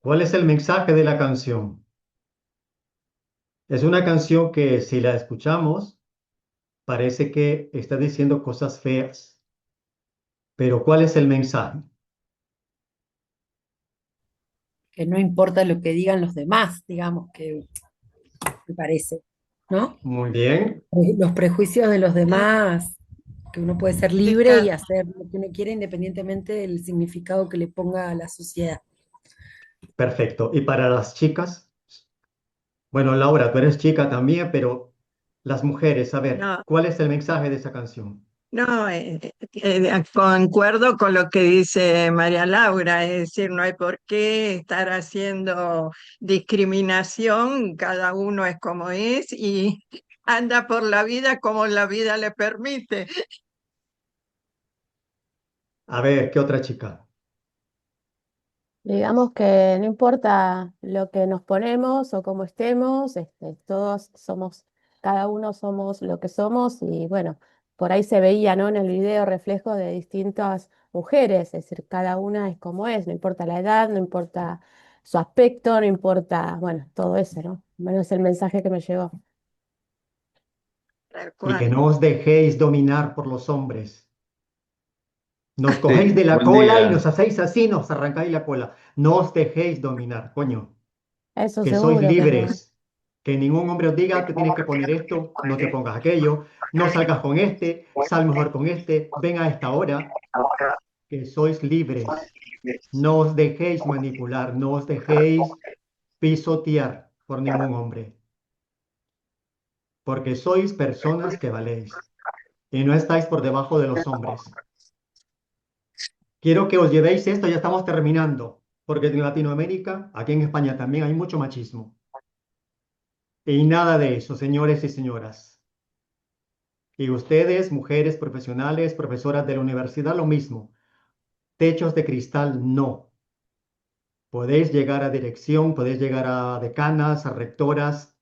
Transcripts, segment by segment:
¿Cuál es el mensaje de la canción? Es una canción que si la escuchamos parece que está diciendo cosas feas, pero ¿cuál es el mensaje? Que no importa lo que digan los demás, digamos, que me parece, ¿no? Muy bien, Los prejuicios de los Sí, demás, que uno puede ser que libre y ca- hacer lo que uno quiere independientemente del significado que le ponga a la sociedad. perfecto. ¿Y para las chicas? Bueno, Laura, tú eres chica también, pero las mujeres, a ver, no, ¿cuál es el mensaje de esa canción? no, concuerdo con lo que dice María Laura, es decir, no hay por qué estar haciendo discriminación, cada uno es como es y anda por la vida como la vida le permite. A ver, ¿qué otra chica? Digamos que no importa lo que nos ponemos o cómo estemos, todos somos, cada uno somos lo que somos y bueno, por ahí se veía, ¿no? En el video reflejo de distintas mujeres, es decir, cada una es como es, no importa la edad, no importa su aspecto, no importa, bueno, todo eso, ¿no? Menos el mensaje que me llegó. Tal Y que cual. no os dejéis dominar por los hombres. Nos cogéis Sí, de la buen cola y día. nos hacéis así, nos arrancáis la cola. No os dejéis dominar, coño. Eso Que sois seguro que no. libres. Que ningún hombre os diga, te tienes que poner esto, no te pongas aquello, no salgas con este, sal mejor con este, ven a esta hora, que sois libres. No os dejéis manipular, no os dejéis pisotear por ningún hombre, porque sois personas que valéis y no estáis por debajo de los hombres. Quiero que os llevéis esto, ya estamos terminando, porque en Latinoamérica, aquí en España también hay mucho machismo. Y nada de eso, señores y señoras. Y ustedes, mujeres profesionales, profesoras de la universidad, lo mismo. Techos de cristal, no. Podéis llegar a dirección, podéis llegar a decanas, a rectoras.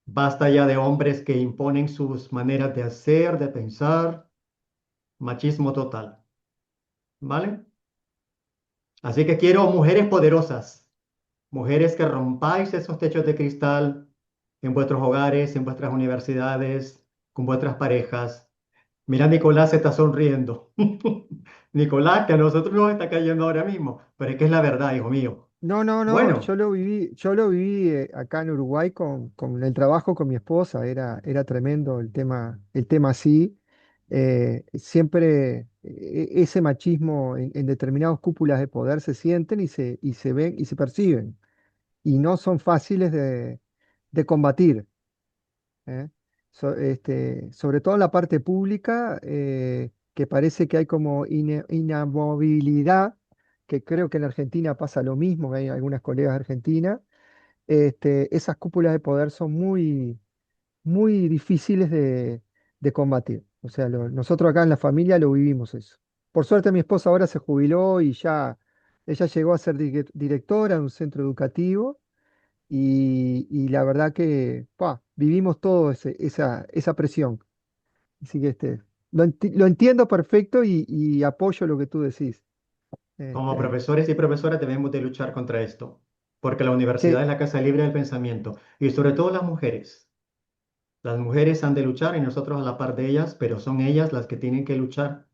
Basta ya de hombres que imponen sus maneras de hacer, de pensar. Machismo total. ¿Vale? Así que quiero mujeres poderosas, mujeres que rompáis esos techos de cristal en vuestros hogares, en vuestras universidades, con vuestras parejas. Mira, Nicolás se está sonriendo. Nicolás, que a nosotros nos está cayendo ahora mismo, pero es que es la verdad, hijo mío. No, no, no, Bueno, yo lo viví acá en Uruguay con el trabajo con mi esposa, era tremendo el tema así. Siempre ese machismo en determinadas cúpulas de poder se sienten y se ven y se perciben, y no son fáciles de combatir. ¿Eh? Sobre todo en la parte pública, que parece que hay como inamovilidad, que creo que en Argentina pasa lo mismo, que hay algunas colegas argentinas. Esas cúpulas de poder son muy difíciles de combatir. O sea, nosotros acá en la familia lo vivimos eso. Por suerte mi esposa ahora se jubiló y ya ella llegó a ser directora de un centro educativo y la verdad que vivimos todo esa presión. Así que lo entiendo perfecto y apoyo lo que tú decís. como Este, profesores y profesoras debemos de luchar contra esto, porque la universidad sí, es la casa libre del pensamiento y sobre todo las mujeres. Las mujeres han de luchar y nosotros a la par de ellas, pero son ellas las que tienen que luchar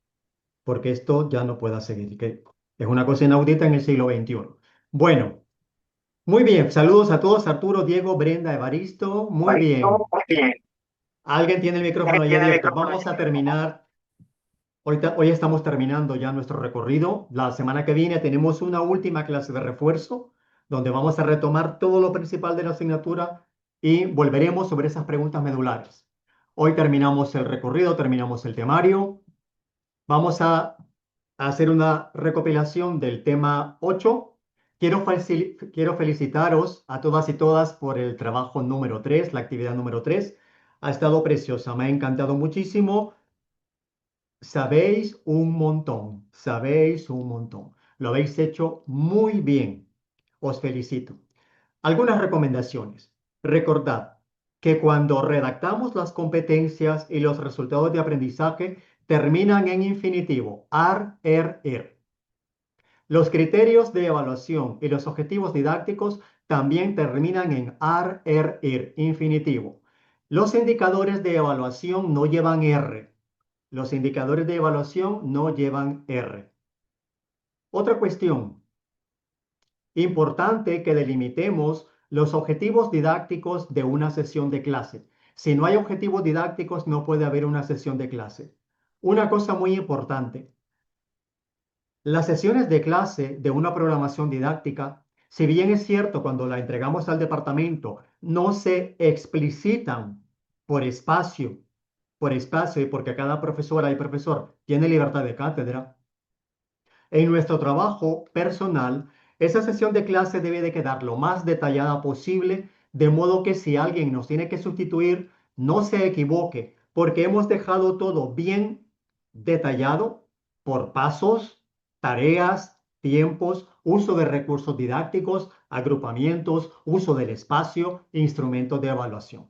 porque esto ya no pueda seguir, que es una cosa inaudita en el siglo XXI. Bueno, muy bien, saludos a todos, Arturo, Diego, Brenda, Evaristo, muy bien. Alguien tiene el micrófono ahí abierto. Vamos a terminar. Hoy estamos terminando ya nuestro recorrido. La semana que viene tenemos una última clase de refuerzo donde vamos a retomar todo lo principal de la asignatura y volveremos sobre esas preguntas medulares. Hoy terminamos el recorrido, terminamos el temario. Vamos a hacer una recopilación del tema 8. Quiero felicitaros a todas y todas por el trabajo número 3, la actividad número 3. Ha estado preciosa, me ha encantado muchísimo. Sabéis un montón, sabéis un montón. Lo habéis hecho muy bien. Os felicito. Algunas recomendaciones. Recordad que cuando redactamos las competencias y los resultados de aprendizaje terminan en infinitivo, ar, er, er. Los criterios de evaluación y los objetivos didácticos también terminan en AR, ER, IR, infinitivo. Los indicadores de evaluación no llevan R. Los indicadores de evaluación no llevan R. Otra cuestión importante que delimitemos los objetivos didácticos de una sesión de clase. Si no hay objetivos didácticos, no puede haber una sesión de clase. Una cosa muy importante. Las sesiones de clase de una programación didáctica, si bien es cierto cuando la entregamos al departamento, no se explicitan por espacio, y porque cada profesora y profesor tiene libertad de cátedra, en nuestro trabajo personal, esa sesión de clase debe de quedar lo más detallada posible, de modo que si alguien nos tiene que sustituir, no se equivoque, porque hemos dejado todo bien detallado por pasos, tareas, tiempos, uso de recursos didácticos, agrupamientos, uso del espacio, instrumentos de evaluación.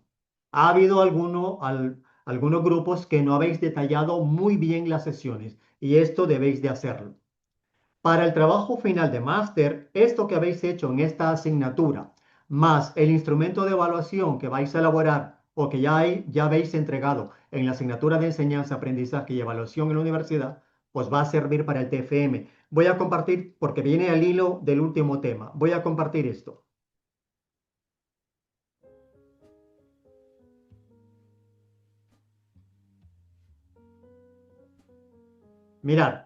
Ha habido algunos grupos que no habéis detallado muy bien las sesiones y esto debéis de hacerlo. Para el trabajo final de máster, esto que habéis hecho en esta asignatura, más el instrumento de evaluación que vais a elaborar o que ya habéis entregado en la asignatura de enseñanza, aprendizaje y evaluación en la universidad, pues va a servir para el TFM. Voy a compartir, porque viene al hilo del último tema, voy a compartir esto. Mirad,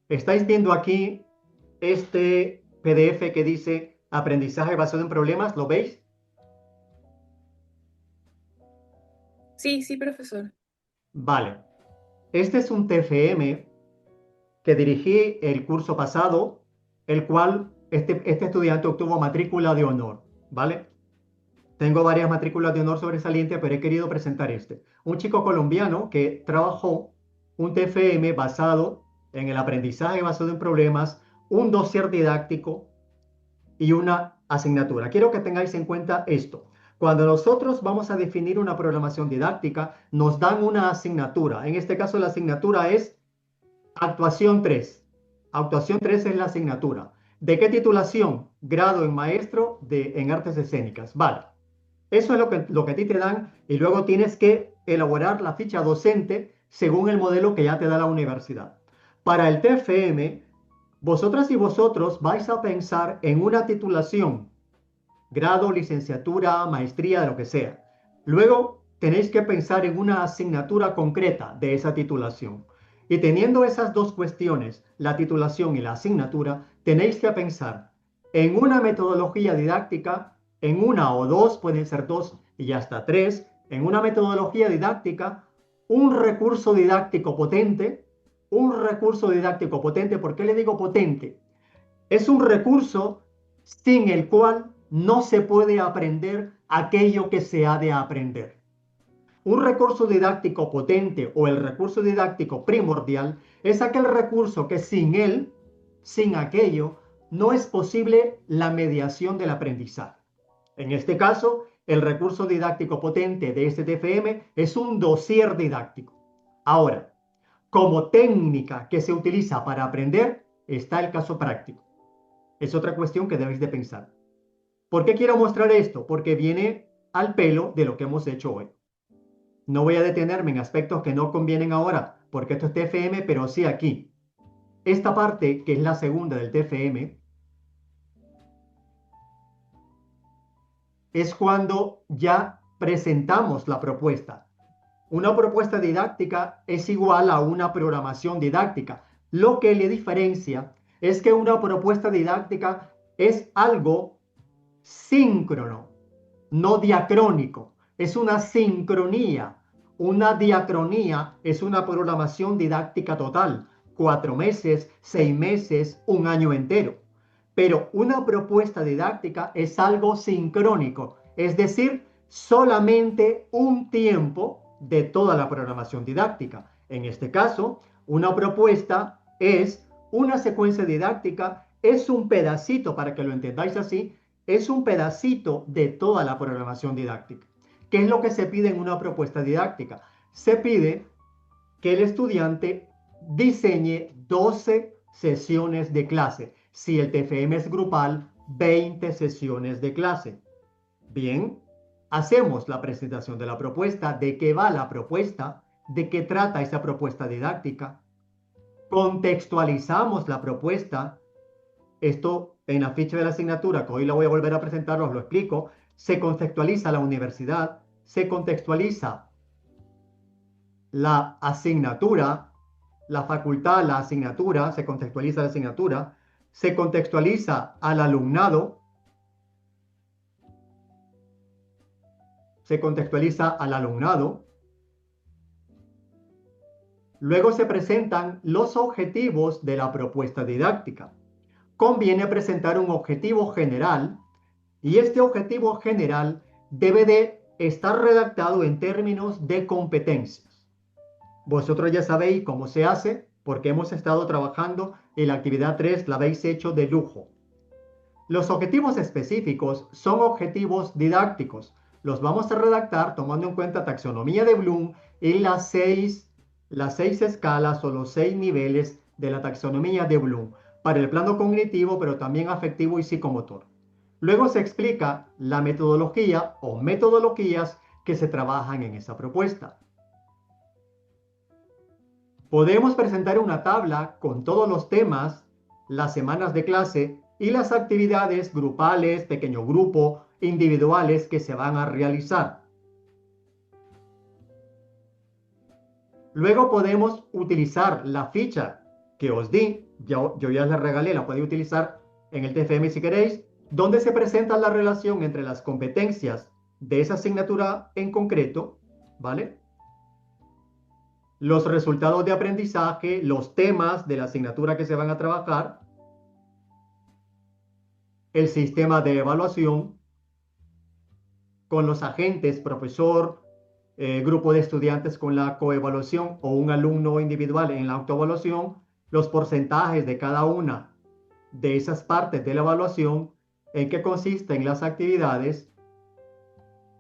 estáis viendo aquí este PDF que dice aprendizaje basado en problemas, ¿lo veis? Sí, sí, profesor. Vale. Este es un TFM que dirigí el curso pasado, el cual este estudiante obtuvo matrícula de honor, ¿vale? Tengo varias matrículas de honor sobresaliente, pero he querido presentar este. Un chico colombiano que trabajó un TFM basado en el aprendizaje basado en problemas, un dossier didáctico y una asignatura. Quiero que tengáis en cuenta esto. Cuando nosotros vamos a definir una programación didáctica, nos dan una asignatura. En este caso, la asignatura es Actuación 3. Actuación 3 es la asignatura. ¿De qué titulación? Grado en maestro en artes escénicas. Vale. Eso es lo que a ti te dan y luego tienes que elaborar la ficha docente según el modelo que ya te da la universidad. Para el TFM, vosotras y vosotros vais a pensar en una titulación, grado, licenciatura, maestría, de lo que sea. Luego tenéis que pensar en una asignatura concreta de esa titulación. Y teniendo esas dos cuestiones, la titulación y la asignatura, tenéis que pensar en una metodología didáctica, en una o dos, pueden ser dos y hasta tres, en una metodología didáctica, un recurso didáctico potente. ¿Por qué le digo potente? Es un recurso sin el cual no se puede aprender aquello que se ha de aprender. Un recurso didáctico potente o el recurso didáctico primordial es aquel recurso que sin él, sin aquello, no es posible la mediación del aprendizaje. En este caso, el recurso didáctico potente de este TFM es un dossier didáctico. Ahora, como técnica que se utiliza para aprender, está el caso práctico. Es otra cuestión que debéis de pensar. ¿Por qué quiero mostrar esto? Porque viene al pelo de lo que hemos hecho hoy. No voy a detenerme en aspectos que no convienen ahora, porque esto es TFM, pero sí aquí. Esta parte, que es la segunda del TFM, es cuando ya presentamos la propuesta. Una propuesta didáctica es igual a una programación didáctica. Lo que le diferencia es que una propuesta didáctica es algo síncrono, no diacrónico. Es una sincronía. Una diacronía es una programación didáctica total, 4 meses, 6 meses, un año entero. Pero una propuesta didáctica es algo sincrónico, es decir, solamente un tiempo de toda la programación didáctica. En este caso, una propuesta es una secuencia didáctica, es un pedacito, para que lo entendáis así, es un pedacito de toda la programación didáctica. ¿Qué es lo que se pide en una propuesta didáctica? Se pide que el estudiante diseñe 12 sesiones de clase. Si el TFM es grupal, 20 sesiones de clase. Bien, hacemos la presentación de la propuesta, de qué va la propuesta, de qué trata esa propuesta didáctica. Contextualizamos la propuesta. Esto en la ficha de la asignatura, que hoy la voy a volver a presentar, os lo explico. Se contextualiza la universidad, se contextualiza la asignatura, la facultad, la asignatura, se contextualiza la asignatura, se contextualiza al alumnado, se contextualiza al alumnado. Luego se presentan los objetivos de la propuesta didáctica. Conviene presentar un objetivo general y este objetivo general debe de estar redactado en términos de competencias. Vosotros ya sabéis cómo se hace porque hemos estado trabajando en la actividad 3, la habéis hecho de lujo. Los objetivos específicos son objetivos didácticos. Los vamos a redactar tomando en cuenta taxonomía de Bloom y las seis escalas o los 6 niveles de la taxonomía de Bloom para el plano cognitivo, pero también afectivo y psicomotor. Luego se explica la metodología o metodologías que se trabajan en esa propuesta. Podemos presentar una tabla con todos los temas, las semanas de clase y las actividades grupales, pequeño grupo, individuales que se van a realizar. Luego podemos utilizar la ficha que os di, yo ya la regalé, la podéis utilizar en el TFM si queréis, donde se presenta la relación entre las competencias de esa asignatura en concreto, ¿vale? Los resultados de aprendizaje, los temas de la asignatura que se van a trabajar, el sistema de evaluación con los agentes, profesor, grupo de estudiantes con la coevaluación o un alumno individual en la autoevaluación, los porcentajes de cada una de esas partes de la evaluación, en qué consisten las actividades,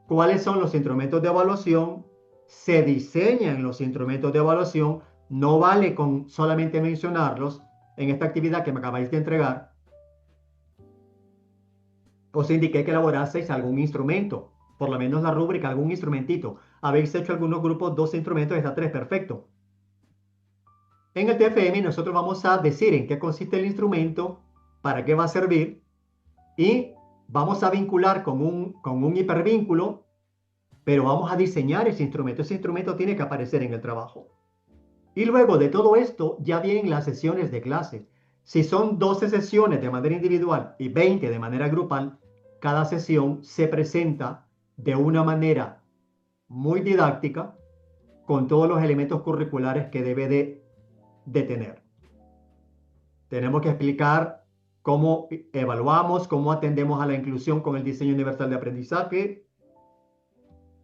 cuáles son los instrumentos de evaluación, se diseñan los instrumentos de evaluación, no vale con solamente mencionarlos en esta actividad que me acabáis de entregar. Os indiqué que elaboraseis algún instrumento, por lo menos la rúbrica, algún instrumentito. Habéis hecho algunos grupos, 2 instrumentos, está 3, perfecto. En el TFM nosotros vamos a decir en qué consiste el instrumento, para qué va a servir, y vamos a vincular con un hipervínculo, pero vamos a diseñar ese instrumento. Ese instrumento tiene que aparecer en el trabajo. Y luego de todo esto ya vienen las sesiones de clase. Si son 12 sesiones de manera individual y 20 de manera grupal, cada sesión se presenta de una manera muy didáctica con todos los elementos curriculares que debe de tener. Tenemos que explicar cómo evaluamos, cómo atendemos a la inclusión con el diseño universal de aprendizaje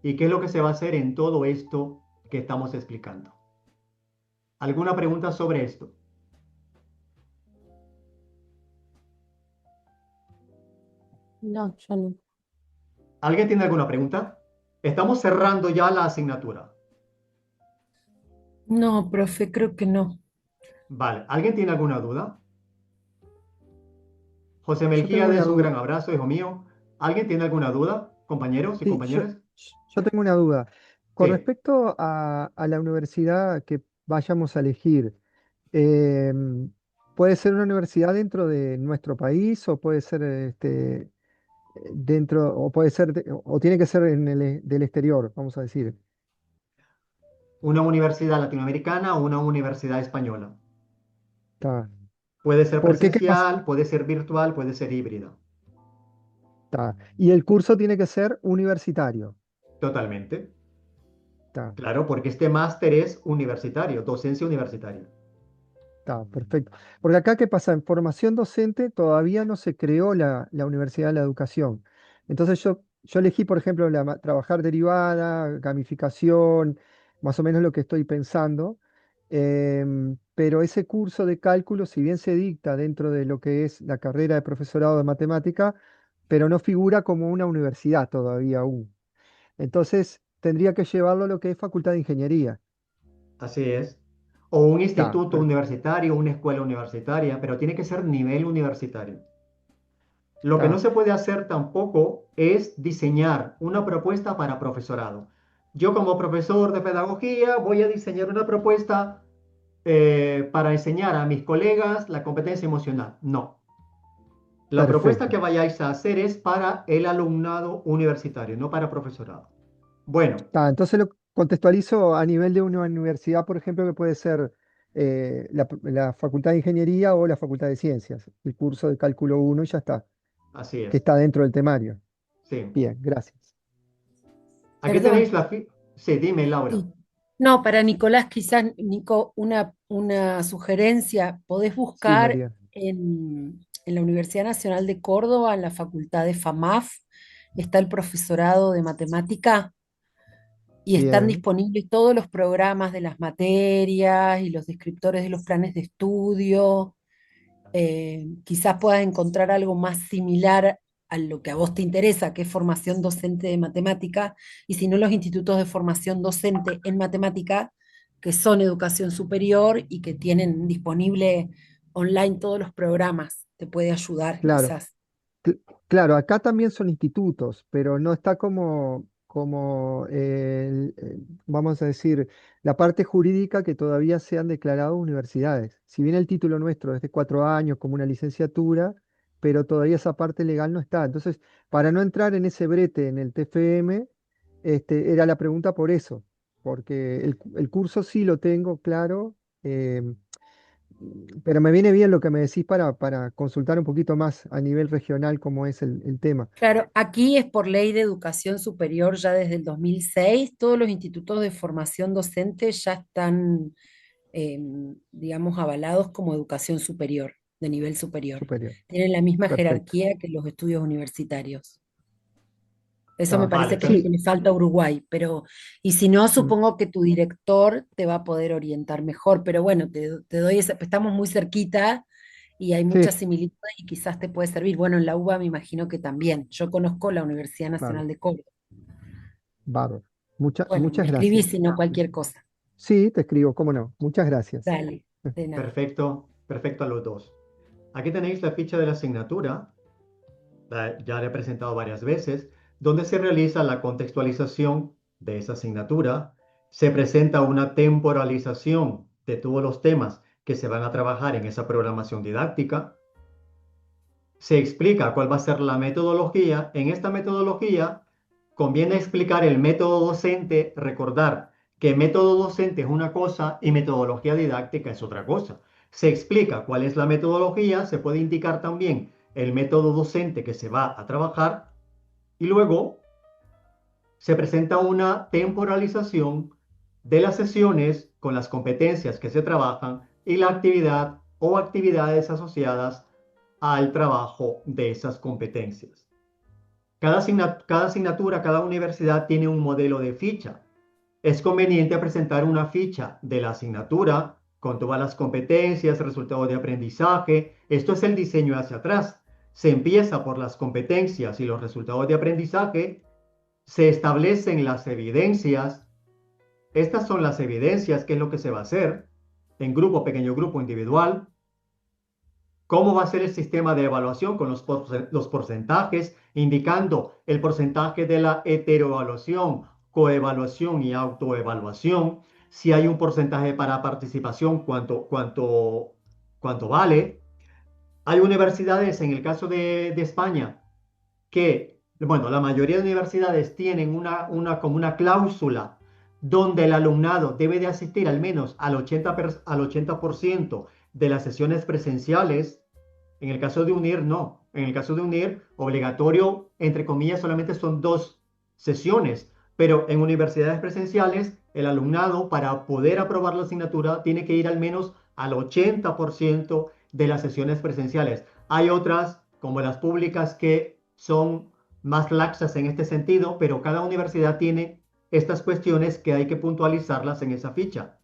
y qué es lo que se va a hacer en todo esto que estamos explicando. ¿Alguna pregunta sobre esto? No, yo no. ¿Alguien tiene alguna pregunta? Estamos cerrando ya la asignatura. No, profe, creo que no. Vale, ¿alguien tiene alguna duda? José Yo tengo una Melquíades, un duda. gran abrazo, hijo mío. ¿Alguien tiene alguna duda, compañeros y Sí, compañeras? yo tengo una duda. Con Sí, respecto a la universidad que vayamos a elegir, em, ¿puede ser una universidad dentro de nuestro país o puede ser dentro, o puede ser, o tiene que ser del exterior, vamos a decir? una universidad latinoamericana o una universidad española. Está. Puede ser ¿Por qué? ¿Qué pasa? presencial, puede ser virtual, puede ser híbrida. Está. Y el curso tiene que ser universitario. Totalmente. Está. Claro, porque este máster es universitario, docencia universitaria. Está, perfecto. Porque acá, ¿qué pasa? En formación docente todavía no se creó la Universidad de la Educación. Entonces yo elegí, por ejemplo, trabajar derivada, gamificación, más o menos lo que estoy pensando. Pero ese curso de cálculo, si bien se dicta dentro de lo que es la carrera de profesorado de matemática, pero no figura como una universidad todavía aún. Entonces tendría que llevarlo a lo que es Facultad de Ingeniería. Así es. o un Está, instituto universitario, una escuela universitaria, pero tiene que ser nivel universitario. Lo que no está, se puede hacer tampoco es diseñar una propuesta para profesorado. Yo como profesor de pedagogía voy a diseñar una propuesta para enseñar a mis colegas la competencia emocional. No. La propuesta que perfecto. vayáis a hacer es para el alumnado universitario, no para profesorado. Bueno, Entonces lo contextualizo a nivel de una universidad, por ejemplo, que puede ser la Facultad de Ingeniería o la Facultad de Ciencias, el curso de Cálculo 1 y ya está, así que es. está dentro del temario. Sí. Bien, gracias. Aquí Perdón. tenéis la... Sí, dime, Laura. Sí. No, para Nicolás, quizás, Nico, una sugerencia. Podés Sí, buscar María. en la Universidad Nacional de Córdoba, en la Facultad de FAMAF, está el profesorado de matemática y están Bien, disponibles todos los programas de las materias y los descriptores de los planes de estudio. Quizás puedas encontrar algo más similar a lo que a vos te interesa, que es formación docente de matemática, y si no, los institutos de formación docente en matemática, que son educación superior y que tienen disponible online todos los programas, te puede ayudar, claro. quizás. Claro, acá también son institutos, pero no está como vamos a decir, la parte jurídica que todavía se han declarado universidades. Si bien el título nuestro es de 4 años como una licenciatura, pero todavía esa parte legal no está. Entonces, para no entrar en ese brete en el TFM, era la pregunta por eso, porque el curso sí lo tengo claro. Pero me viene bien lo que me decís para consultar un poquito más a nivel regional cómo es el tema. Claro, aquí es por ley de educación superior ya desde el 2006. Todos los institutos de formación docente ya están, eh, digamos, avalados como educación superior, de nivel superior. Superior. Tienen la misma Perfecto. jerarquía que los estudios universitarios. Eso me Está. Vale, parece que es lo que Sí, le falta a Uruguay, pero, y si no, mm, supongo que tu director te va a poder orientar mejor, pero bueno, te doy esa, estamos muy cerquita y hay muchas sí, similitudes y quizás te puede servir. Bueno, en la UBA me imagino que también. Yo conozco la Universidad bárbaro, Nacional de Córdoba. bárbaro. Bueno, me Muchas escribís gracias. si no cualquier cosa. Sí, te escribo, cómo no. Muchas gracias. Dale, de nada. perfecto, perfecto a los dos. Aquí tenéis la ficha de la asignatura, ya la he presentado varias veces, donde se realiza la contextualización de esa asignatura, se presenta una temporalización de todos los temas que se van a trabajar en esa programación didáctica, se explica cuál va a ser la metodología. En esta metodología conviene explicar el método docente, recordar que método docente es una cosa y metodología didáctica es otra cosa. Se explica cuál es la metodología, se puede indicar también el método docente que se va a trabajar y luego se presenta una temporalización de las sesiones con las competencias que se trabajan y la actividad o actividades asociadas al trabajo de esas competencias. Cada asignatura, cada universidad tiene un modelo de ficha. Es conveniente presentar una ficha de la asignatura con todas las competencias, resultados de aprendizaje. Esto es el diseño hacia atrás. Se empieza por las competencias y los resultados de aprendizaje. Se establecen las evidencias. Estas son las evidencias, qué es lo que se va a hacer en grupo, pequeño grupo, individual. ¿Cómo va a ser el sistema de evaluación con los porcentajes, indicando el porcentaje de la heteroevaluación, coevaluación y autoevaluación? Si hay un porcentaje para participación, cuánto vale? Hay universidades, en el caso de España, que, bueno, la mayoría de universidades tienen como una cláusula donde el alumnado debe de asistir al menos al 80% de las sesiones presenciales. En el caso de UNIR, no. En el caso de UNIR, obligatorio, entre comillas, solamente son 2 sesiones, pero en universidades presenciales, el alumnado para poder aprobar la asignatura tiene que ir al menos al 80% de las sesiones presenciales. Hay otras, como las públicas, que son más laxas en este sentido, pero cada universidad tiene estas cuestiones que hay que puntualizarlas en esa ficha.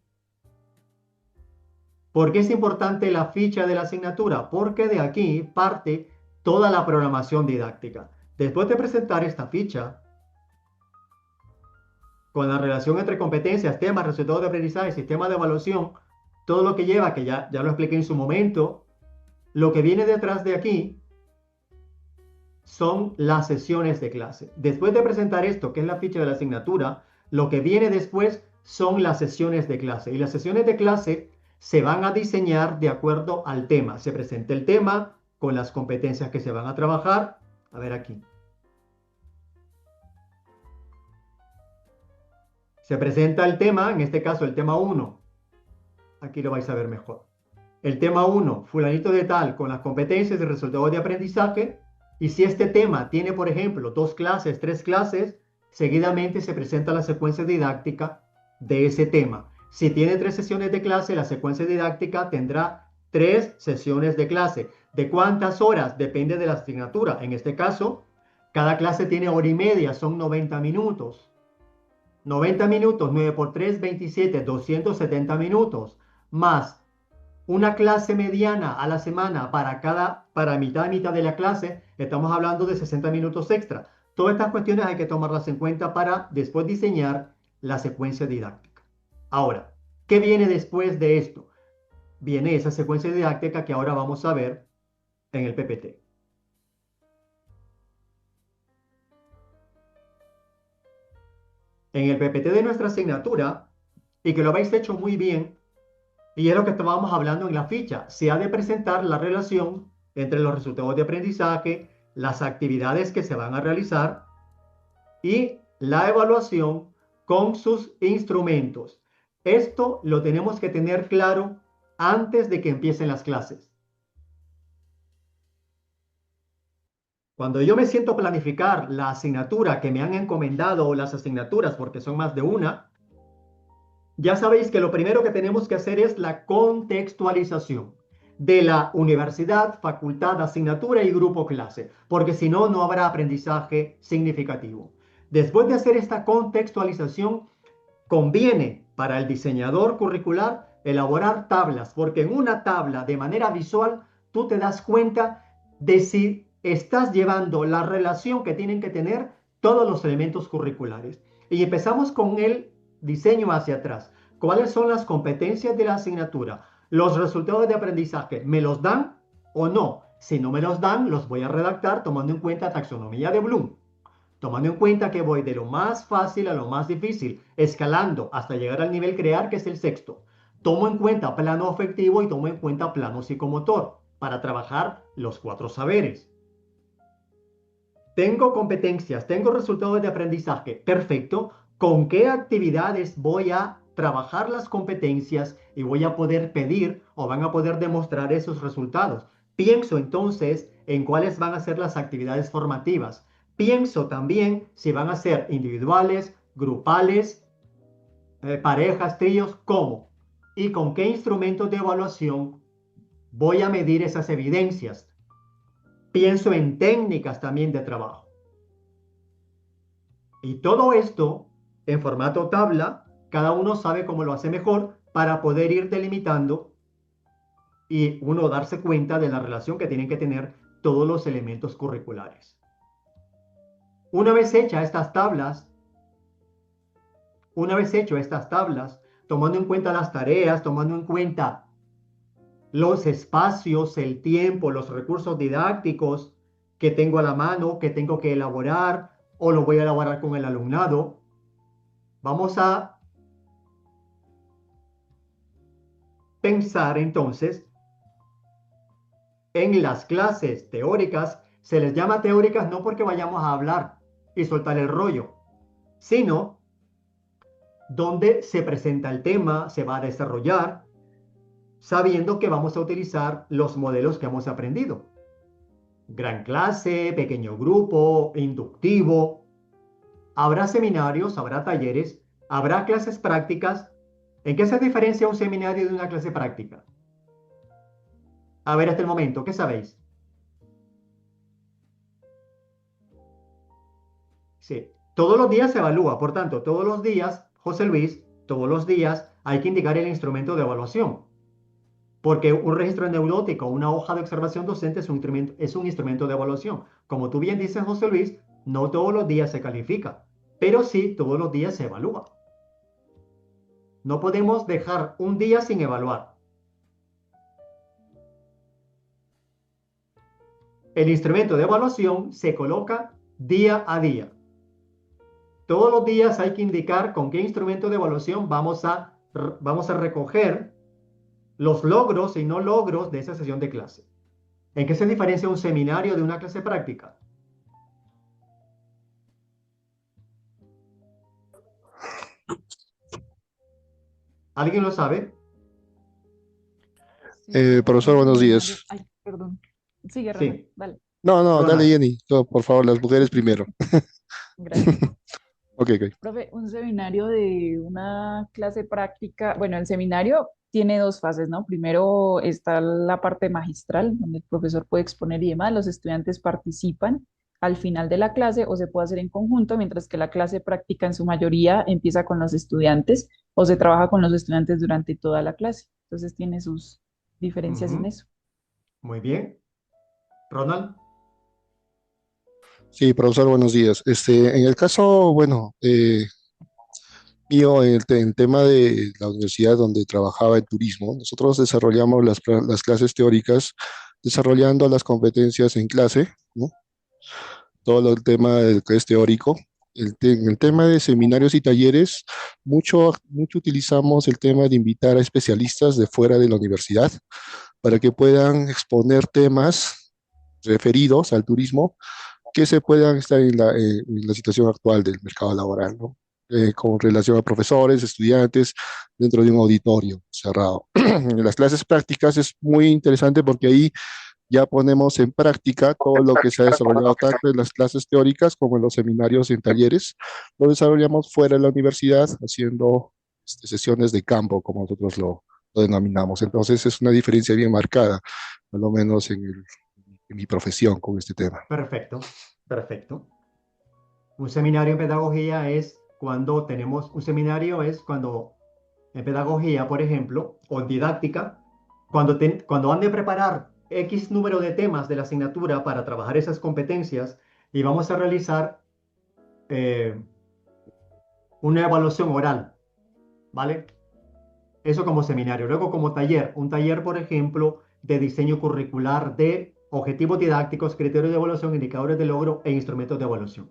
¿Por qué es importante la ficha de la asignatura? Porque de aquí parte toda la programación didáctica. Después de presentar esta ficha, con la relación entre competencias, temas, resultados de aprendizaje, sistema de evaluación, todo lo que lleva, que ya lo expliqué en su momento, lo que viene detrás de aquí son las sesiones de clase. Después de presentar esto, que es la ficha de la asignatura, lo que viene después son las sesiones de clase. Y las sesiones de clase se van a diseñar de acuerdo al tema. Se presenta el tema con las competencias que se van a trabajar. A ver aquí. Se presenta el tema, en este caso el tema 1. Aquí lo vais a ver mejor. El tema 1, fulanito de tal, con las competencias y resultados de aprendizaje. Y si este tema tiene, por ejemplo, 2 clases, 3 clases, seguidamente se presenta la secuencia didáctica de ese tema. Si tiene 3 sesiones de clase, la secuencia didáctica tendrá 3 sesiones de clase. ¿De cuántas horas? Depende de la asignatura. En este caso, cada clase tiene hora y media, son 90 minutos. 90 minutos, 9 por 3, 27, 270 minutos, más una clase mediana a la semana para mitad de la clase, estamos hablando de 60 minutos extra. Todas estas cuestiones hay que tomarlas en cuenta para después diseñar la secuencia didáctica. Ahora, ¿qué viene después de esto? Viene esa secuencia didáctica que ahora vamos a ver en el PPT. En el PPT de nuestra asignatura, y que lo habéis hecho muy bien, y es lo que estábamos hablando en la ficha, se ha de presentar la relación entre los resultados de aprendizaje, las actividades que se van a realizar y la evaluación con sus instrumentos. Esto lo tenemos que tener claro antes de que empiecen las clases. Cuando yo me siento a planificar la asignatura que me han encomendado o las asignaturas, porque son más de una, ya sabéis que lo primero que tenemos que hacer es la contextualización de la universidad, facultad, asignatura y grupo clase, porque si no, no habrá aprendizaje significativo. Después de hacer esta contextualización, conviene para el diseñador curricular elaborar tablas, porque en una tabla de manera visual tú te das cuenta de si estás llevando la relación que tienen que tener todos los elementos curriculares. Y empezamos con el diseño hacia atrás. ¿Cuáles son las competencias de la asignatura? Los resultados de aprendizaje, ¿me los dan o no? Si no me los dan, los voy a redactar tomando en cuenta taxonomía de Bloom. Tomando en cuenta que voy de lo más fácil a lo más difícil, escalando hasta llegar al nivel crear, que es el 6º. Tomo en cuenta plano afectivo y tomo en cuenta plano psicomotor para trabajar los 4 saberes. Tengo competencias, tengo resultados de aprendizaje. Perfecto. ¿Con qué actividades voy a trabajar las competencias y voy a poder pedir o van a poder demostrar esos resultados? Pienso entonces en cuáles van a ser las actividades formativas. Pienso también si van a ser individuales, grupales, parejas, tríos, cómo y con qué instrumentos de evaluación voy a medir esas evidencias. Pienso en técnicas también de trabajo. Y todo esto en formato tabla, cada uno sabe cómo lo hace mejor para poder ir delimitando y uno darse cuenta de la relación que tienen que tener todos los elementos curriculares. Una vez hechas estas tablas, tomando en cuenta las tareas, tomando en cuenta los espacios, el tiempo, los recursos didácticos que tengo a la mano, que tengo que elaborar o lo voy a elaborar con el alumnado, vamos a pensar entonces en las clases teóricas. Se les llama teóricas no porque vayamos a hablar y soltar el rollo, sino donde se presenta el tema, se va a desarrollar, sabiendo que vamos a utilizar los modelos que hemos aprendido. Gran clase, pequeño grupo, inductivo. Habrá seminarios, habrá talleres, habrá clases prácticas. ¿En qué se diferencia un seminario de una clase práctica? A ver, hasta el momento, ¿qué sabéis? Sí, todos los días se evalúa, por tanto, todos los días, José Luis, todos los días hay que indicar el instrumento de evaluación. Porque un registro neurótico, una hoja de observación docente es un instrumento de evaluación. Como tú bien dices, José Luis, no todos los días se califica, pero sí todos los días se evalúa. No podemos dejar un día sin evaluar. El instrumento de evaluación se coloca día a día. Todos los días hay que indicar con qué instrumento de evaluación vamos a recoger los logros y no logros de esa sesión de clase. ¿En qué se diferencia un seminario de una clase práctica? ¿Alguien lo sabe? Sí, creo que Profesor, un buenos seminario. días. Ay, perdón. Sigue, Ronald. Sí. Dale. No, no, dale, Ronald. Jenny. Por favor, las mujeres primero. Gracias. Ok, ok. Profe, un seminario de una clase práctica, bueno, el seminario tiene dos fases, ¿no? Primero está la parte magistral, donde el profesor puede exponer y demás, los estudiantes participan al final de la clase o se puede hacer en conjunto, mientras que la clase práctica en su mayoría empieza con los estudiantes o se trabaja con los estudiantes durante toda la clase. Entonces tiene sus diferencias en Ujú. eso. Muy bien. Ronald. Sí, profesor, buenos días. En el caso, bueno, mío, en tema de la universidad donde trabajaba en turismo, nosotros desarrollamos las clases teóricas, desarrollando las competencias en clase, ¿no? Todo el tema que es teórico. En el tema de seminarios y talleres, mucho utilizamos el tema de invitar a especialistas de fuera de la universidad para que puedan exponer temas referidos al turismo que se puedan estar en la situación actual del mercado laboral, ¿no? Con relación a profesores, estudiantes, dentro de un auditorio cerrado. En las clases prácticas es muy interesante porque ahí ya ponemos en práctica todo lo que se ha desarrollado tanto en las clases teóricas como en los seminarios y en talleres. Lo desarrollamos fuera de la universidad haciendo sesiones de campo, como nosotros lo denominamos. Entonces es una diferencia bien marcada, por lo menos en mi profesión con este tema. Perfecto. Perfecto. Un seminario en pedagogía es cuando en pedagogía, por ejemplo, o en didáctica, cuando han de preparar X número de temas de la asignatura para trabajar esas competencias y vamos a realizar eh, una evaluación oral, ¿vale? Eso como seminario. Luego como taller, un taller, por ejemplo, de diseño curricular de objetivos didácticos, criterios de evaluación, indicadores de logro e instrumentos de evaluación.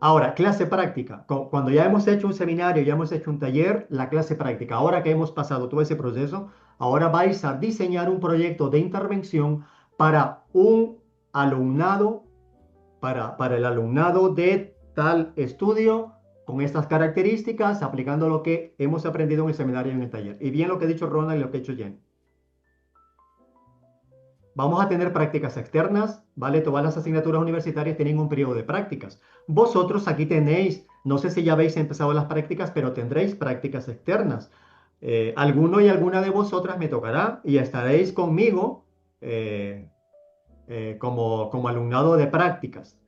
Ahora, clase práctica. Cuando ya hemos hecho un seminario, ya hemos hecho un taller, la clase práctica. Ahora que hemos pasado todo ese proceso, ahora vais a diseñar un proyecto de intervención para un alumnado, para el alumnado de tal estudio, con estas características, aplicando lo que hemos aprendido en el seminario y en el taller. Y bien lo que ha dicho Ronald y lo que ha dicho Jen. Vamos a tener prácticas externas, ¿vale? Todas las asignaturas universitarias tienen un periodo de prácticas. Vosotros aquí tenéis, no sé si ya habéis empezado las prácticas, pero tendréis prácticas externas. Alguno y alguna de vosotras me tocará y estaréis conmigo eh, como alumnado de prácticas.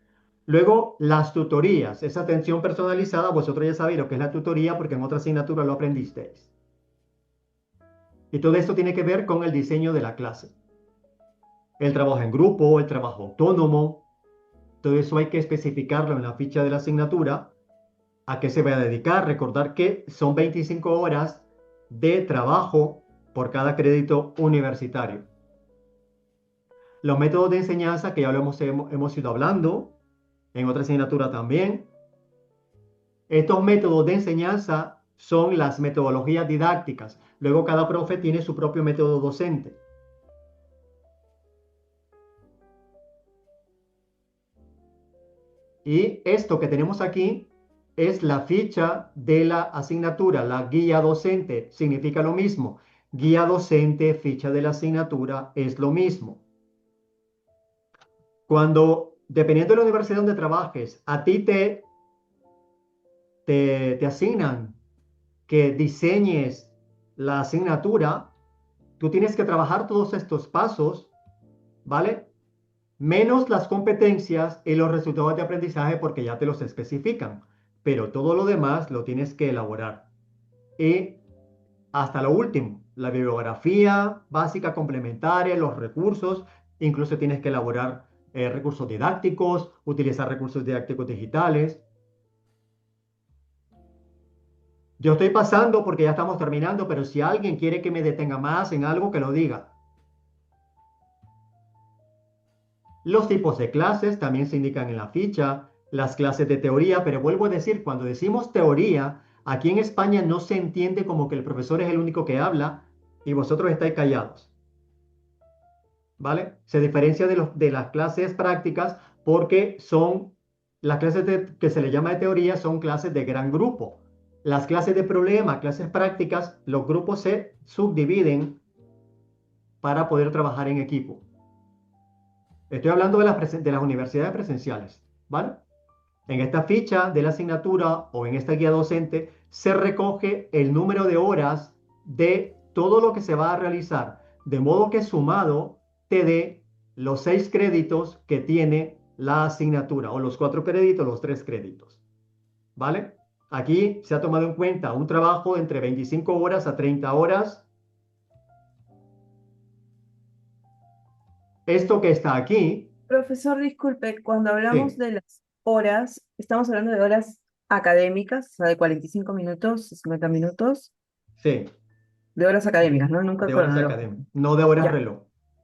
Luego, las tutorías, esa atención personalizada, vosotros ya sabéis lo que es la tutoría porque en otra asignatura lo aprendisteis. Y todo esto tiene que ver con el diseño de la clase. El trabajo en grupo, el trabajo autónomo, todo eso hay que especificarlo en la ficha de la asignatura, a qué se va a dedicar. Recordar que son 25 horas de trabajo por cada crédito universitario. Los métodos de enseñanza, que ya lo hemos ido hablando, en otra asignatura también. Estos métodos de enseñanza son las metodologías didácticas. Luego cada profe tiene su propio método docente. Y esto que tenemos aquí es la ficha de la asignatura, la guía docente. Significa lo mismo. Guía docente, ficha de la asignatura es lo mismo. Cuando, dependiendo de la universidad donde trabajes, a ti te asignan que diseñes la asignatura, tú tienes que trabajar todos estos pasos, ¿vale? Menos las competencias y los resultados de aprendizaje porque ya te los especifican, pero todo lo demás lo tienes que elaborar. Y hasta lo último, la bibliografía básica complementaria, los recursos, incluso tienes que elaborar recursos didácticos, utilizar recursos didácticos digitales. Yo estoy pasando porque ya estamos terminando, pero si alguien quiere que me detenga más en algo, que lo diga. Los tipos de clases también se indican en la ficha, las clases de teoría, pero vuelvo a decir, cuando decimos teoría, aquí en España no se entiende como que el profesor es el único que habla y vosotros estáis callados, ¿vale? Se diferencia de las clases prácticas porque son las clases que se le llama de teoría, son clases de gran grupo. Las clases de problema, clases prácticas, los grupos se subdividen para poder trabajar en equipo. Estoy hablando de las universidades presenciales, ¿vale? En esta ficha de la asignatura o en esta guía docente se recoge el número de horas de todo lo que se va a realizar, de modo que sumado te dé los 6 créditos que tiene la asignatura, o los 4 créditos, los 3 créditos, ¿vale? Aquí se ha tomado en cuenta un trabajo entre 25 horas a 30 horas. Esto que está aquí, Profesor, disculpe, cuando hablamos sí, de las horas, estamos hablando de horas académicas, o sea, de 45 minutos, 50 minutos, sí, de horas académicas, ¿no? Nunca de horas cronológicas. académicas, no de horas Ya, reloj,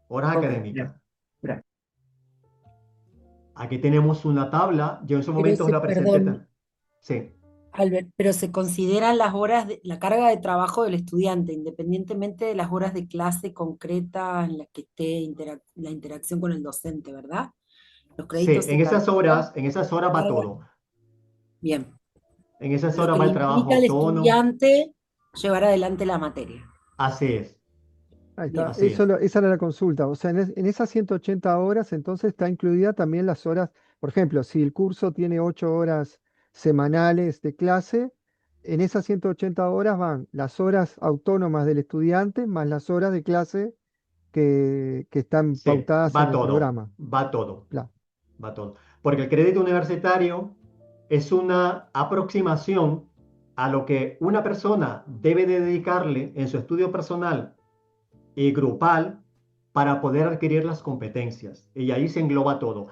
horas ok, académicas. ya. Aquí tenemos una tabla, yo en su Pero momento os la presenté. perdón, Sí, Albert, pero se consideran las horas la carga de trabajo del estudiante, independientemente de las horas de clase concreta en las que esté la interacción con el docente, ¿verdad? Los sí, créditos se calculan en esas horas va carga. todo. Bien, En esas lo horas que va le el trabajo implica al autónomo. estudiante llevar adelante la materia. Así es, Ahí está. Bien. así es. Esa era la consulta. O sea, en esas 180 horas, entonces está incluida también las horas. Por ejemplo, si el curso tiene 8 horas semanales de clase, en esas 180 horas van las horas autónomas del estudiante más las horas de clase que están Sí, pautadas en el programa. va todo, Claro. va todo. Porque el crédito universitario es una aproximación a lo que una persona debe de dedicarle en su estudio personal y grupal para poder adquirir las competencias. Y ahí se engloba todo.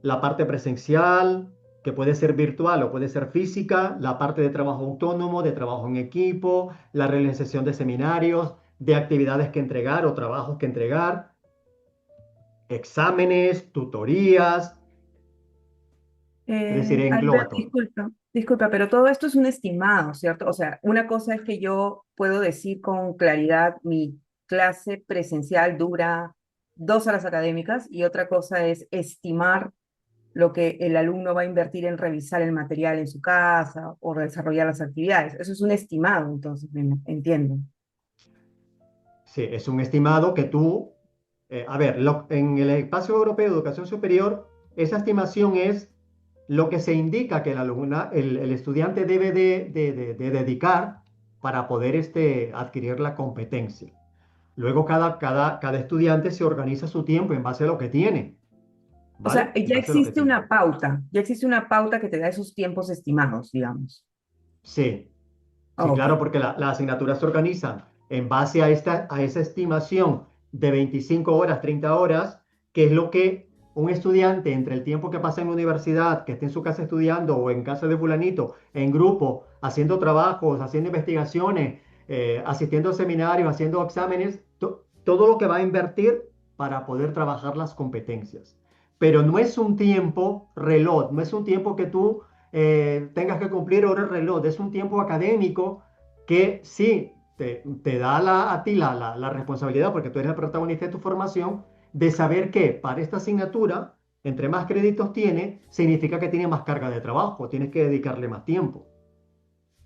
La parte presencial, que puede ser virtual o puede ser física, la parte de trabajo autónomo, de trabajo en equipo, la realización de seminarios, de actividades que entregar o trabajos que entregar, exámenes, tutorías, es decir, engloba Albert, todo. disculpa, pero todo esto es un estimado, ¿cierto? O sea, una cosa es que yo puedo decir con claridad, mi clase presencial dura 2 horas académicas y otra cosa es estimar lo que el alumno va a invertir en revisar el material en su casa o desarrollar las actividades. Eso es un estimado, entonces, entiendo. Sí, es un estimado que tú, a ver, en el espacio europeo de educación superior, esa estimación es lo que se indica que el estudiante debe de dedicar para poder adquirir la competencia. Luego cada estudiante se organiza su tiempo en base a lo que tiene, O sea, ¿vale? En base a lo que tiene. ya existe una pauta que te da esos tiempos estimados, digamos. Sí, sí, Ok. claro, porque las asignaturas se organizan en base a esa estimación de 25 horas, 30 horas, que es lo que un estudiante entre el tiempo que pasa en la universidad, que esté en su casa estudiando o en casa de fulanito, en grupo, haciendo trabajos, haciendo investigaciones, asistiendo a seminarios, haciendo exámenes, todo lo que va a invertir para poder trabajar las competencias. Pero no es un tiempo reloj, no es un tiempo que tú tengas que cumplir horas reloj. Es un tiempo académico que sí te da a ti la responsabilidad, porque tú eres el protagonista de tu formación, de saber que para esta asignatura, entre más créditos tiene, significa que tiene más carga de trabajo, tienes que dedicarle más tiempo.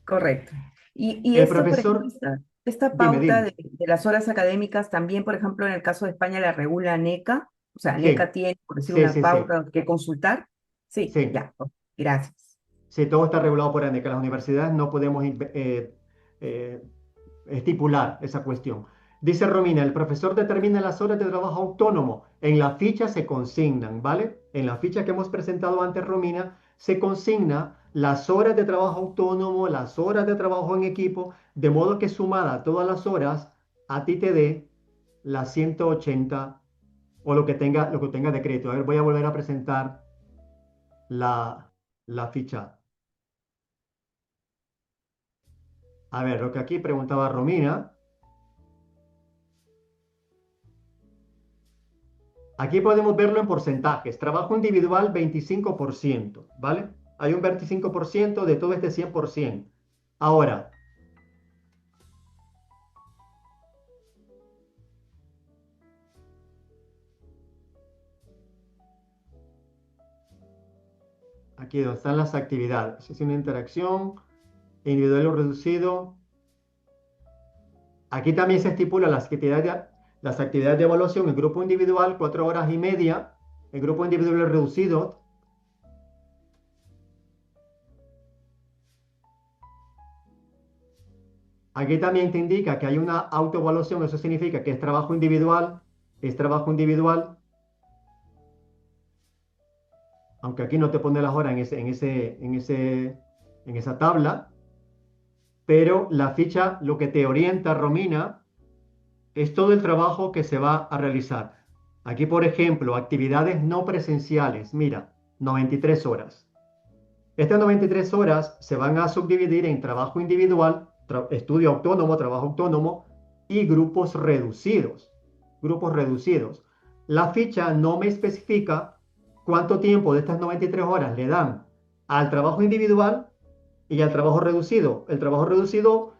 Correcto. Y El esto, por ejemplo, profesor, esta dime, pauta dime. de las horas académicas, también, por ejemplo, en el caso de España la regula NECA, o sea, NECA Sí, tiene, por decir sí, una sí, sí, pauta que consultar. Sí, sí. ya, ok, gracias. Sí, todo está regulado por ANECA. Las universidades no podemos eh, estipular esa cuestión. Dice Romina, el profesor determina las horas de trabajo autónomo. En la ficha se consignan, ¿vale? En la ficha que hemos presentado antes, Romina, se consigna las horas de trabajo autónomo, las horas de trabajo en equipo, de modo que sumada a todas las horas, a ti te dé las 180 o lo que tenga de crédito. A ver, voy a volver a presentar la, la ficha. A ver, lo que aquí preguntaba Romina. Aquí podemos verlo en porcentajes. Trabajo individual, 25%, ¿vale? Hay un 25% de todo este 100%. Ahora, aquí donde están las actividades. Es una interacción individual o reducido. Aquí también se estipulan las actividades de evaluación. El grupo individual, 4 horas y media. El grupo individual reducido, aquí también te indica que hay una autoevaluación. Eso significa que es trabajo individual. Es trabajo individual. Aunque aquí no te pone las horas en esa tabla. Pero la ficha, lo que te orienta, Romina, es todo el trabajo que se va a realizar. Aquí, por ejemplo, actividades no presenciales. Mira, 93 horas. Estas 93 horas se van a subdividir en trabajo individual, estudio autónomo, trabajo autónomo y grupos reducidos. Grupos reducidos. La ficha no me especifica cuánto tiempo de estas 93 horas le dan al trabajo individual y al trabajo reducido. El trabajo reducido,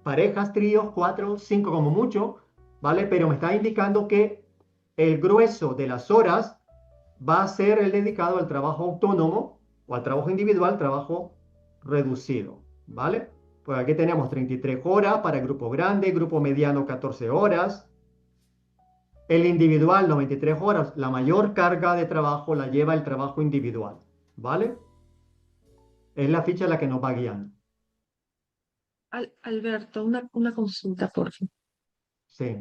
parejas, tríos, 4, 5 como mucho, ¿vale? Pero me está indicando que el grueso de las horas va a ser el dedicado al trabajo autónomo o al trabajo individual, trabajo reducido, ¿vale? Pues aquí tenemos 33 horas para el grupo grande, grupo mediano 14 horas, el individual 93 horas, la mayor carga de trabajo la lleva el trabajo individual, ¿vale? Es la ficha la que nos va guiando. Alberto, una consulta, por favor. Sí,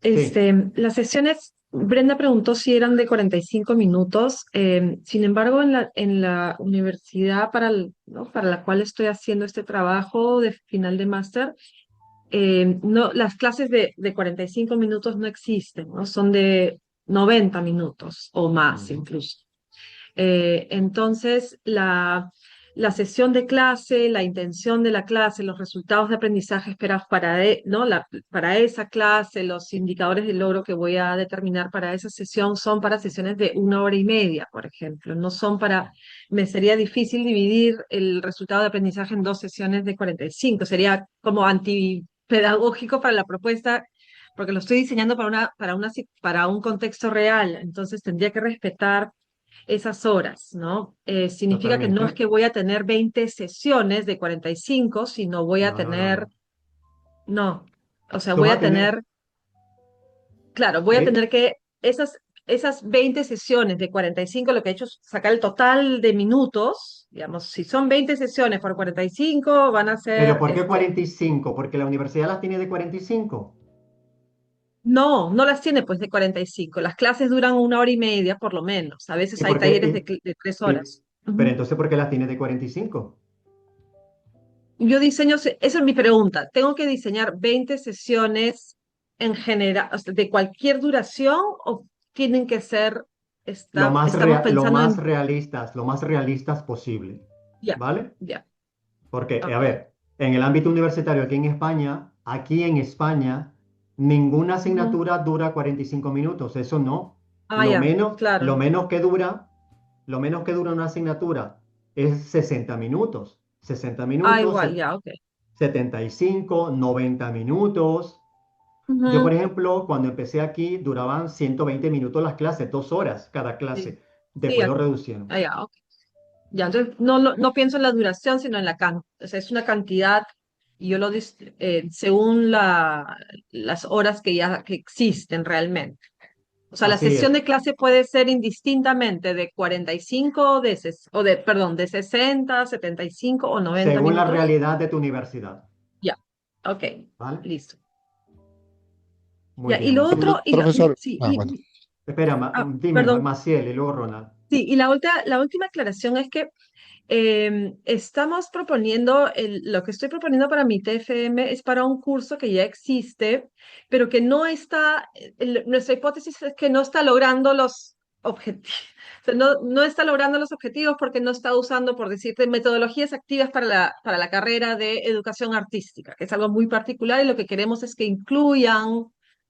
sí. Las sesiones, Brenda preguntó si eran de 45 minutos. Sin embargo, en la universidad ¿no? para la cual estoy haciendo este trabajo de final de máster, no, las clases de 45 minutos no existen, ¿no? Son de 90 minutos o más incluso. Entonces, la sesión de clase, la intención de la clase, los resultados de aprendizaje esperados ¿no? Para esa clase, los indicadores de logro que voy a determinar para esa sesión son para sesiones de 1 hora y media, por ejemplo. No son me sería difícil dividir el resultado de aprendizaje en 2 sesiones de 45. Sería como antipedagógico para la propuesta porque lo estoy diseñando para un contexto real. Entonces tendría que respetar esas horas, ¿no? Significa que no es Totalmente. que voy a tener 20 sesiones de 45, sino voy a No, no, no, tener, no. no, o sea, Tú voy vas a a tener, tener, claro, voy a ¿eh? tener que esas 20 sesiones de 45, lo que he hecho es sacar el total de minutos, digamos, si son 20 sesiones por 45, van a Pero ser, ¿por qué 45? Porque la universidad las tiene de 45. no, no las tiene pues de 45, las clases duran 1 hora y media por lo menos, a veces ¿Y hay por qué? talleres de 3 horas. Pero Ujú. entonces, ¿por qué las tiene de 45? Yo diseño, esa es mi pregunta. ¿Tengo que diseñar 20 sesiones en general, o sea, de cualquier duración o tienen que ser, estamos pensando en, Lo más realistas posible, ya, ¿vale? ya, Porque, a ok. ver, en el ámbito universitario aquí en España, ninguna Ujú. asignatura dura 45 minutos. Eso no. Ah, Lo ya, menos, lo claro. menos que dura, lo menos que dura una asignatura es 60 minutos. 60 Ah, minutos, igual, ya, ok. 75, 90 minutos. Yo, por Ujú. ejemplo, cuando empecé aquí, duraban 120 minutos las clases, 2 horas cada Sí, clase. sí, Después lo reducieron. ya, ok. Ya, entonces no pienso en la duración, sino en o sea, es una cantidad y yo según las horas que existen realmente. O sea, la Así sesión es. de clase puede ser indistintamente de 45, perdón, de 60, 75 o 90 Según la minutos. realidad de tu universidad. Ya, ok, ¿Vale? listo. Muy Ya, y bien, lo Maciel. otro, Profesor, sí, bueno, Espera, dime, perdón, Maciel y luego Ronald. sí, y la última aclaración es que estamos proponiendo, lo que estoy proponiendo para mi TFM es para un curso que ya existe, pero que no está, nuestra hipótesis es que no está logrando los objetivos. O sea, no está logrando los objetivos porque no está usando, por decirte, metodologías activas para la carrera de educación artística, que es algo muy particular y lo que queremos es que incluyan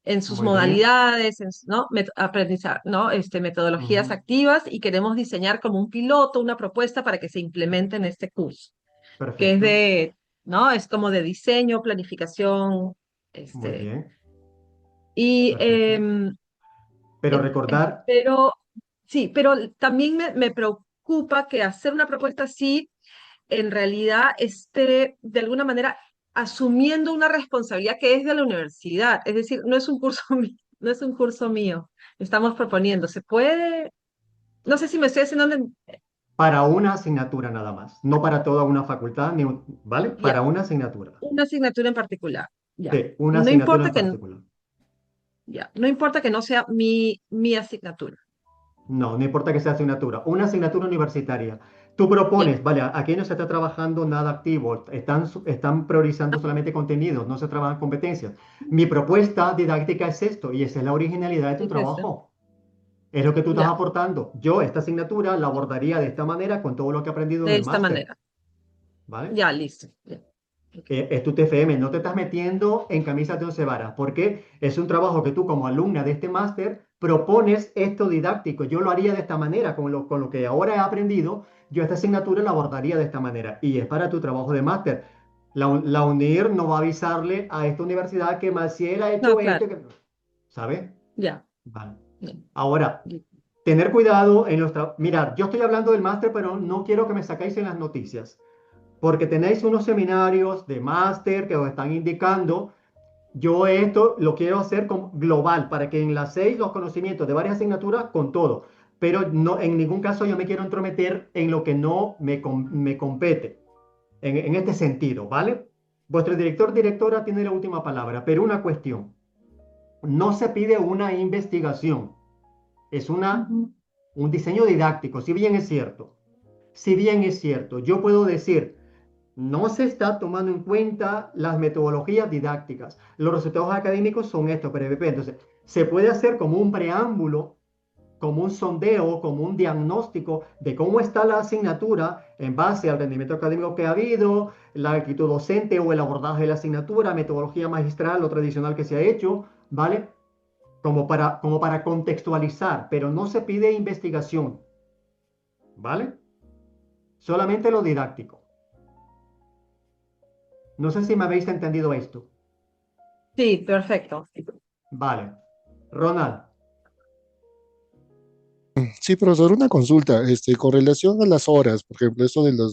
en sus Muy bien. modalidades, ¿no? Aprendizaje, ¿no? Metodologías Ujú. activas y queremos diseñar como un piloto, una propuesta para que se implemente en este curso, que es Perfecto. ¿no? Es como de diseño, planificación, Muy este, bien. y, Perfecto. Pero recordar, pero sí, pero también me preocupa que hacer una propuesta así en realidad esté de alguna manera asumiendo una responsabilidad que es de la universidad. Es decir, no es un curso, no es un curso mío. Estamos proponiendo. ¿Se puede? No sé si me estoy haciendo para una asignatura nada más, no para toda una facultad, ¿vale? ya, Para una asignatura. una asignatura en particular. Ya. Sí, una No asignatura importa en que, particular. ya, no importa que no sea mi asignatura. No, no importa que sea asignatura, una asignatura universitaria. Tú Ya. propones, vale, aquí no se está trabajando nada activo, están priorizando solamente contenidos, no se trabajan competencias. Mi propuesta didáctica es esto, y esa es la originalidad de tu Es eso. trabajo. Es lo que tú estás Ya. aportando. Yo esta asignatura la abordaría de esta manera con todo lo que he aprendido en De el esta máster, manera. ¿vale? Ya, listo. Ya. Ok. Es tu TFM, no te estás metiendo en camisas de once varas, porque es un trabajo que tú como alumna de este máster propones esto didáctico. Yo lo haría de esta manera, con lo que ahora he aprendido, yo esta asignatura la abordaría de esta manera y es para tu trabajo de máster. La UNIR no va a avisarle a esta universidad que Maciel ha No, hecho esto, claro. ¿sabes? Ya. Vale. Ya. Ahora, Ya. tener cuidado en los Mirad, yo estoy hablando del máster, pero no quiero que me sacáis en las noticias porque tenéis unos seminarios de máster que os están indicando, yo esto lo quiero hacer global para que enlacéis los conocimientos de varias asignaturas con todo, pero no, en ningún caso yo me quiero entrometer en lo que no me compete, en este sentido, ¿vale? Vuestro director, directora tiene la última palabra, pero una cuestión, no se pide una investigación, es Ujú. un diseño didáctico, si bien es cierto. Si bien es cierto, yo puedo decir, no se está tomando en cuenta las metodologías didácticas. Los resultados académicos son estos, PRVP. Entonces, se puede hacer como un preámbulo, como un sondeo, como un diagnóstico de cómo está la asignatura en base al rendimiento académico que ha habido, la actitud docente o el abordaje de la asignatura, metodología magistral o tradicional que se ha hecho, ¿vale? Como para contextualizar, pero no se pide investigación, ¿vale? Solamente lo didáctico. No sé si me habéis entendido esto. Sí, perfecto. Vale. Ronald, Sí, profesor, una consulta, con relación a las horas, por ejemplo, esto del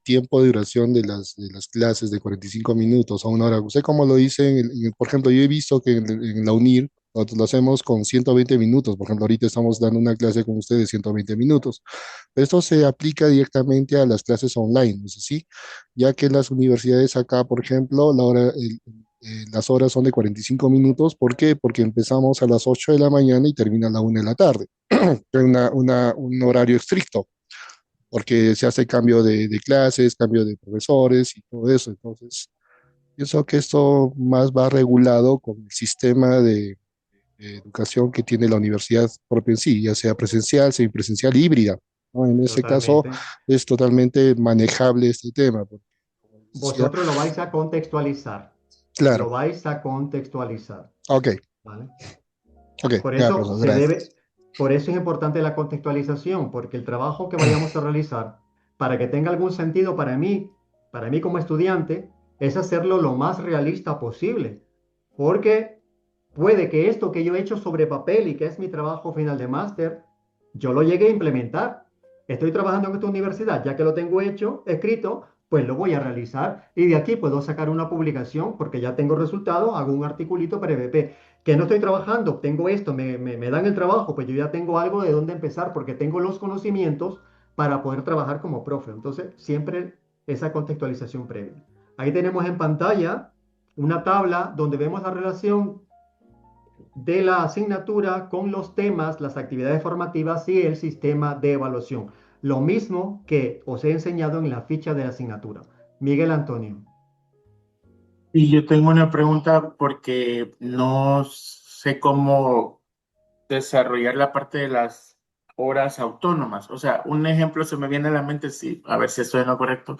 tiempo de duración de las clases de 45 minutos a una hora. ¿Usted cómo lo dice? Por ejemplo, yo he visto que en la UNIR nosotros lo hacemos con 120 minutos. Por ejemplo, ahorita estamos dando una clase con ustedes de 120 minutos. Esto se aplica directamente a las clases online, ¿no es así? Ya que en las universidades acá, por ejemplo, las horas son de 45 minutos. ¿Por qué? Porque empezamos a las 8 de la mañana y termina a la 1 de la tarde. Un horario estricto, porque se hace cambio de clases, cambio de profesores y todo eso. Entonces, pienso que esto más va regulado con el sistema de educación que tiene la universidad propia en sí, ya sea presencial, semipresencial, híbrida, ¿no? En ese caso totalmente. es totalmente manejable este tema, porque, como les decía, Vosotros lo vais a contextualizar. claro, Lo vais a contextualizar. ok, ¿Vale? ok, Por ya, eso profesor, se gracias. debe, por eso es importante la contextualización, porque el trabajo que vayamos a realizar, para que tenga algún sentido para mí como estudiante, es hacerlo lo más realista posible. Porque puede que esto que yo he hecho sobre papel y que es mi trabajo final de máster, yo lo llegue a implementar. Estoy trabajando en esta universidad, ya que lo tengo hecho, escrito, pues lo voy a realizar y de aquí puedo sacar una publicación porque ya tengo resultado, hago un articulito para EVP. Que no estoy trabajando, tengo esto, me dan el trabajo, pues yo ya tengo algo de dónde empezar porque tengo los conocimientos para poder trabajar como profe. Entonces, siempre esa contextualización previa. Ahí tenemos en pantalla una tabla donde vemos la relación de la asignatura con los temas, las actividades formativas y el sistema de evaluación. Lo mismo que os he enseñado en la ficha de la asignatura. Miguel Antonio. Y yo tengo una pregunta porque no sé cómo desarrollar la parte de las horas autónomas. O sea, un ejemplo se me viene a la mente, sí, a ver si estoy en lo correcto.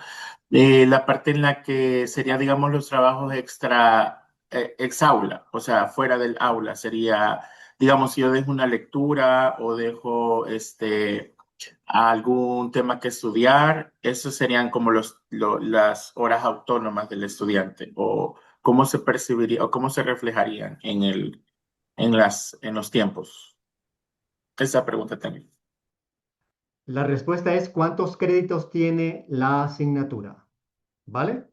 La parte en la que sería, digamos, los trabajos extra ex aula, o sea, fuera del aula. Sería, digamos, si yo dejo una lectura o dejo algún tema que estudiar, esos serían como las horas autónomas del estudiante, o cómo se percibiría o cómo se reflejarían en los tiempos. Esa pregunta también. La respuesta es ¿cuántos créditos tiene la asignatura? ¿Vale?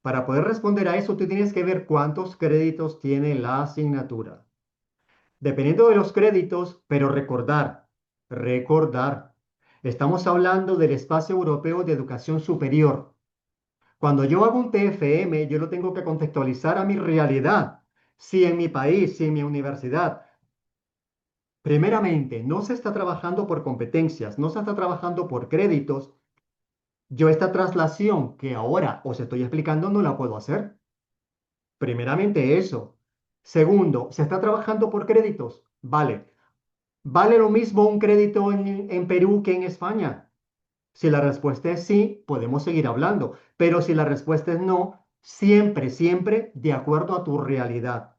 Para poder responder a eso, tú tienes que ver cuántos créditos tiene la asignatura. Dependiendo de los créditos, pero recordar, estamos hablando del Espacio Europeo de Educación Superior. Cuando yo hago un TFM, yo lo tengo que contextualizar a mi realidad. Si en mi país, si en mi universidad, primeramente, no se está trabajando por competencias, no se está trabajando por créditos, yo esta traslación que ahora os estoy explicando no la puedo hacer. Primeramente eso. Segundo, ¿se está trabajando por créditos? Vale. ¿Vale lo mismo un crédito en Perú que en España? Si la respuesta es sí, podemos seguir hablando. Pero si la respuesta es no, siempre, siempre de acuerdo a tu realidad.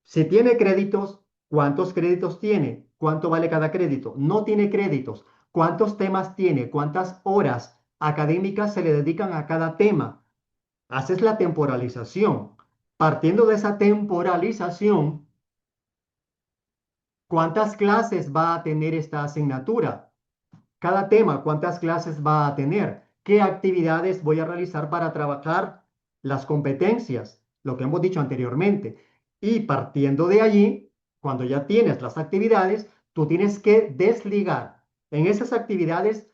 Si tiene créditos, ¿cuántos créditos tiene? ¿Cuánto vale cada crédito? No tiene créditos. ¿Cuántos temas tiene? ¿Cuántas horas académicas se le dedican a cada tema? Haces la temporalización. Partiendo de esa temporalización, ¿cuántas clases va a tener esta asignatura? Cada tema, ¿cuántas clases va a tener? ¿Qué actividades voy a realizar para trabajar las competencias? Lo que hemos dicho anteriormente. Y partiendo de allí, cuando ya tienes las actividades, tú tienes que desligar en esas actividades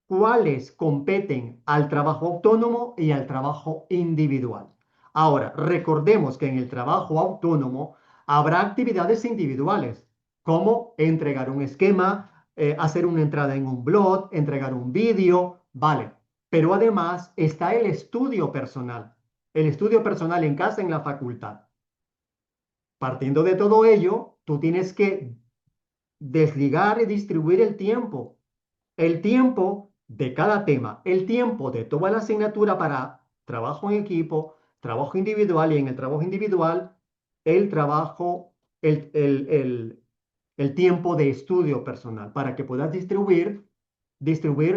cuáles competen al trabajo autónomo y al trabajo individual. Ahora, recordemos que en el trabajo autónomo habrá actividades individuales, como entregar un esquema, hacer una entrada en un blog, entregar un vídeo, vale. Pero además está el estudio personal en casa, en la facultad. Partiendo de todo ello, tú tienes que desligar y distribuir el tiempo de cada tema, el tiempo de toda la asignatura para trabajo en equipo, trabajo individual y en el trabajo individual, el trabajo, el tiempo de estudio personal para que puedas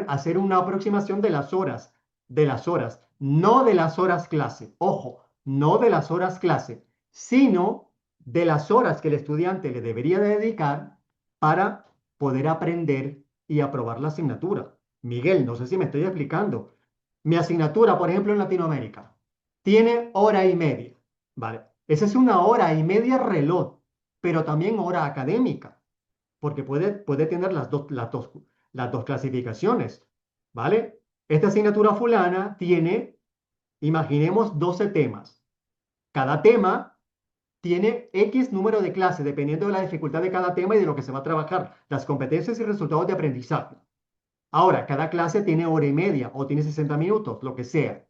hacer una aproximación de las horas, no de las horas clase, ojo, no de las horas clase, sino de las horas que el estudiante le debería dedicar para poder aprender y aprobar la asignatura. Miguel, no sé si me estoy explicando. Mi asignatura, por ejemplo, en Latinoamérica, tiene hora y media, ¿vale? Esa es una hora y media reloj, pero también hora académica porque puede tener las dos clasificaciones, ¿vale? Esta asignatura fulana tiene, imaginemos, 12 temas. Cada tema tiene X número de clases, dependiendo de la dificultad de cada tema y de lo que se va a trabajar, las competencias y resultados de aprendizaje. Ahora, cada clase tiene hora y media o tiene 60 minutos, lo que sea.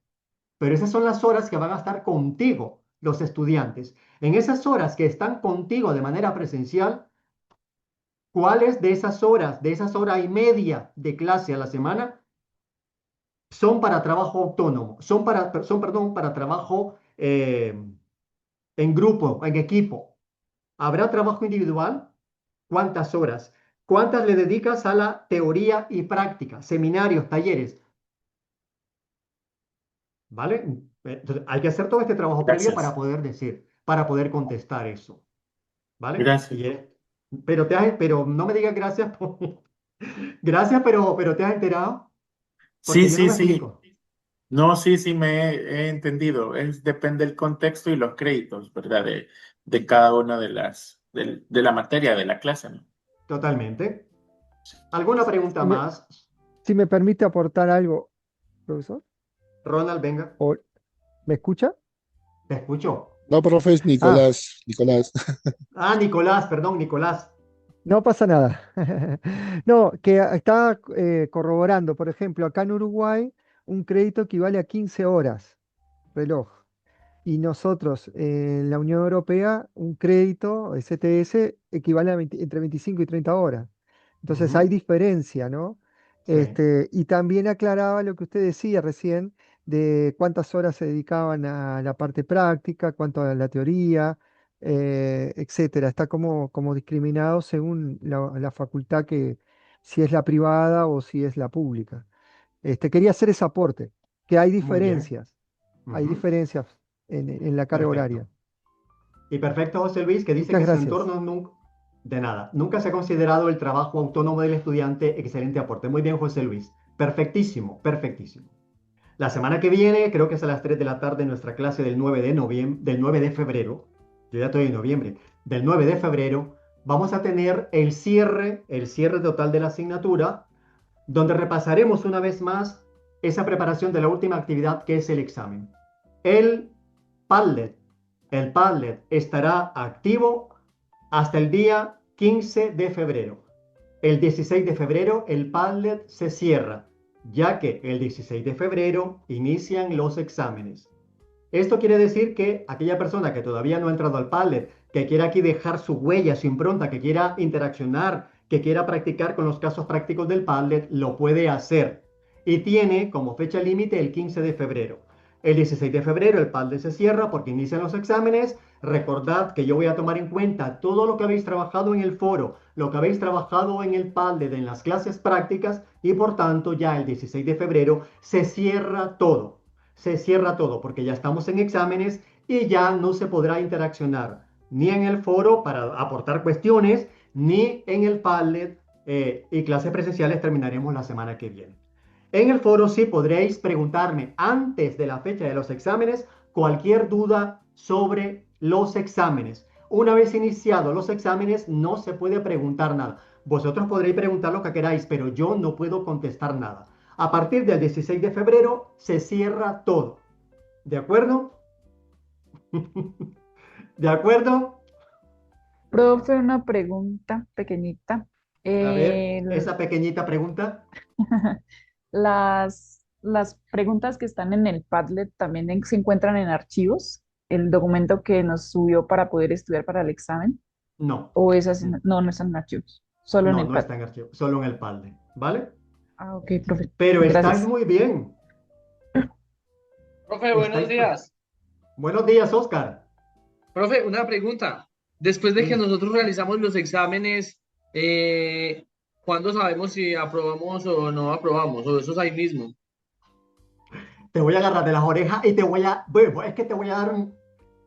Pero esas son las horas que van a estar contigo los estudiantes. En esas horas que están contigo de manera presencial, ¿cuáles de esas horas, de esas hora y media de clase a la semana, son para trabajo autónomo? Perdón, para trabajo en grupo, en equipo. ¿Habrá trabajo individual? ¿Cuántas horas? ¿Cuántas le dedicas a la teoría y práctica? Seminarios, talleres. ¿Vale? Entonces, hay que hacer todo este trabajo previo para Gracias. poder decir, para poder contestar eso. ¿Vale? Gracias. Pero no me digas gracias gracias, pero ¿te has enterado? Sí, Porque yo no sí, me sí. explico. No, sí, sí, he entendido. Depende del contexto y los créditos, ¿verdad? De cada una de la materia de la clase, ¿no? Totalmente. ¿Alguna pregunta Si me, más? si me permite aportar algo, profesor, Ronald, venga, o ¿me escucha? te escucho. No, profe, es Ah, Nicolás. Nicolás. Ah, Nicolás, perdón, Nicolás. no pasa nada. No, que está corroborando, por ejemplo, acá en Uruguay, un crédito equivale a 15 horas reloj. Y nosotros, en la Unión Europea, un crédito, STS, equivale a entre 25 y 30 horas. Entonces hay Ujú, diferencia, ¿no? sí. Y también aclaraba lo que usted decía recién, de cuántas horas se dedicaban a la parte práctica, cuánto a la teoría, etcétera. Está como discriminado según la facultad que, si es la privada o si es la pública. Quería hacer ese aporte, que Muy bien. hay Ujú. diferencias en la carga horaria. Perfecto. Y perfecto, José Luis, que dice Muchas que su gracias. entorno nunca, de nada, nunca se ha considerado el trabajo autónomo del estudiante excelente aporte. Muy bien, José Luis. Perfectísimo, perfectísimo. La semana que viene, creo que es a las 3 de la tarde, nuestra clase del 9 de noviembre, del 9 de febrero, yo ya estoy en noviembre, del 9 de febrero, vamos a tener el cierre total de la asignatura, donde repasaremos una vez más esa preparación de la última actividad que es el examen. El Padlet. El Padlet estará activo hasta el día 15 de febrero. El 16 de febrero el Padlet se cierra, ya que el 16 de febrero inician los exámenes. Esto quiere decir que aquella persona que todavía no ha entrado al Padlet, que quiera aquí dejar su huella, su impronta, que quiera interaccionar, que quiera practicar con los casos prácticos del Padlet, lo puede hacer. Y tiene como fecha límite el 15 de febrero. El 16 de febrero el Padlet se cierra porque inician los exámenes. Recordad que yo voy a tomar en cuenta todo lo que habéis trabajado en el foro, lo que habéis trabajado en el Padlet, en las clases prácticas, y por tanto ya el 16 de febrero se cierra todo. Se cierra todo porque ya estamos en exámenes y ya no se podrá interaccionar ni en el foro para aportar cuestiones, ni en el Padlet, y clases presenciales terminaremos la semana que viene. En el foro sí podréis preguntarme antes de la fecha de los exámenes cualquier duda sobre los exámenes. Una vez iniciados los exámenes no se puede preguntar nada. Vosotros podréis preguntar lo que queráis, pero yo no puedo contestar nada. A partir del 16 de febrero se cierra todo. ¿De acuerdo? ¿De acuerdo? Profe, una pregunta pequeñita. A ver, El- esa pequeñita pregunta. las preguntas que están en el Padlet también se encuentran en archivos, el documento que nos subió para poder estudiar para el examen, No, o esas no, no están en archivos, solo en no, el no Padlet. está en archivo, solo en el Padlet, ¿vale? Ah, ok, profe. Pero estáis Gracias. muy bien. Profe, buenos Estáis... días. Buenos días, Oscar. Profe, una pregunta. Después de que Dime. nosotros realizamos los exámenes, ¿cuándo sabemos si aprobamos o no aprobamos? O eso es ahí mismo. Te voy a agarrar de las orejas y te voy a... Bueno, es que te voy a dar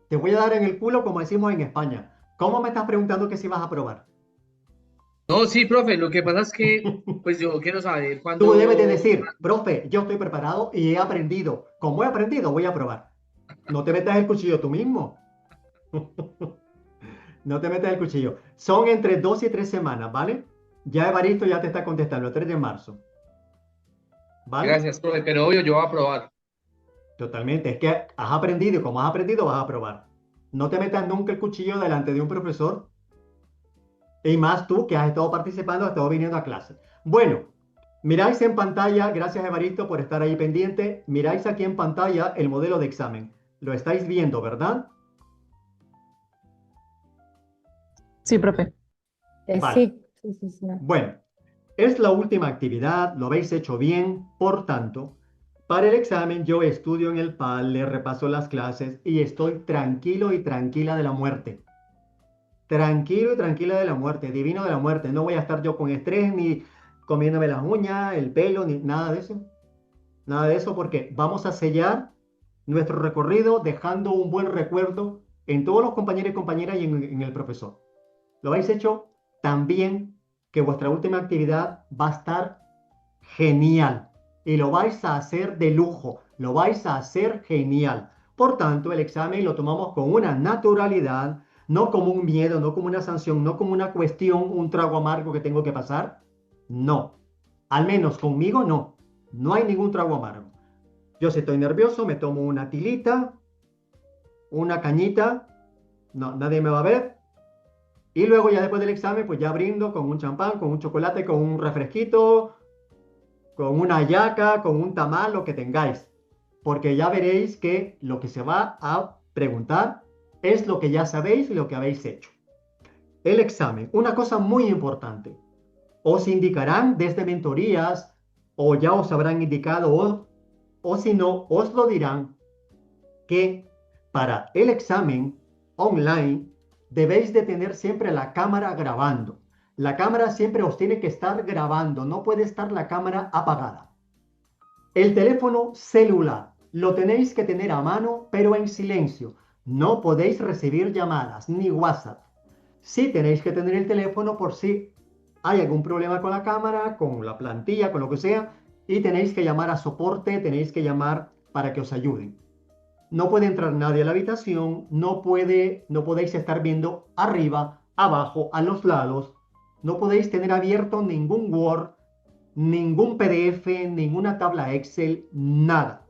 te voy a dar en el culo como decimos en España. ¿Cómo me estás preguntando que si vas a probar? No, sí, profe, lo que pasa es que, pues yo quiero saber Tú debes de cuándo... decir, profe, yo estoy preparado y he aprendido. Como he aprendido, voy a probar. No te metas el cuchillo tú mismo. No te metas el cuchillo. Son entre 2 y 3 semanas, ¿vale? Ya Evaristo ya te está contestando, el 3 de marzo. ¿Vale? Gracias, profe, pero obvio yo voy a aprobar. Totalmente. Es que has aprendido y como has aprendido, vas a probar. No te metas nunca el cuchillo delante de un profesor. Y más tú que has estado participando, has estado viniendo a clase. Bueno, miráis en pantalla, gracias Evaristo por estar ahí pendiente. Miráis aquí en pantalla el modelo de examen. Lo estáis viendo, ¿verdad? Sí, profe. Vale. Sí. Bueno, es la última actividad, lo habéis hecho bien, por tanto, para el examen yo estudio en el PAL, le repaso las clases y estoy tranquilo y tranquila de la muerte. Tranquilo y tranquila de la muerte, divino de la muerte. No voy a estar yo con estrés ni comiéndome las uñas, el pelo, ni nada de eso. Nada de eso porque vamos a sellar nuestro recorrido dejando un buen recuerdo en todos los compañeros y compañeras y en el profesor. Lo habéis hecho tan bien que vuestra última actividad va a estar genial y lo vais a hacer de lujo, lo vais a hacer genial. Por tanto, el examen lo tomamos con una naturalidad, no como un miedo, no como una sanción, no como una cuestión, un trago amargo que tengo que pasar. No, al menos conmigo no, no hay ningún trago amargo. Yo si estoy nervioso me tomo una tilita, una cañita, no, nadie me va a ver. Y luego ya después del examen, pues ya brindo con un champán, con un chocolate, con un refresquito, con una hallaca, con un tamal, lo que tengáis. Porque ya veréis que lo que se va a preguntar es lo que ya sabéis y lo que habéis hecho. El examen, una cosa muy importante. Os indicarán desde mentorías o ya os habrán indicado o si no, os lo dirán que para el examen online debéis de tener siempre la cámara grabando. La cámara siempre os tiene que estar grabando, no puede estar la cámara apagada. El teléfono celular lo tenéis que tener a mano, pero en silencio. No podéis recibir llamadas ni WhatsApp. Sí tenéis que tener el teléfono por si hay algún problema con la cámara, con la plantilla, con lo que sea, y tenéis que llamar a soporte, tenéis que llamar para que os ayuden. No puede entrar nadie a la habitación, no podéis estar viendo arriba, abajo, a los lados, no podéis tener abierto ningún Word, ningún PDF, ninguna tabla Excel, nada,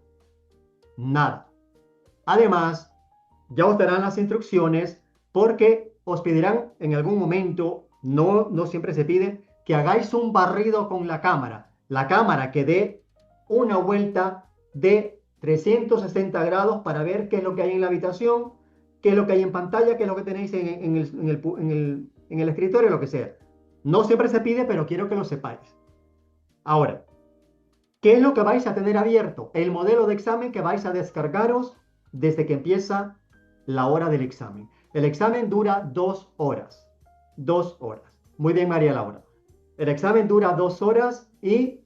nada. Además, ya os darán las instrucciones porque os pedirán en algún momento, no siempre se pide, que hagáis un barrido con la cámara que dé una vuelta de 360 grados para ver qué es lo que hay en la habitación, qué es lo que hay en pantalla, qué es lo que tenéis en el escritorio, lo que sea. No siempre se pide, pero quiero que lo sepáis. Ahora, ¿qué es lo que vais a tener abierto? El modelo de examen que vais a descargaros desde que empieza la hora del examen. El examen dura 2 horas. 2 horas. Muy bien, María Laura. El examen dura 2 horas y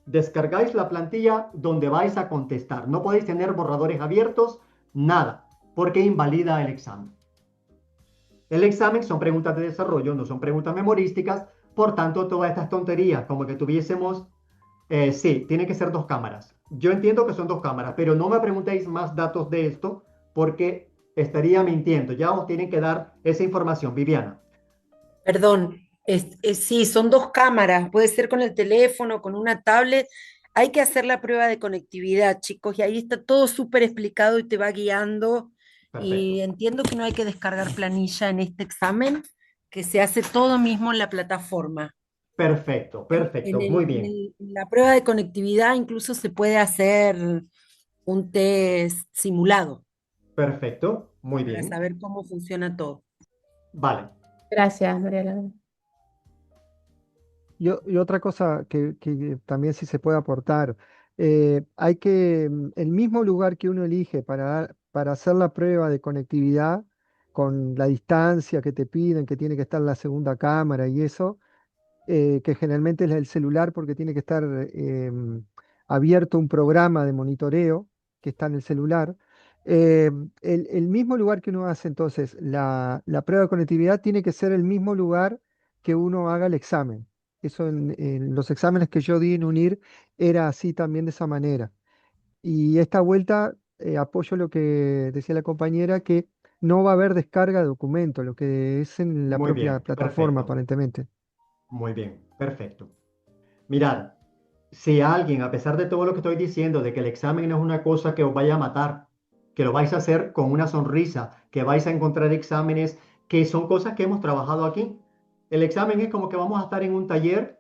descargáis la plantilla donde vais a contestar. No podéis tener borradores abiertos, nada, porque invalida el examen. El examen son preguntas de desarrollo, no son preguntas memorísticas, por tanto, todas estas tonterías, como que tuviésemos, sí, tiene que ser 2 cámaras. Yo entiendo que son 2 cámaras, pero no me preguntéis más datos de esto, porque estaría mintiendo. Ya os tienen que dar esa información, Viviana. Perdón, sí, son 2 cámaras, puede ser con el teléfono, con una tablet. Hay que hacer la prueba de conectividad, chicos, y ahí está todo súper explicado y te va guiando. Y Perfecto, entiendo que no hay que descargar planilla en este examen, que se hace todo mismo en la plataforma. perfecto, perfecto, muy bien, En la prueba de conectividad incluso se puede hacer un test simulado perfecto, muy para bien. saber cómo funciona todo. Vale, Gracias, María Laura. Y otra cosa que también sí se puede aportar, el mismo lugar que uno elige para hacer la prueba de conectividad, con la distancia que te piden, que tiene que estar la segunda cámara y eso, que generalmente es el celular porque tiene que estar abierto un programa de monitoreo que está en el celular. El mismo lugar que uno hace entonces la prueba de conectividad tiene que ser el mismo lugar que uno haga el examen. Eso en los exámenes que yo di en UNIR era así también de esa manera. Y esta vuelta apoyo lo que decía la compañera, que no va a haber descarga de documento, lo que es en la muy propia bien, plataforma perfecto, aparentemente. muy bien, perfecto. Mirad, si alguien, a pesar de todo lo que estoy diciendo, de que el examen no es una cosa que os vaya a matar, que lo vais a hacer con una sonrisa, que vais a encontrar exámenes que son cosas que hemos trabajado aquí. El examen es como que vamos a estar en un taller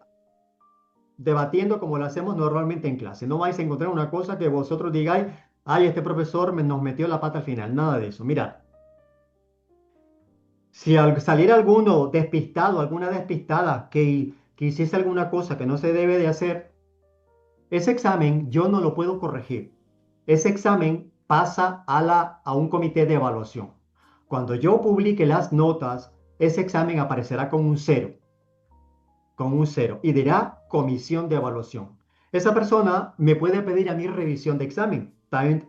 debatiendo como lo hacemos normalmente en clase. No vais a encontrar una cosa que vosotros digáis, ay, este profesor nos metió la pata al final. Nada de eso. Mirad, si al salir alguno despistado, alguna despistada que hiciese alguna cosa que no se debe de hacer, ese examen yo no lo puedo corregir. Ese examen pasa a un comité de evaluación. Cuando yo publique las notas, ese examen aparecerá con un cero, y dirá comisión de evaluación. Esa persona me puede pedir a mí revisión de examen.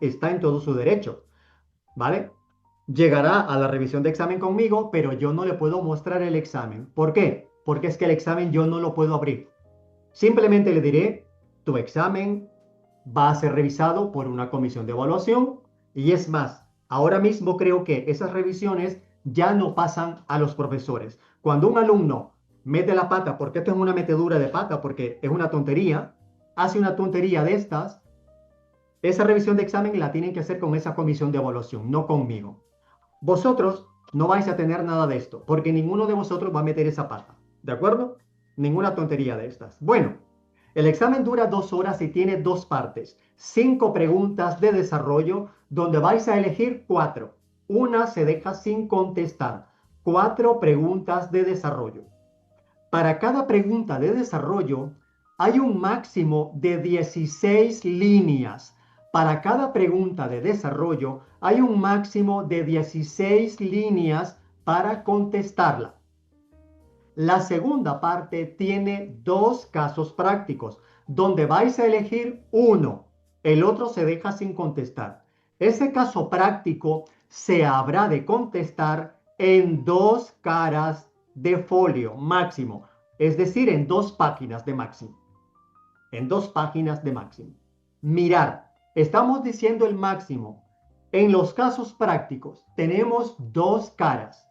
Está en todo su derecho, ¿vale? Llegará a la revisión de examen conmigo, pero yo no le puedo mostrar el examen. ¿Por qué? Porque es que el examen yo no lo puedo abrir. Simplemente le diré, tu examen va a ser revisado por una comisión de evaluación, y es más, ahora mismo creo que esas revisiones ya no pasan a los profesores. Cuando un alumno mete la pata, porque esto es una metedura de pata, porque es una tontería, hace una tontería de estas, esa revisión de examen la tienen que hacer con esa comisión de evaluación, no conmigo. Vosotros no vais a tener nada de esto, porque ninguno de vosotros va a meter esa pata, ¿de acuerdo? Ninguna tontería de estas. Bueno, el examen dura 2 horas y tiene 2 partes. 5 preguntas de desarrollo donde vais a elegir 4. Una se deja sin contestar. 4 preguntas de desarrollo. Para cada pregunta de desarrollo hay un máximo de 16 líneas. Para cada pregunta de desarrollo, hay un máximo de 16 líneas para contestarla. La segunda parte tiene dos casos prácticos, donde vais a elegir uno, el otro se deja sin contestar. Ese caso práctico se habrá de contestar en 2 caras de folio máximo, es decir, en 2 páginas de máximo. En 2 páginas de máximo. Mirar, estamos diciendo el máximo. En los casos prácticos tenemos 2 caras.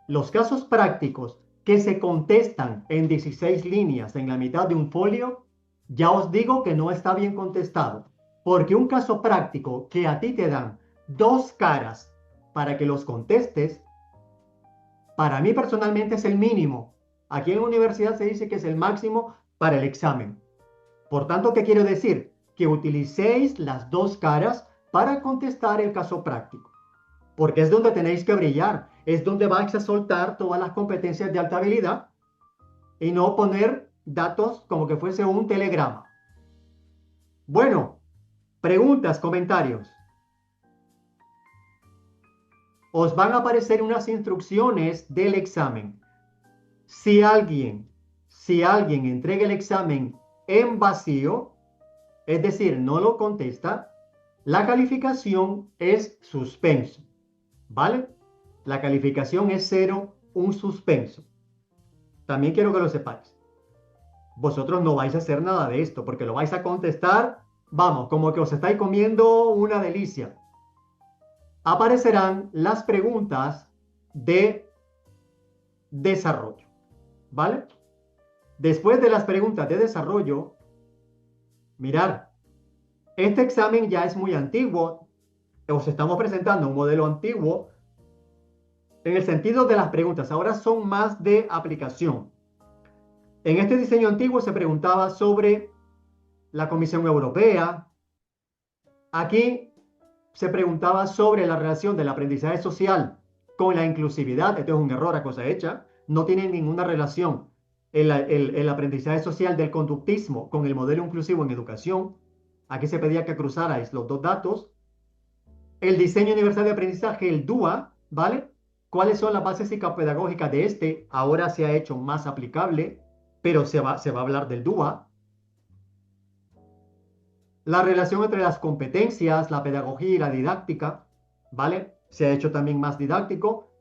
Los casos prácticos que se contestan en 16 líneas en la mitad de un folio, ya os digo que no está bien contestado, porque un caso práctico que a ti te dan 2 caras para que los contestes, para mí personalmente es el mínimo. Aquí en la universidad se dice que es el máximo para el examen. Por tanto, ¿qué quiero decir? Que utilicéis las 2 caras para contestar el caso práctico, porque es donde tenéis que brillar, es donde vais a soltar todas las competencias de alta habilidad y no poner datos como que fuese un telegrama. Bueno, preguntas, comentarios. Os van a aparecer unas instrucciones del examen. Si alguien entrega el examen en vacío, es decir, no lo contesta, la calificación es suspenso. ¿Vale? La calificación es 0, un suspenso. También quiero que lo sepáis. Vosotros no vais a hacer nada de esto porque lo vais a contestar, vamos, como que os estáis comiendo una delicia. Aparecerán las preguntas de desarrollo. ¿Vale? Después de las preguntas de desarrollo, mirar, este examen ya es muy antiguo. Os estamos presentando un modelo antiguo en el sentido de las preguntas. Ahora son más de aplicación. En este diseño antiguo se preguntaba sobre la Comisión Europea. Aquí se preguntaba sobre la relación del aprendizaje social con la inclusividad. Esto es un error a cosa hecha. No tiene ninguna relación el aprendizaje social del conductismo con el modelo inclusivo en educación. Aquí se pedía que cruzarais los 2 datos. El diseño universal de aprendizaje, el DUA, ¿vale? ¿Cuáles son las bases psicopedagógicas de este? Ahora se ha hecho más aplicable, pero se va a hablar del DUA. La relación entre las competencias, la pedagogía y la didáctica, ¿vale? Se ha hecho también más didáctico.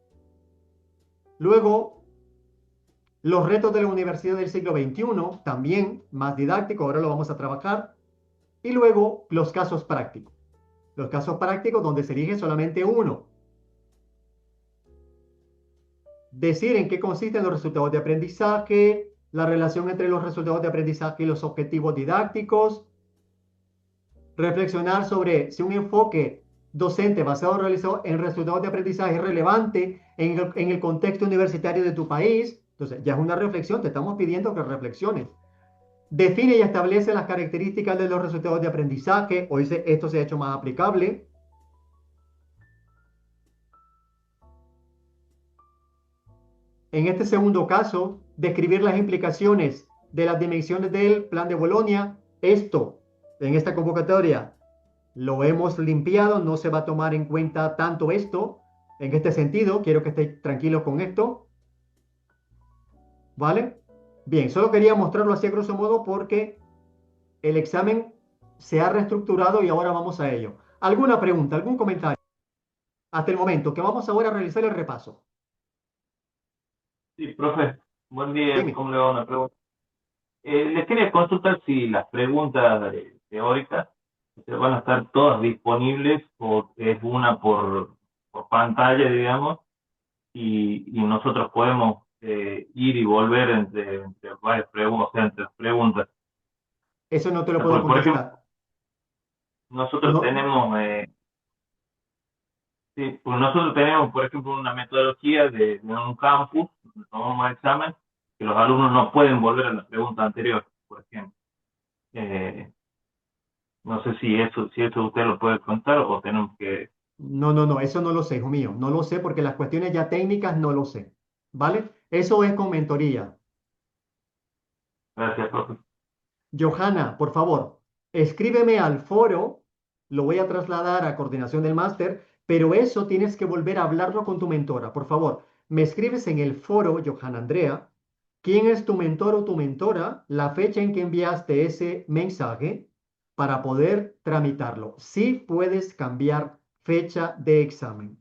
Luego, los retos de la universidad del siglo XXI, también más didáctico, ahora lo vamos a trabajar. Y luego, los casos prácticos. Los casos prácticos donde se elige solamente uno. Decir en qué consisten los resultados de aprendizaje, la relación entre los resultados de aprendizaje y los objetivos didácticos, reflexionar sobre si un enfoque docente basado realizado en resultados de aprendizaje es relevante en el contexto universitario de tu país. Entonces, ya es una reflexión, te estamos pidiendo que reflexiones. Define y establece las características de los resultados de aprendizaje. Hoy esto se ha hecho más aplicable. En este segundo caso, describir las implicaciones de las dimensiones del plan de Bolonia. Esto, en esta convocatoria, lo hemos limpiado, no se va a tomar en cuenta tanto esto. En este sentido, quiero que estéis tranquilos con esto. ¿Vale? Bien, solo quería mostrarlo así a grosso modo porque el examen se ha reestructurado y ahora vamos a ello. ¿Alguna pregunta, algún comentario? Hasta el momento, que vamos ahora a realizar el repaso. Sí, profe, buen día, Dime. ¿cómo le va una pregunta? Les quería consultar si las preguntas teóricas van a estar todas disponibles o es una por pantalla, digamos, y nosotros podemos ir y volver entre varias preguntas, o sea, entre preguntas. Eso no te O lo sea, puedo por ejemplo, contestar. nosotros No, tenemos, sí, pues nosotros tenemos, por ejemplo, una metodología de un campus, donde tomamos examen, que los alumnos no pueden volver a la pregunta anterior, por ejemplo. No sé si eso usted lo puede contar o tenemos que... no, eso no lo sé, hijo mío. No lo sé porque las cuestiones ya técnicas no lo sé. ¿Vale? Eso es con mentoría. Gracias, profe. Johanna, por favor, escríbeme al foro, lo voy a trasladar a coordinación del máster, pero eso tienes que volver a hablarlo con tu mentora. Por favor, me escribes en el foro, Johanna Andrea, quién es tu mentor o tu mentora, la fecha en que enviaste ese mensaje para poder tramitarlo. Sí puedes cambiar fecha de examen.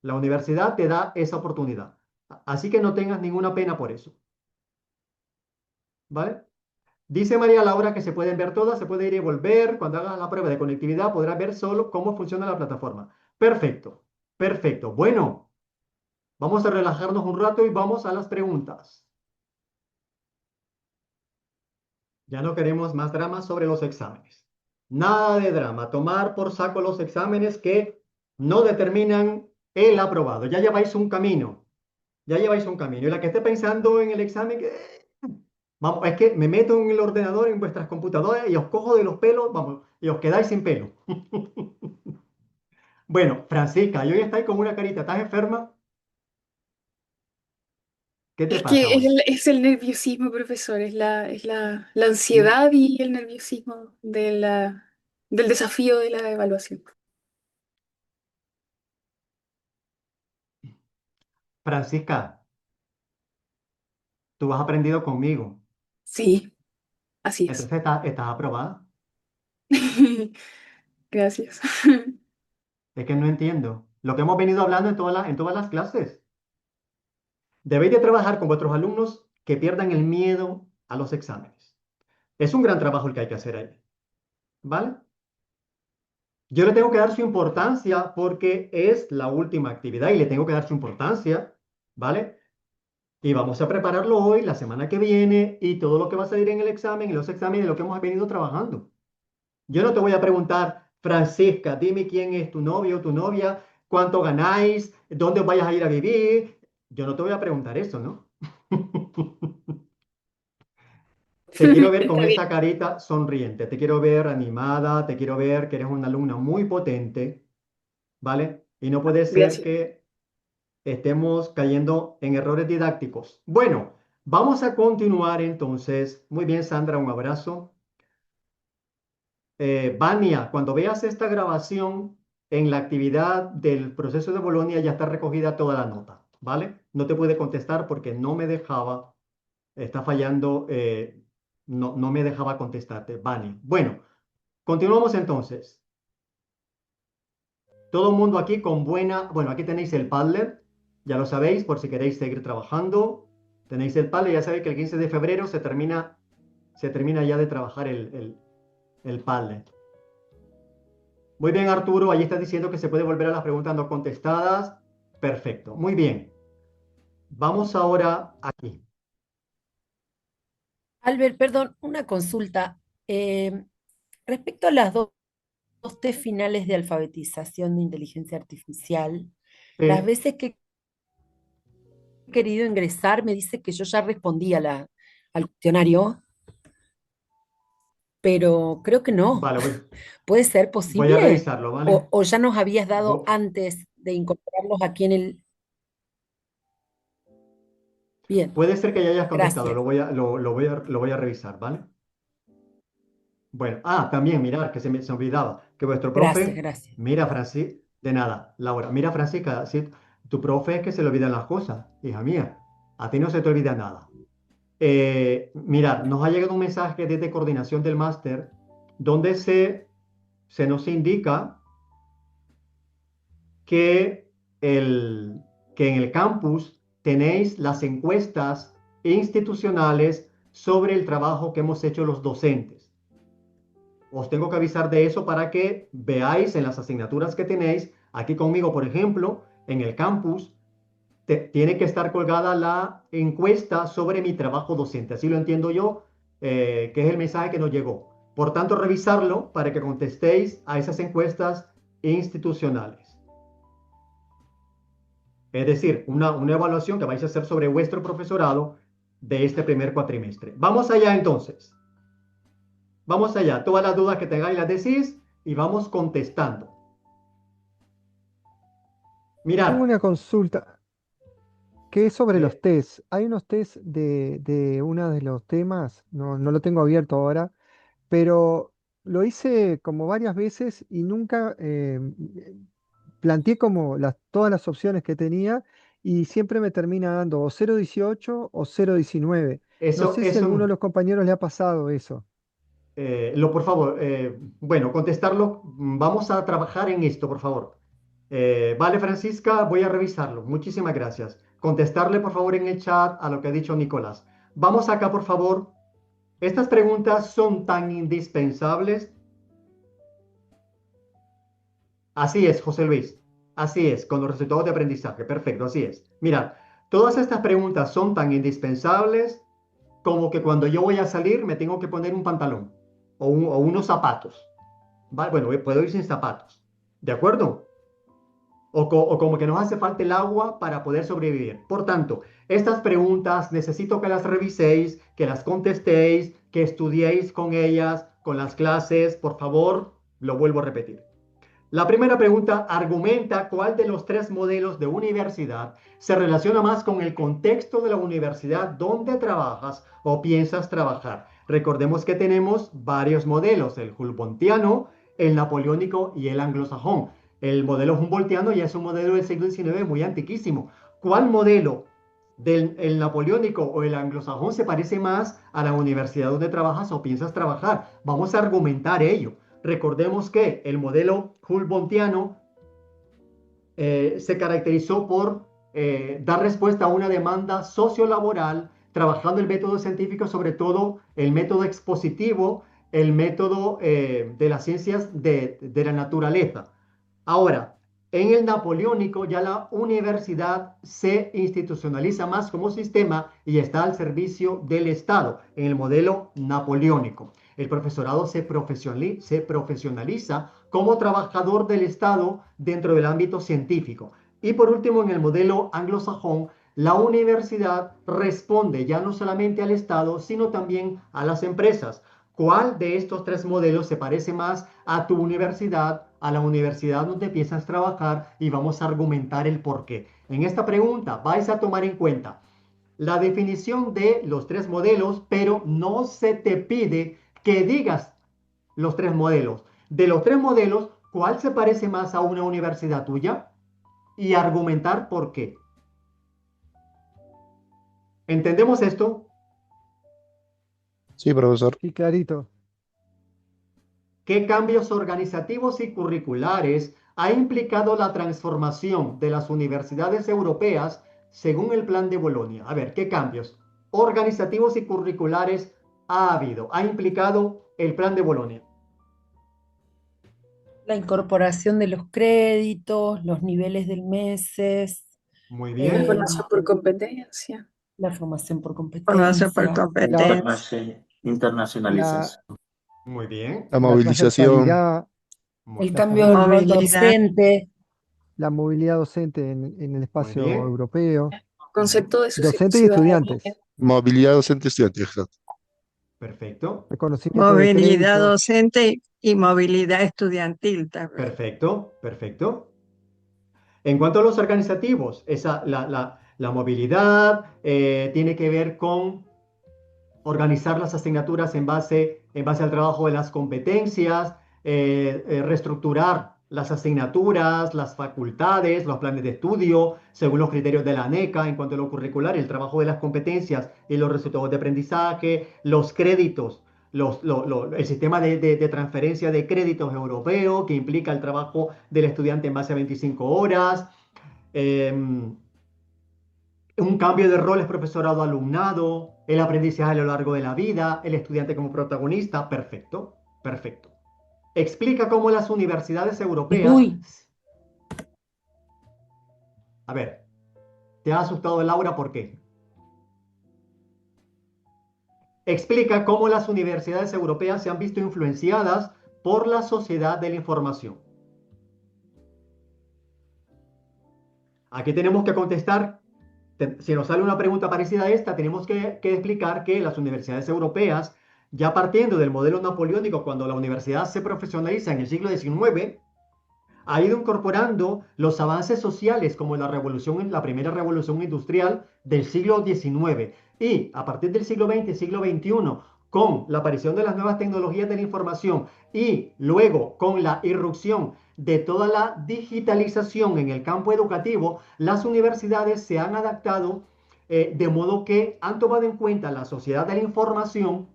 La universidad te da esa oportunidad. Así que no tengas ninguna pena por eso. ¿Vale? Dice María Laura que se pueden ver todas, se puede ir y volver. Cuando hagas la prueba de conectividad podrás ver solo cómo funciona la plataforma. Perfecto, perfecto. Bueno, vamos a relajarnos un rato y vamos a las preguntas. Ya no queremos más drama sobre los exámenes. Nada de drama. Tomar por saco los exámenes que no determinan el aprobado. Ya lleváis un camino. Ya lleváis un camino. Y la que esté pensando en el examen, vamos, es que me meto en el ordenador, en vuestras computadoras y os cojo de los pelos, vamos, y os quedáis sin pelo. Bueno, Francisca, y hoy estáis con una carita. ¿Estás enferma? ¿Qué te Es pasa que hoy? es el nerviosismo, profesor, la Mm, ansiedad y el nerviosismo del desafío de la evaluación. Francisca, tú has aprendido conmigo. Sí, así es. Entonces estás aprobada. Gracias. Es que no entiendo. Lo que hemos venido hablando en todas las clases. Debéis de trabajar con vuestros alumnos que pierdan el miedo a los exámenes. Es un gran trabajo el que hay que hacer ahí. ¿Vale? Yo le tengo que dar su importancia porque es la última actividad y le tengo que dar su importancia. ¿Vale? Y vamos a prepararlo hoy, la semana que viene y todo lo que va a salir en el examen y los exámenes de lo que hemos venido trabajando. Yo no te voy a preguntar, Francisca, dime quién es tu novio o tu novia, cuánto ganáis, dónde os vayas a ir a vivir. Yo no te voy a preguntar eso, ¿no? Te quiero ver con Está bien. esa carita sonriente, te quiero ver animada, te quiero ver que eres una alumna muy potente, ¿vale? Y no puede ser Gracias. que estemos cayendo en errores didácticos. Bueno, vamos a continuar entonces. Muy bien, Sandra, un abrazo. Vania, cuando veas esta grabación en la actividad del proceso de Bolonia ya está recogida toda la nota, ¿vale? No te puede contestar porque no me dejaba, está fallando, no me dejaba contestarte, Vania. Bueno, continuamos entonces. Todo el mundo aquí con bueno, aquí tenéis el Padlet, ya lo sabéis, por si queréis seguir trabajando. Tenéis el Padlet, ya sabéis que el 15 de febrero se termina ya de trabajar el Padlet. Muy bien, Arturo, allí estás diciendo que se puede volver a las preguntas no contestadas. Perfecto, muy bien. Vamos ahora aquí. Albert, perdón, una consulta. Eh, Respecto a las dos test finales de alfabetización de inteligencia artificial, las Eh, veces que he querido ingresar me dice que yo ya respondí al cuestionario, pero creo que no. vale, ¿Puede ser voy a posible? revisarlo, ¿vale? O ya nos habías dado Vo- antes de incorporarlos aquí en el... Bien, Puede ser que ya hayas contestado, gracias. lo voy a revisar, ¿vale? Bueno, también mirar, que se olvidaba, que vuestro Gracias, profe, gracias. mira, Francis, de nada, Laura, mira, Francisca, si tu profe es que se le olvidan las cosas, hija mía, a ti no se te olvida nada. Mirad, nos ha llegado un mensaje desde coordinación del máster donde se nos indica que, que en el campus tenéis las encuestas institucionales sobre el trabajo que hemos hecho los docentes. Os tengo que avisar de eso para que veáis en las asignaturas que tenéis, aquí conmigo, por ejemplo, en el campus, tiene que estar colgada la encuesta sobre mi trabajo docente. Así lo entiendo yo, que es el mensaje que nos llegó. Por tanto, revisarlo para que contestéis a esas encuestas institucionales. Es decir, una evaluación que vais a hacer sobre vuestro profesorado de este primer cuatrimestre. Vamos allá entonces. Vamos allá. Todas las dudas que tengáis las decís y vamos contestando. Tengo Mirad, una consulta. que es sobre Eh, los test. Hay unos test de uno de los temas, no lo tengo abierto ahora, pero lo hice como varias veces y nunca planteé como todas las opciones que tenía y siempre me termina dando o 0,18 o 0,19. No eso, sé si a alguno de eso, los compañeros le ha pasado eso. por favor, bueno, contestarlo, vamos a trabajar en esto, por favor. Vale, Francisca, voy a revisarlo. Muchísimas gracias. Contestarle, por favor, en el chat a lo que ha dicho Nicolás. Vamos acá, por favor. Estas preguntas son tan indispensables. Así es, José Luis. Así es, con los resultados de aprendizaje. Perfecto, así es. Mirad, todas estas preguntas son tan indispensables como que cuando yo voy a salir me tengo que poner un pantalón o unos zapatos. ¿Vale? Bueno, puedo ir sin zapatos. ¿De acuerdo? O como que nos hace falta el agua para poder sobrevivir. Por tanto, estas preguntas necesito que las reviséis, que las contestéis, que estudiéis con ellas, con las clases. Por favor, lo vuelvo a repetir. La primera pregunta argumenta cuál de los tres modelos de universidad se relaciona más con el contexto de la universidad donde trabajas o piensas trabajar. Recordemos que tenemos varios modelos, el Humboldtiano, el napoleónico y el anglosajón. El modelo Humboldtiano ya es un modelo del siglo XIX muy antiquísimo. ¿Cuál modelo el napoleónico o el anglosajón se parece más a la universidad donde trabajas o piensas trabajar? Vamos a argumentar ello. Recordemos que el modelo Humboldtiano se caracterizó por dar respuesta a una demanda sociolaboral, trabajando el método científico, sobre todo el método expositivo, el método de las ciencias de la naturaleza. Ahora, en el napoleónico ya la universidad se institucionaliza más como sistema y está al servicio del Estado, en el modelo napoleónico. El profesorado se profesionaliza como trabajador del Estado dentro del ámbito científico. Y por último, en el modelo anglosajón, la universidad responde ya no solamente al Estado, sino también a las empresas. ¿Cuál de estos tres modelos se parece más a tu universidad, a la universidad donde piensas trabajar? Y vamos a argumentar el por qué. En esta pregunta vais a tomar en cuenta la definición de los tres modelos, pero no se te pide que digas los tres modelos. De los tres modelos, ¿cuál se parece más a una universidad tuya? Y argumentar por qué. ¿Entendemos esto? Sí, profesor. Y clarito. ¿Qué cambios organizativos y curriculares ha implicado la transformación de las universidades europeas según el Plan de Bolonia? A ver, ¿qué cambios organizativos y curriculares ha implicado el Plan de Bolonia? La incorporación de los créditos, los niveles del MESES, Muy La bien. formación por competencia. la formación por Formación por competencia. competencia. Internacionalización. Muy bien. La La movilización, transversalidad, El La cambio Movilidad. docente, la movilidad docente en el espacio bien. europeo, Concepto de docentes y estudiantes, ciudadanía. movilidad docente estudiantil, exacto. Perfecto. reconocimiento de Movilidad créditos. docente y movilidad estudiantil también. Perfecto. Perfecto. En cuanto a los organizativos, la movilidad tiene que ver con organizar las asignaturas en base al trabajo de las competencias, reestructurar las asignaturas, las facultades, los planes de estudio, según los criterios de la ANECA en cuanto a lo curricular, el trabajo de las competencias y los resultados de aprendizaje, los créditos, el sistema de transferencia de créditos europeo que implica el trabajo del estudiante en base a 25 horas. Un cambio de roles profesorado-alumnado, el aprendizaje a lo largo de la vida, el estudiante como protagonista. Perfecto, perfecto. Explica cómo las universidades europeas... Uy. A ver, ¿te ha asustado Laura? ¿Por qué? Explica cómo las universidades europeas se han visto influenciadas por la sociedad de la información. Aquí tenemos que contestar. Si nos sale una pregunta parecida a esta, tenemos que explicar que las universidades europeas, ya partiendo del modelo napoleónico, cuando la universidad se profesionaliza en el siglo XIX, ha ido incorporando los avances sociales como la primera revolución industrial del siglo XIX y a partir del siglo XX y siglo XXI, con la aparición de las nuevas tecnologías de la información y luego con la irrupción de toda la digitalización en el campo educativo, las universidades se han adaptado de modo que han tomado en cuenta la sociedad de la información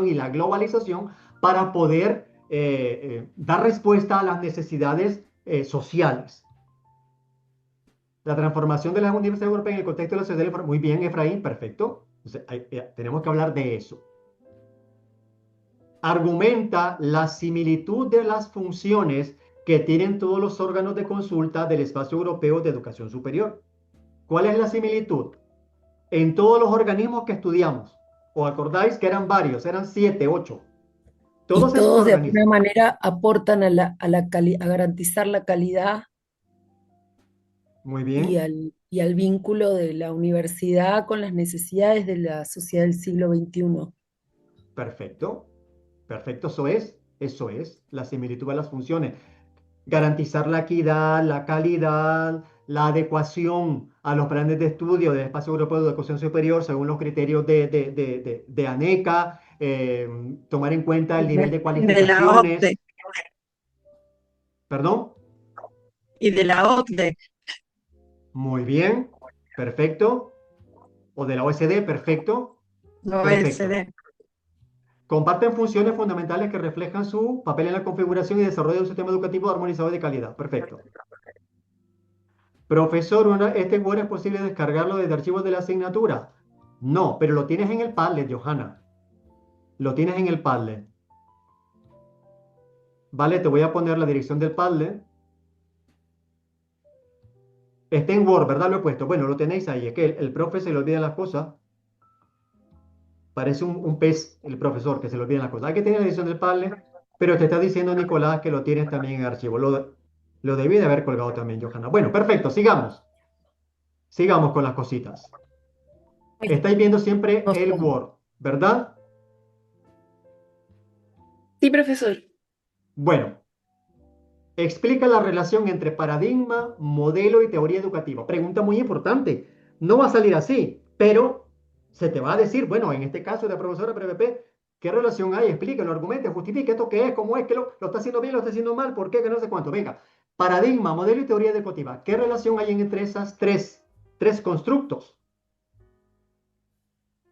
y la globalización para poder dar respuesta a las necesidades sociales. La transformación de las universidades europeas en el contexto de la sociedad de la información. Muy bien, Efraín, perfecto. Entonces, tenemos que hablar de eso. Argumenta la similitud de las funciones que tienen todos los órganos de consulta del Espacio Europeo de Educación Superior. ¿Cuál es la similitud? En todos los organismos que estudiamos. ¿Os acordáis que eran varios? Eran 7, 8. Y Todos esos todos de alguna organismos. manera aportan a garantizar la calidad Muy y bien. y al vínculo de la universidad con las necesidades de la sociedad del siglo XXI. Perfecto. Perfecto, eso es la similitud de las funciones. Garantizar la equidad, la calidad, la adecuación a los planes de estudio del Espacio Europeo de Educación Superior según los criterios de ANECA, tomar en cuenta el nivel de De la cualificaciones. OCDE ¿Perdón? y de la OCDE. Muy bien, perfecto. O de la OECD, perfecto. Perfecto. OECD. Comparten funciones fundamentales que reflejan su papel en la configuración y desarrollo de un sistema educativo armonizado y de calidad. Perfecto. Profesor, ¿este Word es posible descargarlo desde archivos de la asignatura? No, pero lo tienes en el Padlet, Johanna. Lo tienes en el Padlet. Vale, te voy a poner la dirección del Padlet. Está en Word, ¿verdad? Lo he puesto. Bueno, lo tenéis ahí. Es que el profe se le olvida las cosas. Parece un pez el profesor que se le olvidan las cosas. Hay que tener la edición del Padlet, pero te está diciendo Nicolás que lo tienes también en archivo. Lo debí de haber colgado también, Johanna. Bueno, perfecto, sigamos. Sigamos con las cositas. Estáis viendo siempre el Word, ¿verdad? Sí, profesor. Bueno, explica la relación entre paradigma, modelo y teoría educativa. Pregunta muy importante. No va a salir así, pero se te va a decir, bueno, en este caso de profesora PVP, ¿qué relación hay? Explíquelo, argumente, justifique esto qué es, cómo es, que lo está haciendo bien, lo está haciendo mal, por qué, que no sé cuánto. Venga, paradigma, modelo y teoría educativa. ¿Qué relación hay entre esas tres constructos?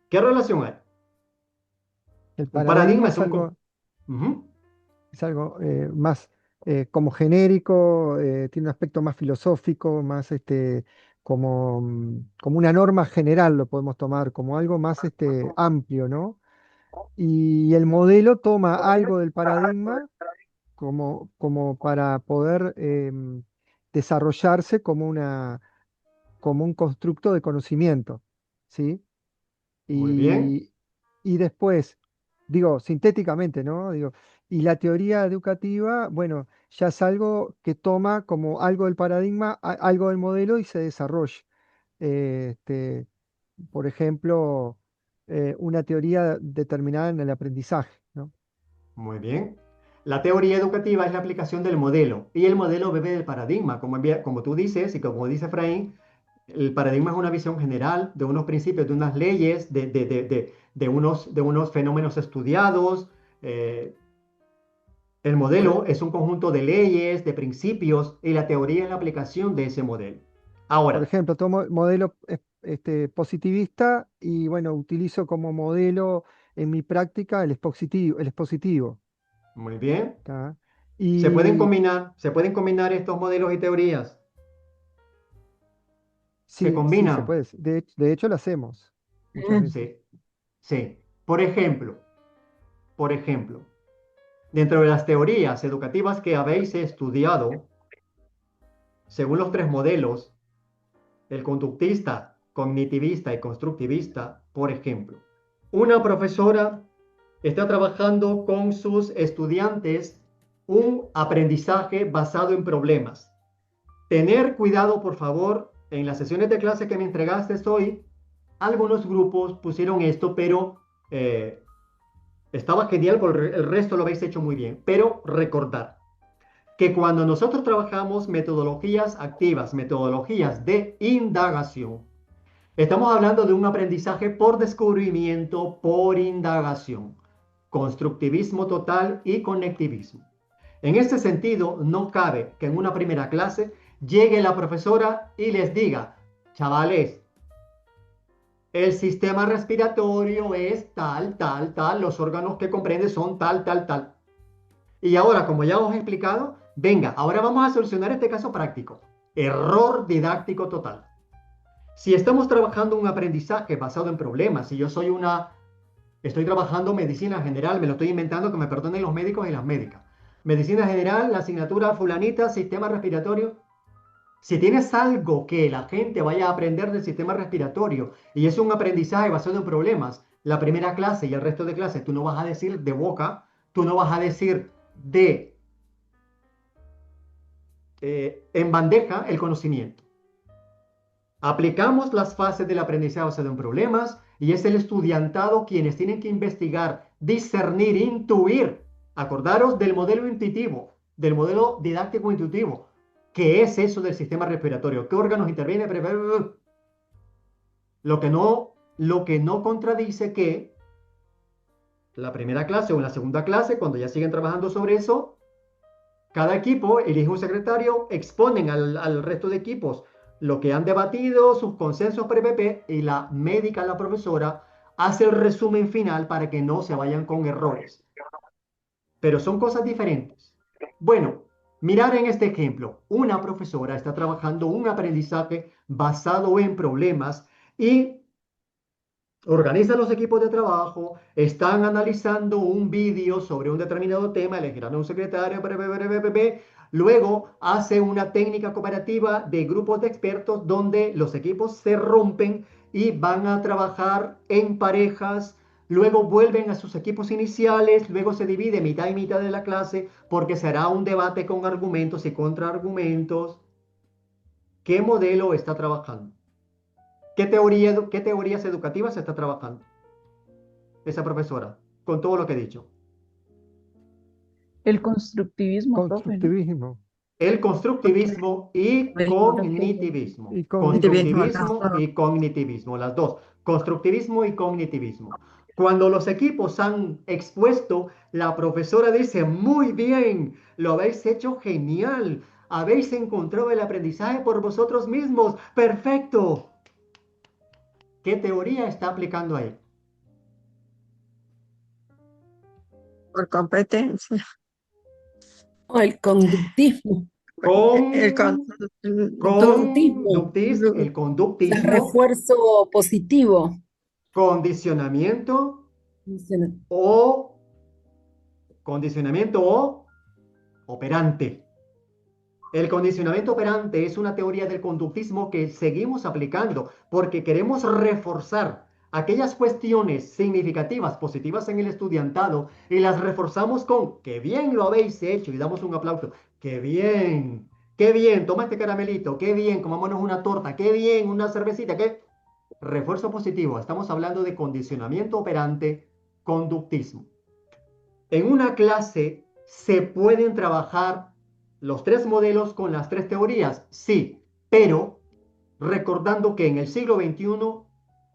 ¿Qué relación hay? El Un paradigma paradigma es un... Ujú. es algo más como genérico, tiene un aspecto más filosófico, más como, como una norma general, lo podemos tomar como algo más amplio, ¿no? Y el modelo toma algo del paradigma como para poder desarrollarse como un constructo de conocimiento, ¿sí? Muy bien, Y después, digo, sintéticamente, ¿no? Digo, y la teoría educativa, bueno, ya es algo que toma como algo del paradigma, algo del modelo y se desarrolla. Eh, este, por ejemplo, una teoría determinada en el aprendizaje, ¿no? muy bien. La teoría educativa es la aplicación del modelo y el modelo bebe del paradigma, como tú dices y como dice Efraín. El paradigma es una visión general de unos principios, de unas leyes, de unos fenómenos estudiados. eh, el modelo es un conjunto de leyes, de principios, y la teoría es la aplicación de ese modelo. Por Ahora, ejemplo, tomo modelo positivista y bueno, utilizo como modelo en mi práctica el expositivo, muy bien. ¿tá? Se Y pueden combinar estos modelos y teorías. Se sí, sí, se combinan. puede. De hecho, lo hacemos muchas veces. Sí, sí. Por ejemplo, dentro de las teorías educativas que habéis estudiado, según los tres modelos, el conductista, cognitivista y constructivista, por ejemplo, una profesora está trabajando con sus estudiantes un aprendizaje basado en problemas. Tener cuidado, por favor, en las sesiones de clase que me entregaste hoy, algunos grupos pusieron esto, pero estaba genial porque el resto lo habéis hecho muy bien. Pero recordar, que cuando nosotros trabajamos metodologías activas, metodologías de indagación, estamos hablando de un aprendizaje por descubrimiento, por indagación, constructivismo total y conectivismo. En este sentido, no cabe que en una primera clase llegue la profesora y les diga, chavales, el sistema respiratorio es tal, tal, tal, los órganos que comprende son tal, tal, tal. Y ahora, como ya os he explicado, venga, ahora vamos a solucionar este caso práctico. Error didáctico total. Si estamos trabajando un aprendizaje basado en problemas, si yo estoy trabajando medicina general, me lo estoy inventando, que me perdonen los médicos y las médicas. Medicina general, la asignatura fulanita, sistema respiratorio. Si tienes algo que la gente vaya a aprender del sistema respiratorio y es un aprendizaje basado en problemas, la primera clase y el resto de clases, tú no vas a decir de boca, tú no vas a decir en bandeja el conocimiento. Aplicamos las fases del aprendizaje basado en problemas y es el estudiantado quienes tienen que investigar, discernir, intuir. Acordaros del modelo intuitivo, del modelo didáctico intuitivo. ¿Qué es eso del sistema respiratorio? ¿Qué órganos intervienen? Lo que no contradice que la primera clase o la segunda clase, cuando ya siguen trabajando sobre eso, cada equipo elige un secretario, exponen al resto de equipos lo que han debatido, sus consensos pre-PP, y la médica, la profesora, hace el resumen final para que no se vayan con errores. Pero son cosas diferentes. Bueno, mirar en este ejemplo, una profesora está trabajando un aprendizaje basado en problemas y organizan los equipos de trabajo, están analizando un vídeo sobre un determinado tema, elegirán a un secretario, luego hace una técnica cooperativa de grupos de expertos donde los equipos se rompen y van a trabajar en parejas, luego vuelven a sus equipos iniciales, luego se divide mitad y mitad de la clase porque será un debate con argumentos y contraargumentos. ¿Qué modelo está trabajando? ¿Qué teorías educativas se está trabajando esa profesora con todo lo que he dicho? El constructivismo, profe, ¿no? Constructivismo El constructivismo y cognitivismo. y Constructivismo y cognitivismo, las dos. Constructivismo y cognitivismo. Cuando los equipos han expuesto, la profesora dice, muy bien, lo habéis hecho genial, habéis encontrado el aprendizaje por vosotros mismos, perfecto. ¿Qué teoría está aplicando ahí? Por competencia. O el conductismo. El Conductismo. El El conductismo, refuerzo positivo. condicionamiento o operante. El condicionamiento operante es una teoría del conductismo que seguimos aplicando porque queremos reforzar aquellas cuestiones significativas, positivas en el estudiantado y las reforzamos con qué bien lo habéis hecho y damos un aplauso. Qué bien, toma este caramelito, qué bien, comámonos una torta, qué bien, una cervecita, qué refuerzo positivo. Estamos hablando de condicionamiento operante, conductismo. En una clase se pueden trabajar los tres modelos con las tres teorías, sí, pero recordando que en el siglo XXI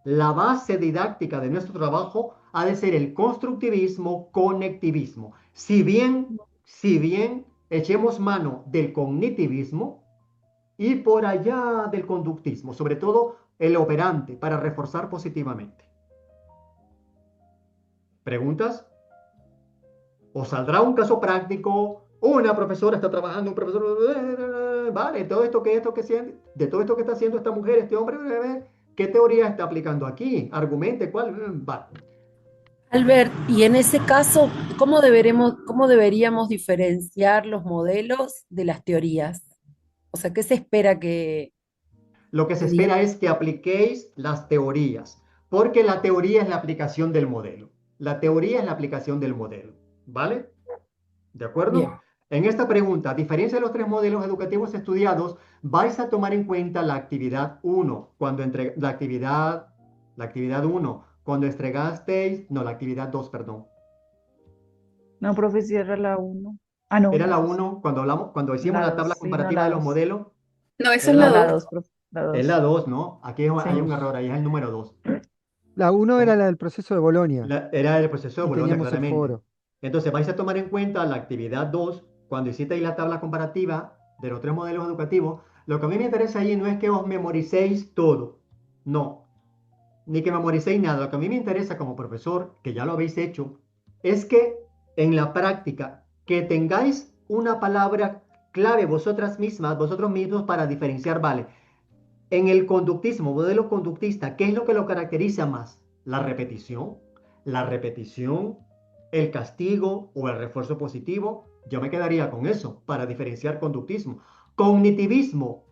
la base didáctica de nuestro trabajo ha de ser el constructivismo, conectivismo. Si bien echemos mano del cognitivismo y por allá del conductismo, sobre todo el operante para reforzar positivamente. ¿Preguntas? O saldrá un caso práctico, una profesora está trabajando, un profesor, vale, de todo esto que está haciendo esta mujer, este hombre, ¿qué teoría está aplicando aquí? Argumente, ¿cuál? Va. Albert, y en ese caso, ¿cómo deberíamos diferenciar los modelos de las teorías? O sea, ¿qué se espera que Lo que se espera es que apliquéis las teorías, porque la teoría es la aplicación del modelo. La teoría es la aplicación del modelo, ¿vale? ¿De acuerdo? Bien. En esta pregunta, a diferencia de los tres modelos educativos estudiados, vais a tomar en cuenta la actividad 1, la actividad 1, cuando entregasteis, no, la actividad 2, perdón. No, profe, cierra la 1. Ah, no, Era la uno cuando hicimos la la tabla 2, sí, no, comparativa la de los 2. modelos. No, esa Era es la la No, la 2. 2. 2, profe, la Es 2. la 2, ¿no? Aquí hay un Sí. error, ahí es el número 2. La uno era la del proceso de Bolonia Era el proceso de y Bolonia, teníamos el claramente. foro. Entonces, vais a tomar en cuenta la actividad 2 cuando hiciste ahí la tabla comparativa de los tres modelos educativos. Lo que a mí me interesa allí no es que os memoricéis todo, no, ni que memoricéis nada. Lo que a mí me interesa como profesor, que ya lo habéis hecho, es que en la práctica, que tengáis una palabra clave vosotros mismos para diferenciar, vale. En el conductismo, modelo conductista, ¿qué es lo que lo caracteriza más? La repetición, el castigo o el refuerzo positivo. Yo me quedaría con eso para diferenciar conductismo. Cognitivismo,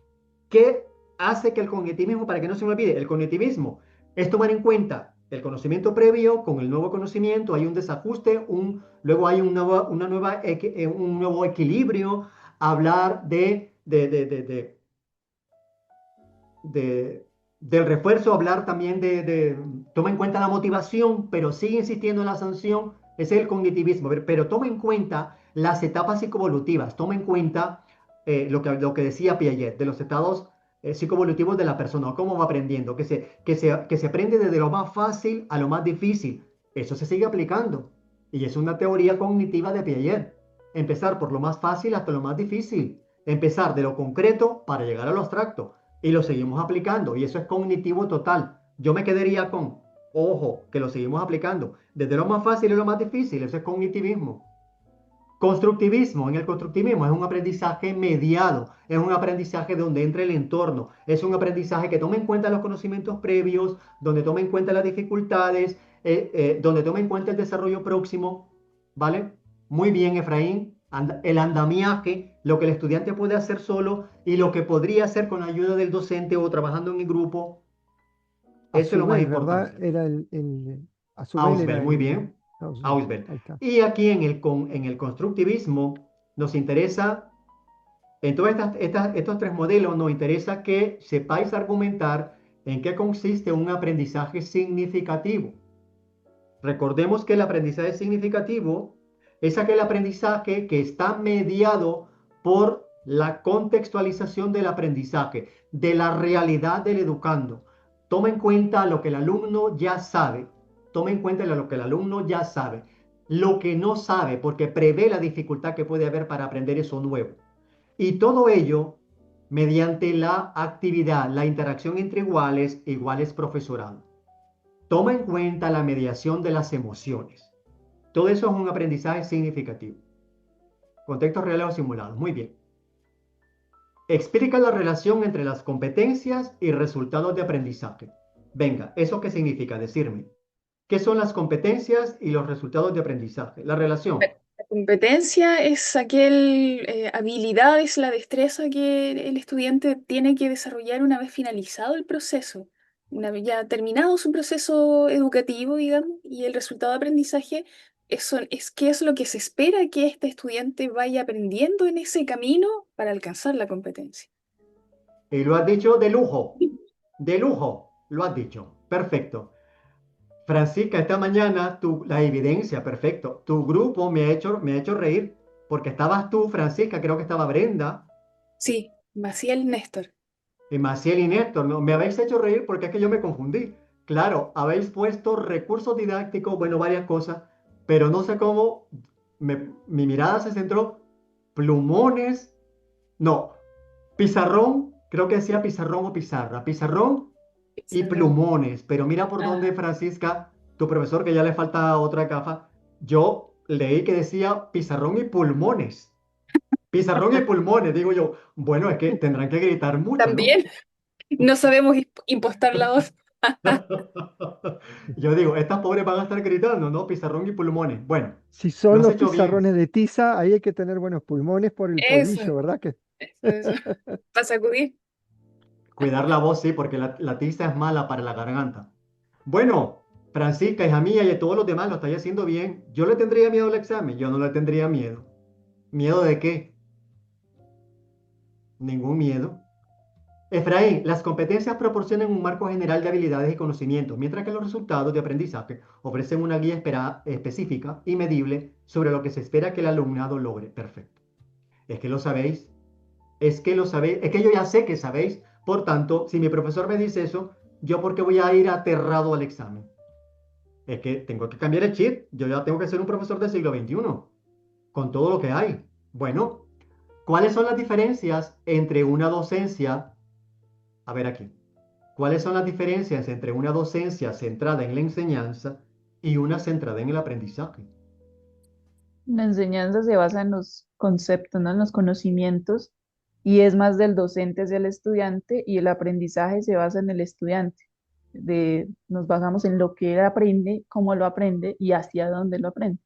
¿qué hace que el cognitivismo, para que no se me olvide, el cognitivismo es tomar en cuenta el conocimiento previo con el nuevo conocimiento, hay un desajuste, luego hay un nuevo equilibrio, hablar de, del refuerzo, hablar también toma en cuenta la motivación, pero sigue insistiendo en la sanción, ese es el cognitivismo, pero toma en cuenta las etapas psicoevolutivas, toma en cuenta lo que decía Piaget, de los estados psicoevolutivos de la persona, cómo va aprendiendo, que se aprende desde lo más fácil a lo más difícil, eso se sigue aplicando, y es una teoría cognitiva de Piaget, empezar por lo más fácil hasta lo más difícil, empezar de lo concreto para llegar a lo abstracto, y lo seguimos aplicando y eso es cognitivo total. Yo me quedaría con, ojo, que lo seguimos aplicando desde lo más fácil y lo más difícil, eso es cognitivismo. Constructivismo, en el constructivismo es un aprendizaje mediado, es un aprendizaje donde entra el entorno, es un aprendizaje que toma en cuenta los conocimientos previos, donde toma en cuenta las dificultades, donde toma en cuenta el desarrollo próximo, ¿vale? Muy bien, Efraín, el andamiaje, lo que el estudiante puede hacer solo y lo que podría hacer con la ayuda del docente o trabajando en el grupo, A eso es su lo más vez, ¿verdad? importante. Era a su vez Ausbel, era muy bien. Ausubel. Ausbel. Ahí está. Y aquí en el constructivismo nos interesa, en todos estos tres modelos, nos interesa que sepáis argumentar en qué consiste un aprendizaje significativo. Recordemos que el aprendizaje significativo es aquel aprendizaje que está mediado por la contextualización del aprendizaje, de la realidad del educando. Toma en cuenta lo que el alumno ya sabe, toma en cuenta lo que el alumno ya sabe, lo que no sabe, porque prevé la dificultad que puede haber para aprender eso nuevo. Y todo ello mediante la actividad, la interacción entre iguales, iguales profesorado. Toma en cuenta la mediación de las emociones. Todo eso es un aprendizaje significativo. Contextos reales o simulados. Muy bien. Explica la relación entre las competencias y resultados de aprendizaje. Venga, ¿eso qué significa? Decirme. ¿Qué son las competencias y los resultados de aprendizaje? La relación. La competencia es aquel habilidad, es la destreza que el estudiante tiene que desarrollar una vez finalizado el proceso, una vez ya terminado su proceso educativo, digamos, y el resultado de aprendizaje es qué es lo que se espera que este estudiante vaya aprendiendo en ese camino para alcanzar la competencia. Y lo has dicho de lujo. De lujo. Lo has dicho. Perfecto. Francisca, esta mañana la evidencia, perfecto. Tu grupo me ha hecho reír porque estabas tú, Francisca, creo que estaba Brenda Sí, Maciel Néstor. y Maciel y Néstor. ¿No? Me habéis hecho reír porque es que yo me confundí. Claro, habéis puesto recursos didácticos, bueno, varias cosas, pero no sé cómo mi mirada se centró. Plumones, no, pizarrón, creo que decía pizarrón o pizarra. Pizarrón y plumones, pero mira por dónde, Ah, Francisca, tu profesor, que ya le falta otra gafa, yo leí que decía pizarrón y pulmones. Pizarrón y pulmones, digo yo, bueno, es que tendrán que gritar mucho, ¿no? también no sabemos impostar la voz. Yo digo, estas pobres van a estar gritando, ¿no? Pizarrón y pulmones. Bueno, Si lo son has los hecho bien. pizarrones de tiza, ahí hay que tener buenos pulmones por el Eso, polvillo, ¿verdad? Que eso. Para sacudir. Cuidar la voz, sí, porque la tiza es mala para la garganta. Bueno, Francisca, hija mía, y a todos los demás lo estáis haciendo bien. ¿Yo le tendría miedo al examen? Yo no le tendría miedo. ¿Miedo de qué? Ningún miedo. Efraín, las competencias proporcionan un marco general de habilidades y conocimientos, mientras que los resultados de aprendizaje ofrecen una guía específica y medible sobre lo que se espera que el alumnado logre. Perfecto. Es que lo sabéis, es que lo sabéis, es que yo ya sé que sabéis. Por tanto, si mi profesor me dice eso, ¿yo por qué voy a ir aterrado al examen? Es que tengo que cambiar el chip. Yo ya tengo que ser un profesor del siglo XXI, con todo lo que hay. Bueno, ¿cuáles son las diferencias entre una docencia? A ver aquí. ¿Cuáles son las diferencias entre una docencia centrada en la enseñanza y una centrada en el aprendizaje? La enseñanza se basa en los conceptos, ¿no? En los conocimientos, y es más del docente hacia el estudiante, y el aprendizaje se basa en el estudiante. Nos basamos en lo que él aprende, cómo lo aprende y hacia dónde lo aprende.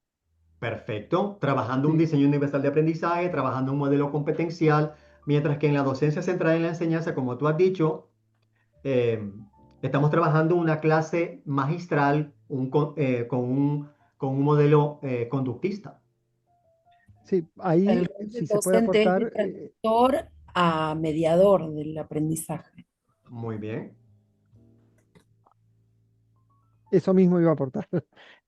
Perfecto. Trabajando un Sí, diseño universal de aprendizaje, trabajando un modelo competencial, mientras que en la docencia centrada en la enseñanza, como tú has dicho, eh, estamos trabajando una clase magistral con un modelo conductista. sí, El ahí rol del si se puede docente es de aportar, traductor a mediador del aprendizaje. Muy bien. eso mismo iba a aportar,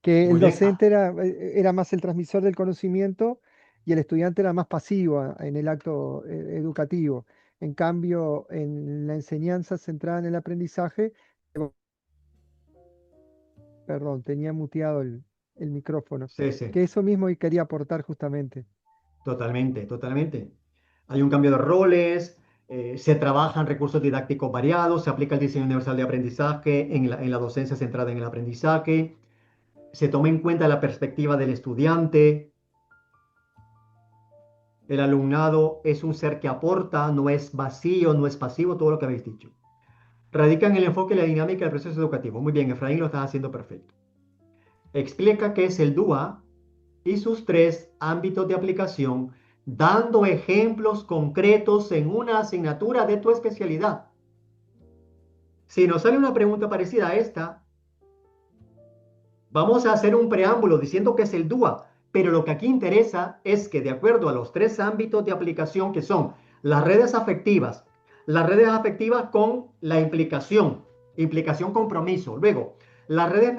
que Muy el bien. docente era más el transmisor del conocimiento y el estudiante era más pasivo en el acto educativo. En cambio, en la enseñanza centrada en el aprendizaje, perdón, tenía muteado el micrófono, Sí, sí. que eso mismo y quería aportar justamente. Totalmente, totalmente. Hay un cambio de roles, se trabajan recursos didácticos variados, se aplica el diseño universal de aprendizaje en la docencia centrada en el aprendizaje, se toma en cuenta la perspectiva del estudiante, el alumnado es un ser que aporta, no es vacío, no es pasivo, todo lo que habéis dicho. Radica en el enfoque y la dinámica del proceso educativo. Muy bien, Efraín, lo estás haciendo perfecto. Explica qué es el DUA y sus tres ámbitos de aplicación, dando ejemplos concretos en una asignatura de tu especialidad. Si nos sale una pregunta parecida a esta, vamos a hacer un preámbulo diciendo que es el DUA, pero lo que aquí interesa es que de acuerdo a los tres ámbitos de aplicación que son las redes afectivas con la implicación compromiso, luego las redes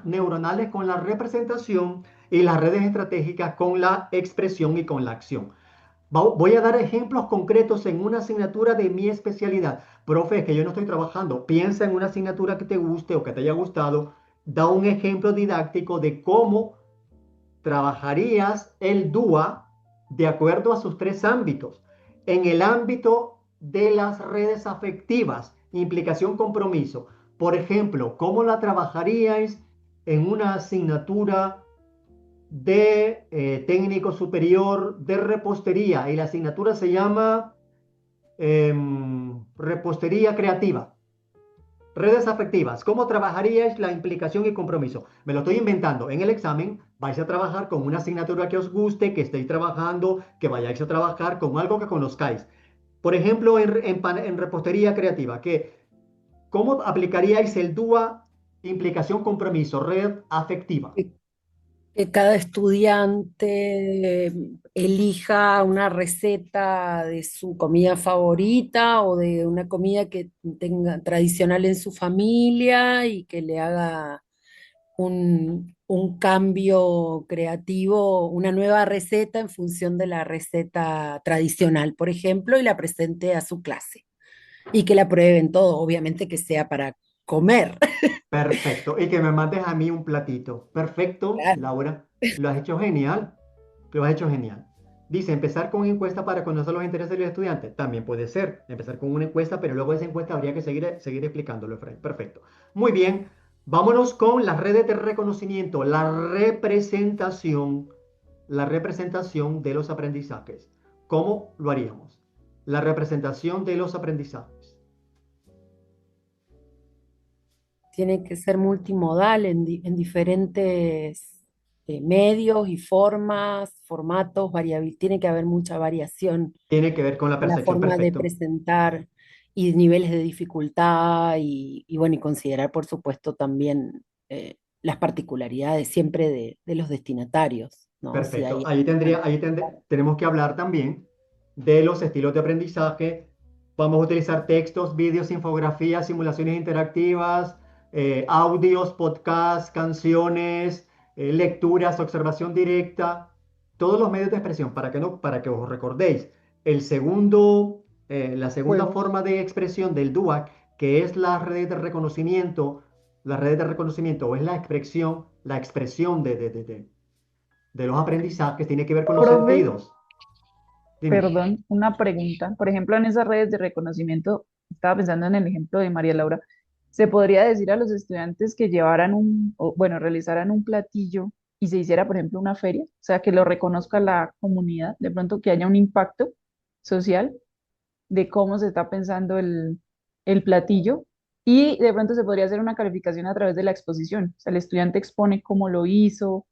neuronales con la representación y las redes estratégicas con la expresión y con la acción. Voy a dar ejemplos concretos en una asignatura de mi especialidad. Profe, es que yo no estoy trabajando. Piensa en una asignatura que te guste o que te haya gustado. Da un ejemplo didáctico de cómo trabajarías el DUA de acuerdo a sus tres ámbitos. En el ámbito de las redes afectivas, implicación, compromiso. Por ejemplo, ¿cómo la trabajaríais en una asignatura de técnico superior de repostería? Y la asignatura se llama repostería creativa. Redes afectivas, ¿cómo trabajaríais la implicación y compromiso? Me lo estoy inventando. En el examen vais a trabajar con una asignatura que os guste, que estéis trabajando, que vayáis a trabajar con algo que conozcáis. Por ejemplo, en repostería creativa, ¿cómo aplicaríais el DUA, implicación, compromiso, red afectiva? Que cada estudiante elija una receta de su comida favorita o de una comida que tenga tradicional en su familia y que le haga un cambio creativo, una nueva receta en función de la receta tradicional, por ejemplo, y la presente a su clase. Y que la prueben todo, obviamente que sea para comer. Perfecto. Y que me mandes a mí un platito. Perfecto, Claro. Laura. Lo has hecho genial. Lo has hecho genial. Dice, empezar con encuesta para conocer los intereses del estudiante. También puede ser. Empezar con una encuesta, pero luego de esa encuesta habría que seguir explicándolo, Efraín. Perfecto. Muy bien. Vámonos con las redes de reconocimiento. La representación de los aprendizajes. ¿Cómo lo haríamos? La representación de los aprendizajes. Tiene que ser multimodal en diferentes medios y formatos, tiene que haber mucha variación Tiene que ver con la en la percepción. forma de Perfecto. presentar y niveles de dificultad y bueno, y considerar por supuesto también las particularidades siempre de los destinatarios, ¿no? Si Perfecto. hay Tenemos que hablar también de los estilos de aprendizaje Vamos a utilizar textos, vídeos, infografías, simulaciones interactivas, audios, podcasts, canciones, lecturas, observación directa, todos los medios de expresión para que no, para que os recordéis. La segunda Juegos. forma de expresión del DUAC, que es la red de reconocimiento o es la expresión de los aprendizajes, tiene que ver con los Profe, sentidos. Dime. perdón, una pregunta. Por ejemplo, en esas redes de reconocimiento, estaba pensando en el ejemplo de María Laura, ¿se podría decir a los estudiantes que llevaran o, bueno, realizaran un platillo y se hiciera, por ejemplo, una feria? O sea, que lo reconozca la comunidad, de pronto que haya un impacto social de cómo se está pensando el platillo y de pronto se podría hacer una calificación a través de la exposición. O sea, el estudiante expone cómo lo hizo,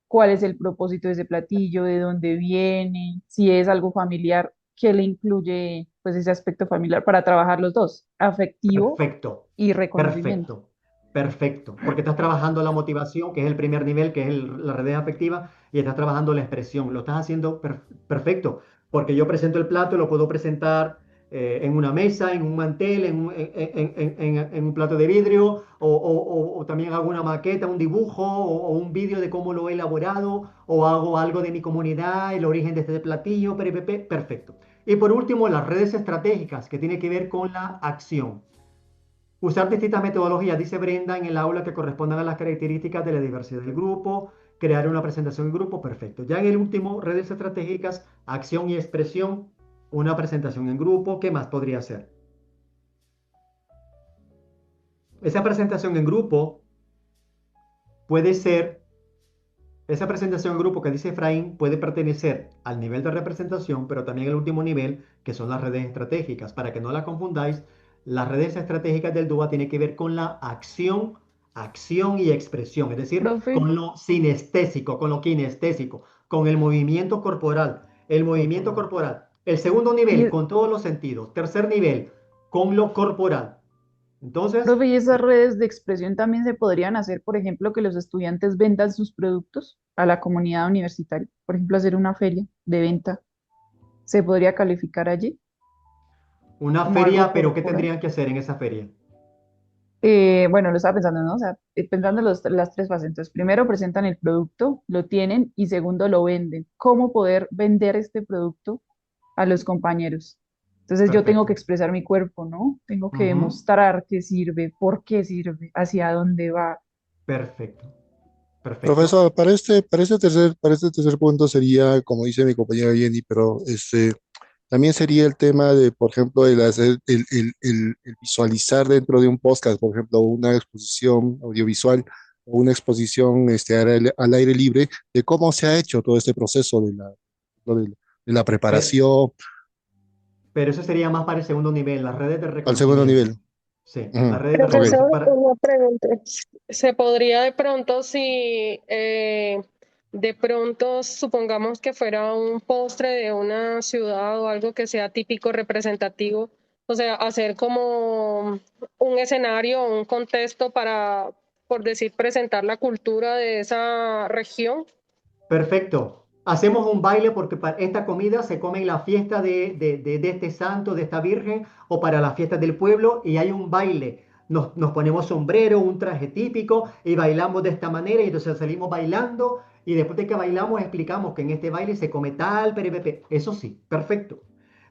cuál es el propósito de ese platillo, de dónde viene, si es algo familiar, qué le incluye pues ese aspecto familiar para trabajar los dos, afectivo Perfecto, y reconocimiento. perfecto, perfecto. Porque estás trabajando la motivación, que es el primer nivel, que es la red afectiva, y estás trabajando la expresión. Lo estás haciendo perfecto. Porque yo presento el plato, lo puedo presentar en una mesa, en un mantel, en un plato de vidrio, o también hago una maqueta, un dibujo, o un vídeo de cómo lo he elaborado, o hago algo de mi comunidad, el origen de este platillo, perfecto. Y por último, las redes estratégicas, que tiene que ver con la acción. Usar distintas metodologías, dice Brenda, en el aula que correspondan a las características de la diversidad del grupo, crear una presentación en grupo, perfecto. Ya en el último, redes estratégicas, acción y expresión, una presentación en grupo, ¿qué más podría ser? Esa presentación en grupo puede ser, esa presentación en grupo que dice Efraín puede pertenecer al nivel de representación, pero también al último nivel, que son las redes estratégicas. Para que no la confundáis, las redes estratégicas del DUA tienen que ver con la acción, acción y expresión, es decir, Profe, con lo sinestésico, con lo kinestésico, con el movimiento corporal, el movimiento corporal. El segundo y, nivel, con todos los sentidos. Tercer nivel, con lo corporal. Entonces, profe, ¿y esas redes de expresión también se podrían hacer, por ejemplo, que los estudiantes vendan sus productos a la comunidad universitaria? Por ejemplo, hacer una feria de venta. ¿Se podría calificar allí una como algo feria, pero ¿qué corporal? tendrían que hacer en esa feria? Bueno, lo estaba pensando, ¿no? O sea, pensando en las tres fases. Entonces, primero presentan el producto, lo tienen y segundo lo venden. ¿Cómo poder vender este producto a los compañeros? Entonces, yo tengo que Perfecto. expresar mi cuerpo, ¿no? Tengo que Ujú. demostrar qué sirve, por qué sirve, hacia dónde va. Perfecto, perfecto. Profesor, para este tercer punto sería, como dice mi compañera Jenny, pero también sería el tema de, por ejemplo, el hacer, el visualizar dentro de un podcast, por ejemplo, una exposición audiovisual o una exposición al aire libre de cómo se ha hecho todo este proceso de la Pe- preparación Pero eso sería más para el segundo nivel, las redes de al segundo reconocimiento. nivel. Sí, las Ujú. redes de Ok. reconocimiento. Profesor, una pregunta. ¿Se podría de pronto, si de pronto supongamos que fuera un postre de una ciudad o algo que sea típico, representativo, o sea, hacer como un escenario, un contexto para, por decir, presentar la cultura de esa región? Perfecto. Hacemos un baile porque para esta comida se come en la fiesta de este santo, de esta virgen, o para las fiestas del pueblo, y hay un baile. Nos ponemos sombrero, un traje típico, y bailamos de esta manera, y entonces salimos bailando, y después de que bailamos explicamos que en este baile se come tal, perepepe. Eso sí, perfecto.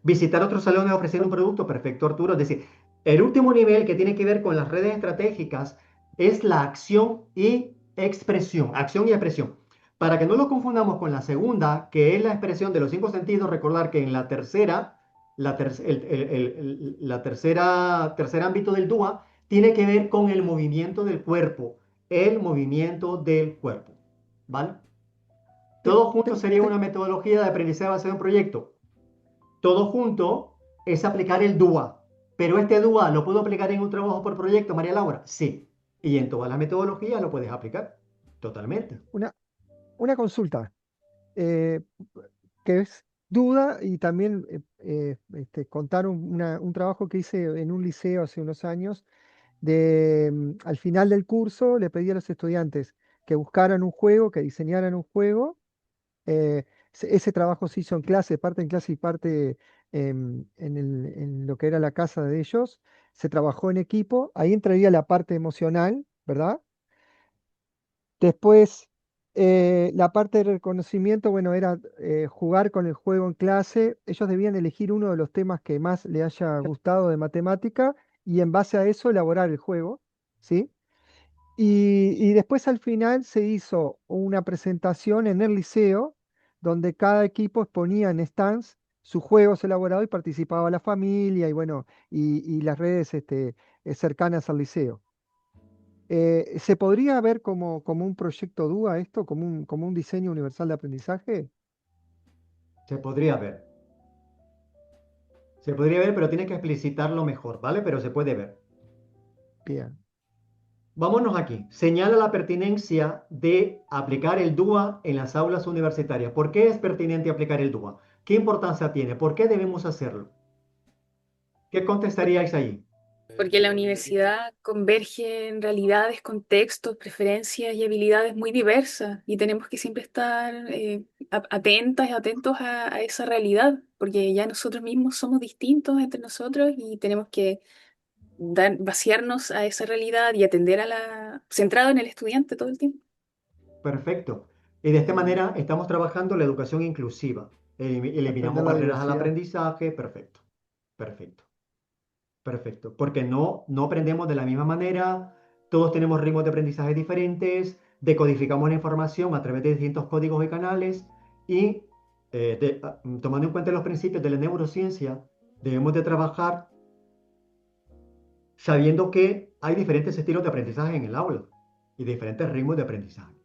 Visitar otros salones ofreciendo un producto, perfecto, Arturo. Es decir, el último nivel que tiene que ver con las redes estratégicas es la acción y expresión. Para que no lo confundamos con la segunda, que es la expresión de los cinco sentidos, recordar que en la tercera, tercer ámbito del DUA tiene que ver con el movimiento del cuerpo, el movimiento del cuerpo, ¿vale? Te- Todo junto te- sería te- una metodología de aprendizaje basado en un proyecto. Todo junto es aplicar el DUA, pero este DUA lo puedo aplicar en un trabajo por proyecto, María Laura, sí, y en todas las metodologías lo puedes aplicar, totalmente. una, una consulta, eh, que es duda y también contar un trabajo que hice en un liceo hace unos años. Al final del curso le pedí a los estudiantes que buscaran un juego, que diseñaran un juego. Ese trabajo se hizo en clase, parte en clase y parte en lo que era la casa de ellos, se trabajó en equipo, ahí entraría la parte emocional, ¿verdad? Después, la parte de reconocimiento, bueno, era jugar con el juego en clase. Ellos debían elegir uno de los temas que más le haya gustado de matemática y en base a eso elaborar el juego, ¿sí? Y después al final se hizo una presentación en el liceo donde cada equipo exponía en stands sus juegos elaborados y participaba la familia y bueno, y las redes cercanas al liceo. ¿Se podría ver como un proyecto DUA esto, como un diseño universal de aprendizaje? Se podría ver. Se podría ver, pero tiene que explicitarlo mejor, ¿vale? Pero se puede ver. Bien. Vámonos aquí. Señala la pertinencia de aplicar el DUA en las aulas universitarias. ¿Por qué es pertinente aplicar el DUA? ¿Qué importancia tiene? ¿Por qué debemos hacerlo? ¿Qué contestaríais ahí? Porque la universidad converge en realidades, contextos, preferencias y habilidades muy diversas y tenemos que siempre estar atentas y atentos a esa realidad, porque ya nosotros mismos somos distintos entre nosotros y tenemos que vaciarnos a esa realidad y atender centrado en el estudiante todo el tiempo. Perfecto. Y de esta manera estamos trabajando la educación inclusiva. Eliminamos Aprender la barreras al diversidad. aprendizaje. Perfecto. Perfecto. Perfecto. Porque no aprendemos de la misma manera. Todos tenemos ritmos de aprendizaje diferentes. Decodificamos la información a través de distintos códigos y canales. Y tomando en cuenta los principios de la neurociencia, debemos de trabajar sabiendo que hay diferentes estilos de aprendizaje en el aula y diferentes ritmos de aprendizaje.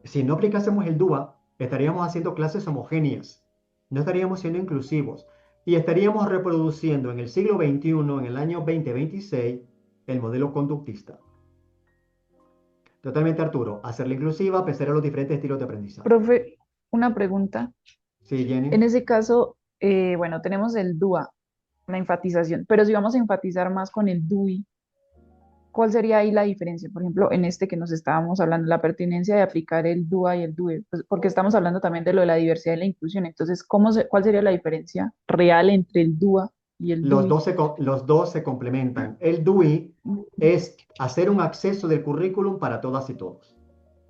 Si no aplicásemos el DUA, estaríamos haciendo clases homogéneas, no estaríamos siendo inclusivos y estaríamos reproduciendo en el siglo XXI, en el año 2026, el modelo conductista. Totalmente, Arturo, hacerla inclusiva a pesar de los diferentes estilos de aprendizaje. Profe, una pregunta. Sí, Jenny. En ese caso, bueno, tenemos el DUA, la enfatización, pero si vamos a enfatizar más con el DUI, ¿cuál sería ahí la diferencia? Por ejemplo, en este que nos estábamos hablando, la pertinencia de aplicar el DUA y el DUE, pues, porque estamos hablando también de lo de la diversidad y la inclusión. Entonces, ¿cuál sería la diferencia real entre el DUA y el Los DUI? los dos se complementan. El DUI es hacer un acceso del currículum para todas y todos,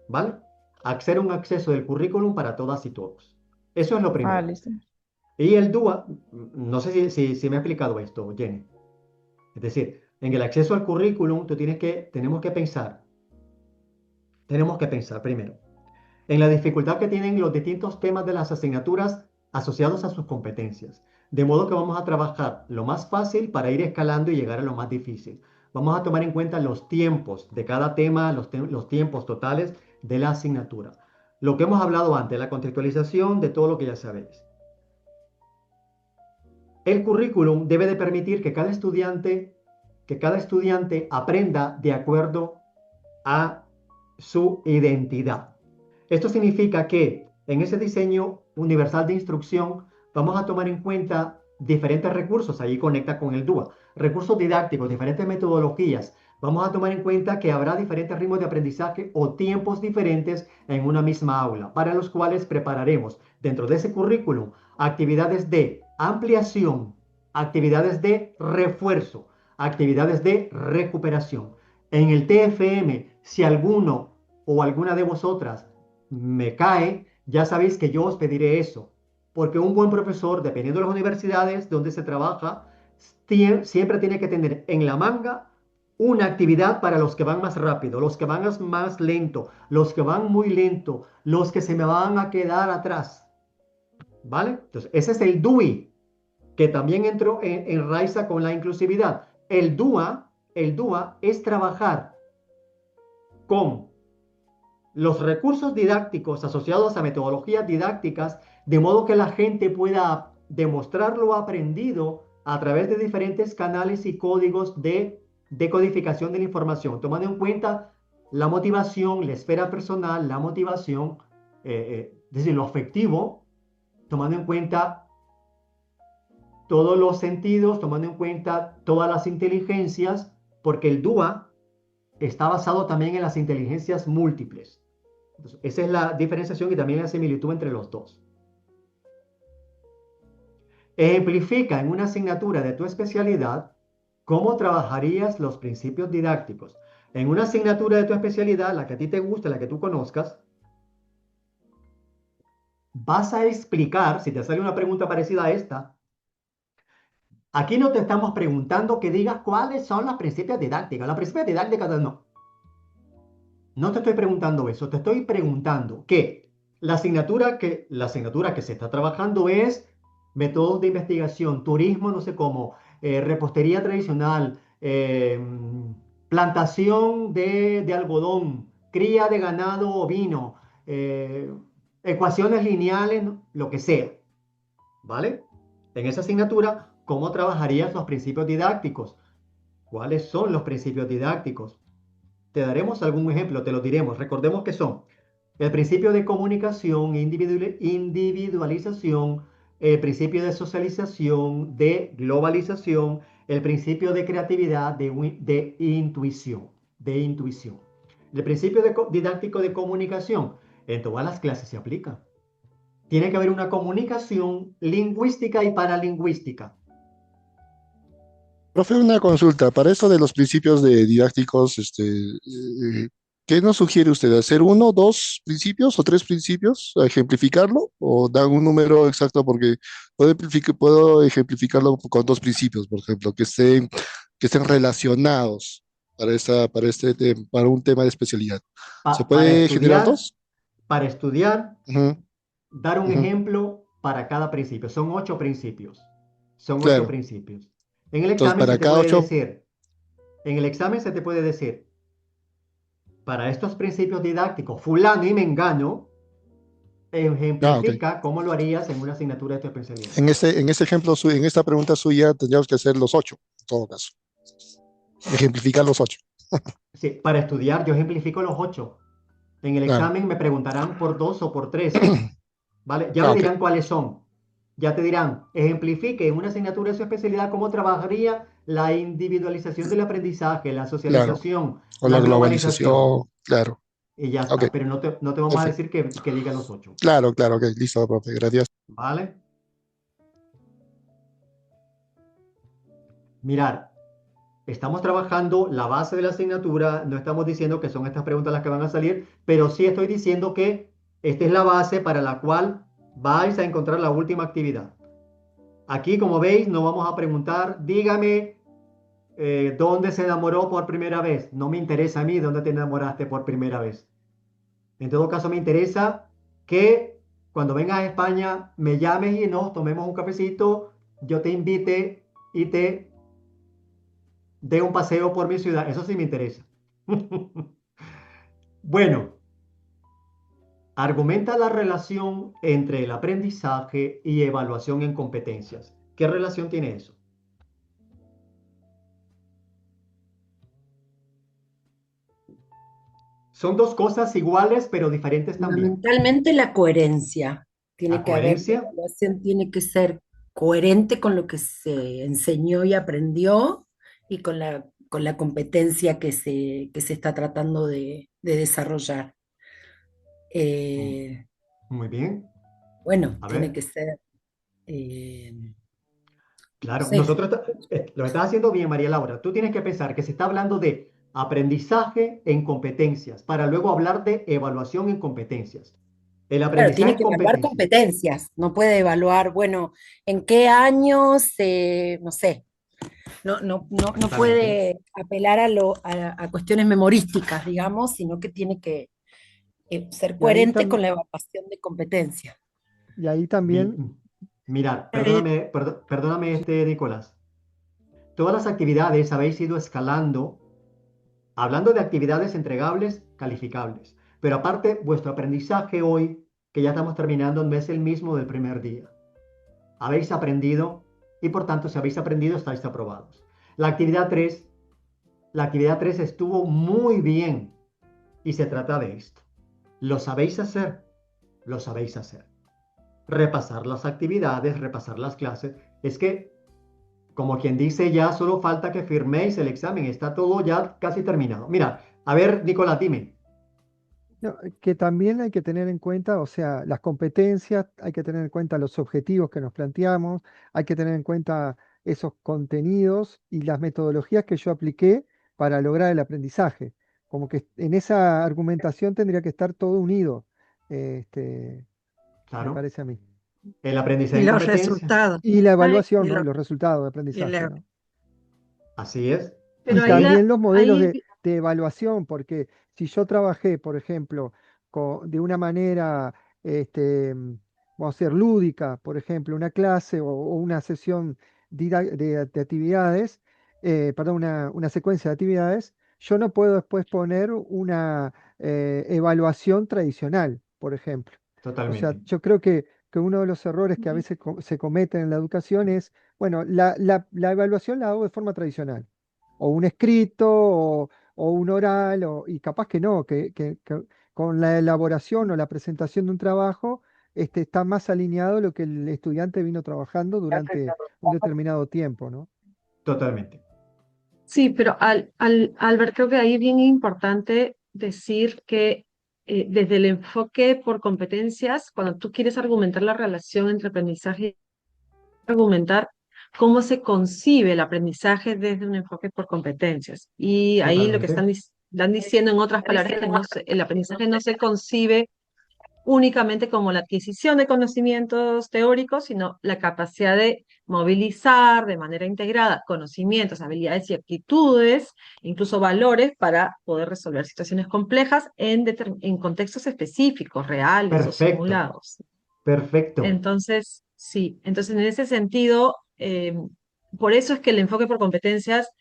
¿vale? Hacer un acceso del currículum para todas y todos. Eso es lo Ah, primero. listo. Y el DUA, no sé si me ha explicado esto, Jenny. Es decir, en el acceso al currículum, tenemos que pensar primero en la dificultad que tienen los distintos temas de las asignaturas asociados a sus competencias. De modo que vamos a trabajar lo más fácil para ir escalando y llegar a lo más difícil. Vamos a tomar en cuenta los tiempos de cada tema, los tiempos totales de la asignatura. Lo que hemos hablado antes, la contextualización de todo lo que ya sabéis. El currículum debe de permitir que cada estudiante aprenda de acuerdo a su identidad. Esto significa que en ese diseño universal de instrucción vamos a tomar en cuenta diferentes recursos, ahí conecta con el DUA, recursos didácticos, diferentes metodologías. Vamos a tomar en cuenta que habrá diferentes ritmos de aprendizaje o tiempos diferentes en una misma aula, para los cuales prepararemos dentro de ese currículum actividades de ampliación, actividades de refuerzo, actividades de recuperación. En el TFM, si alguno o alguna de vosotras me cae, ya sabéis que yo os pediré eso, porque un buen profesor, dependiendo de las universidades donde se trabaja, siempre tiene que tener en la manga una actividad para los que van más rápido, los que van más lento, los que van muy lento, los que se me van a quedar atrás. ¿Vale? Entonces, ese es el DUI, que también entró en Raiza con la inclusividad. El DUA es trabajar con los recursos didácticos asociados a metodologías didácticas, de modo que la gente pueda demostrar lo aprendido a través de diferentes canales y códigos de decodificación de la información, tomando en cuenta la motivación, la esfera personal, la motivación, es decir, lo afectivo, tomando en cuenta todos los sentidos, tomando en cuenta todas las inteligencias, porque el DUA está basado también en las inteligencias múltiples. Entonces, esa es la diferenciación y también la similitud entre los dos. Ejemplifica en una asignatura de tu especialidad cómo trabajarías los principios didácticos. En una asignatura de tu especialidad, la que a ti te guste, la que tú conozcas, vas a explicar, si te sale una pregunta parecida a esta, aquí no te estamos preguntando que digas cuáles son los principios didácticos. Los principios didácticos no. No te estoy preguntando eso, te estoy preguntando que la asignatura que se está trabajando es métodos de investigación, turismo, no sé cómo, repostería tradicional, plantación de algodón, cría de ganado ovino, ecuaciones lineales, ¿no? Lo que sea, ¿vale? En esa asignatura, ¿cómo trabajarías los principios didácticos? ¿Cuáles son los principios didácticos? Te daremos algún ejemplo, te lo diremos. Recordemos que son el principio de comunicación, individualización, el principio de socialización, de globalización, el principio de creatividad, de intuición, El principio didáctico de comunicación, en todas las clases se aplica. Tiene que haber una comunicación lingüística y paralingüística. Profe, una consulta. Para esto de los principios didácticos, ¿qué nos sugiere usted? ¿Hacer uno, dos principios o tres principios? ¿A ejemplificarlo? ¿O dan un número exacto? Porque puedo ejemplificarlo con dos principios, por ejemplo, que estén relacionados para un tema de especialidad. ¿Se puede generar dos? Para estudiar, Ujú, dar un ujú. ejemplo para cada principio. Son 8 principios. Son 8 Claro. principios. En el Entonces, examen se para te cada puede 8, decir, para estos principios didácticos, fulano y mengano, ok. ejemplifica cómo lo harías en una asignatura de tu especialidad. En ese ejemplo, en esta pregunta suya, tendríamos que hacer los 8, en todo caso. Ejemplificar los 8. Sí, para estudiar yo ejemplifico los 8. En el Claro. examen me preguntarán por 2 o por 3, ¿vale? Ya me Ok. dirán cuáles son. Ya te dirán, ejemplifique en una asignatura de su especialidad cómo trabajaría la individualización del aprendizaje, la Claro. socialización, O la la globalización. globalización, claro. Y ya Ok, está, pero no te vamos a perfecto. decir que diga los 8, Claro, claro, ok, listo, profe, gracias. ¿vale? Mirar, estamos trabajando la base de la asignatura, no estamos diciendo que son estas preguntas las que van a salir, pero sí estoy diciendo que esta es la base para la cual vais a encontrar la última actividad. Aquí, como veis, no vamos a preguntar, dígame dónde se enamoró por primera vez. No me interesa a mí dónde te enamoraste por primera vez. En todo caso, me interesa que cuando vengas a España me llames y nos tomemos un cafecito, yo te invite y te dé un paseo por mi ciudad. Eso sí me interesa. Bueno, argumenta la relación entre el aprendizaje y evaluación en competencias. ¿Qué relación tiene eso? Son dos cosas iguales pero diferentes también. Fundamentalmente la coherencia. La Tiene que haber, la coherencia, evaluación tiene que ser coherente con lo que se enseñó y aprendió y con la competencia que se está tratando de desarrollar. Eh, muy bien. bueno, A tiene ver, que ser, no claro, sé, lo estás haciendo bien, María Laura. Tú tienes que pensar que se está hablando de aprendizaje en competencias para luego hablar de evaluación en competencias. El claro, aprendizaje tiene en que evaluar competencias. competencias, no puede evaluar, bueno, en qué años, no sé, no Exactamente. puede apelar a cuestiones memorísticas, digamos, sino que tiene que ser Y ahí, coherente con la evaluación de competencia. y ahí también, Mirad, Eh, perdóname, Nicolás. Todas las actividades habéis ido escalando, hablando de actividades entregables, calificables. Pero aparte, vuestro aprendizaje hoy, que ya estamos terminando, no es el mismo del primer día. Habéis aprendido y por tanto, si habéis aprendido, estáis aprobados. La actividad 3, la actividad 3 estuvo muy bien y se trata de esto. ¿Lo sabéis hacer? Lo sabéis hacer. Repasar las actividades, repasar las clases. Es que, como quien dice, ya solo falta que firméis el examen. Está todo ya casi terminado. Mira, a ver, Nicolás, dime. No, que también hay que tener en cuenta, o sea, las competencias, hay que tener en cuenta los objetivos que nos planteamos, hay que tener en cuenta esos contenidos y las metodologías que yo apliqué para lograr el aprendizaje. Como que en esa argumentación tendría que estar todo unido, este, me Claro. parece a mí. El Y aprendizaje en los competencia. resultados. Y la Ay, evaluación, y ¿no? Y lo, los resultados de y aprendizaje, la- ¿no? Así es. Y Pero ahí, Así es. también los modelos ahí, de evaluación, porque si yo trabajé, por ejemplo, de una manera, vamos a decir, lúdica, por ejemplo, una clase o una sesión de actividades, perdón, una secuencia de actividades, yo no puedo después poner una evaluación tradicional, por ejemplo. O sea, Totalmente. yo creo que uno de los errores que a veces se cometen en la educación es, bueno, la evaluación la hago de forma tradicional o un escrito o un oral, y capaz que no, que con la elaboración o la presentación de un trabajo está más alineado lo que el estudiante vino trabajando durante un determinado tiempo, ¿no? Totalmente. sí, pero Albert, creo que ahí es bien importante decir que desde el enfoque por competencias, cuando tú quieres argumentar la relación entre aprendizaje argumentar cómo se concibe el aprendizaje desde un enfoque por competencias. Y ahí lo que Totalmente. están diciendo en otras palabras es que el aprendizaje no se concibe únicamente como la adquisición de conocimientos teóricos, sino la capacidad de movilizar de manera integrada conocimientos, habilidades y actitudes, incluso valores para poder resolver situaciones complejas en contextos específicos, reales o Perfecto. simulados. Perfecto. Entonces, sí, entonces en ese sentido, por eso es que el enfoque por competencias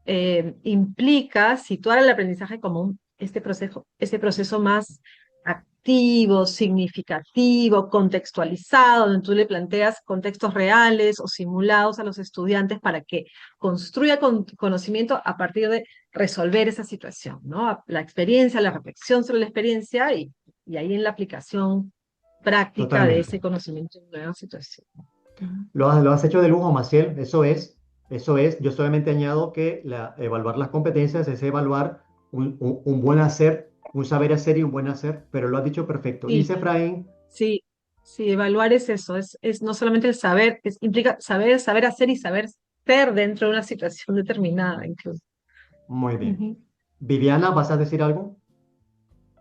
implica situar el aprendizaje como este proceso más activo, significativo, contextualizado, donde tú le planteas contextos reales o simulados a los estudiantes para que construya conocimiento a partir de resolver esa situación, ¿no? La experiencia, la reflexión sobre la experiencia y ahí en la aplicación práctica de ese Totalmente. conocimiento en nueva situación. Lo has hecho de lujo, Maciel. Eso es. Eso es. Yo solamente añado que evaluar las competencias es evaluar un buen hacer, un saber hacer y un buen hacer, pero lo has dicho perfecto. Sí, Dice Efraín, sí, sí, evaluar es eso, es no solamente el saber, implica saber hacer y saber ser dentro de una situación determinada, incluso. muy bien. Ujú. Viviana, ¿vas a decir algo?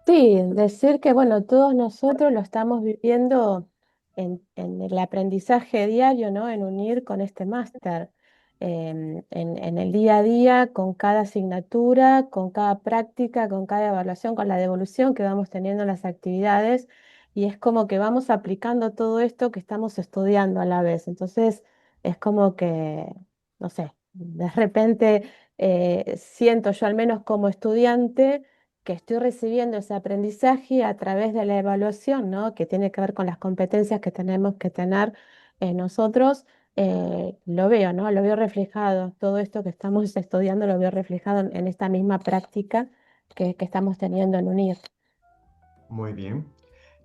Sí, decir que, bueno, todos nosotros lo estamos viviendo en el aprendizaje diario, ¿no? En unir con este máster, en el día a día, con cada asignatura, con cada práctica, con cada evaluación, con la devolución que vamos teniendo en las actividades, y es como que vamos aplicando todo esto que estamos estudiando a la vez. Entonces, es como que, no sé, de repente siento yo al menos como estudiante que estoy recibiendo ese aprendizaje a través de la evaluación, ¿no? Que tiene que ver con las competencias que tenemos que tener nosotros, lo veo, ¿no? Lo veo reflejado, todo esto que estamos estudiando lo veo reflejado en esta misma práctica que estamos teniendo en UNIR. Muy bien.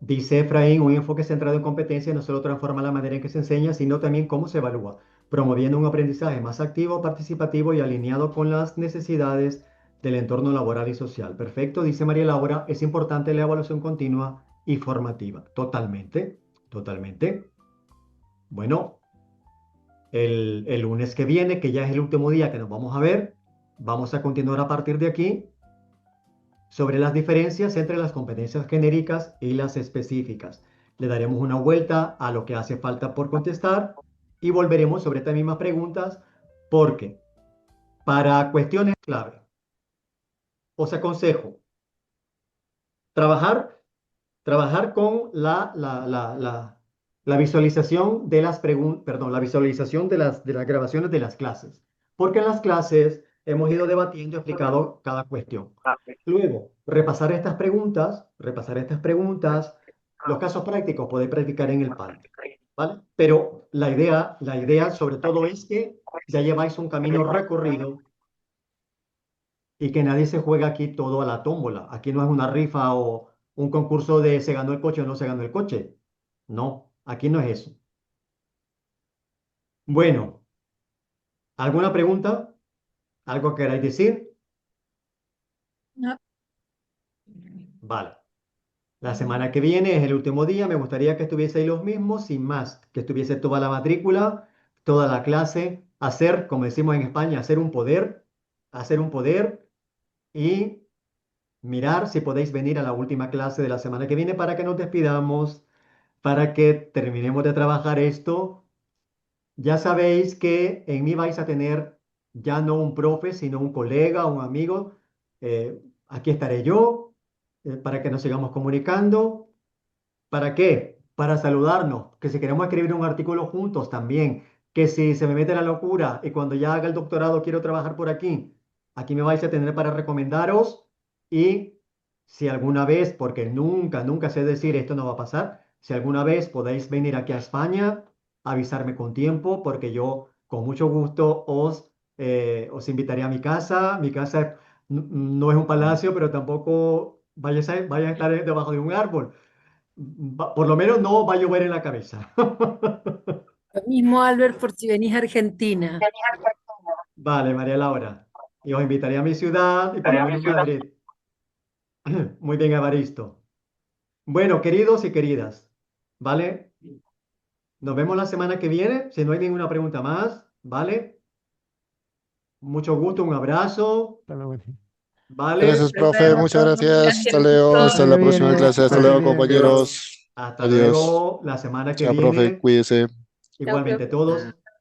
Dice Efraín, un enfoque centrado en competencia no solo transforma la manera en que se enseña, sino también cómo se evalúa, promoviendo un aprendizaje más activo, participativo y alineado con las necesidades del entorno laboral y social. Perfecto, dice María Laura, es importante la evaluación continua y formativa. Totalmente, totalmente. Bueno, el lunes que viene, que ya es el último día que nos vamos a ver, vamos a continuar a partir de aquí sobre las diferencias entre las competencias genéricas y las específicas. Le daremos una vuelta a lo que hace falta por contestar y volveremos sobre estas mismas preguntas porque para cuestiones clave os aconsejo trabajar, trabajar con la visualización de las preguntas, perdón, la visualización de las grabaciones de las clases, porque en las clases hemos ido debatiendo y explicado cada cuestión. Luego, repasar estas preguntas, los casos prácticos podéis practicar en el PAL, ¿vale? Pero la idea sobre todo es que ya lleváis un camino recorrido y que nadie se juega aquí todo a la tómbola. Aquí no es una rifa o un concurso de se ganó el coche o no se ganó el coche. No, aquí no es eso. Bueno, ¿alguna pregunta? ¿Algo que queráis decir? No. Vale. La semana que viene es el último día. Me gustaría que estuvieseis los mismos, sin más, que estuviese toda la matrícula, toda la clase, hacer, como decimos en España, hacer un poder y mirar si podéis venir a la última clase de la semana que viene para que nos despidamos, para que terminemos de trabajar esto. Ya sabéis que en mí vais a tener ya no un profe, sino un colega, un amigo. Aquí estaré yo para que nos sigamos comunicando. ¿Para qué? Para saludarnos, que si queremos escribir un artículo juntos también, que si se me mete la locura y cuando ya haga el doctorado quiero trabajar por aquí, aquí me vais a tener para recomendaros y si alguna vez, porque nunca sé decir esto no va a pasar, si alguna vez podéis venir aquí a España, avisarme con tiempo porque yo con mucho gusto os invitaré a mi casa. Mi casa no es un palacio, pero tampoco vaya a estar debajo de un árbol. Por lo menos no va a llover en la cabeza. Lo mismo, Albert, por si venís a Argentina. Vale, María Laura. Y os invitaré a mi ciudad y por lo menos Madrid. Muy bien, Evaristo. Bueno, queridos y queridas, ¿vale? Nos vemos la semana que viene, si no hay ninguna pregunta más, ¿vale? Mucho gusto, un abrazo, ¿vale? Gracias, profe. Muchas gracias. Hasta luego. Que Hasta vaya la bien, próxima clase. Hasta que vaya luego, bien. compañeros. Hasta Adiós. luego, la semana que Chao, profe. viene. Cuídese. Igualmente profe. todos.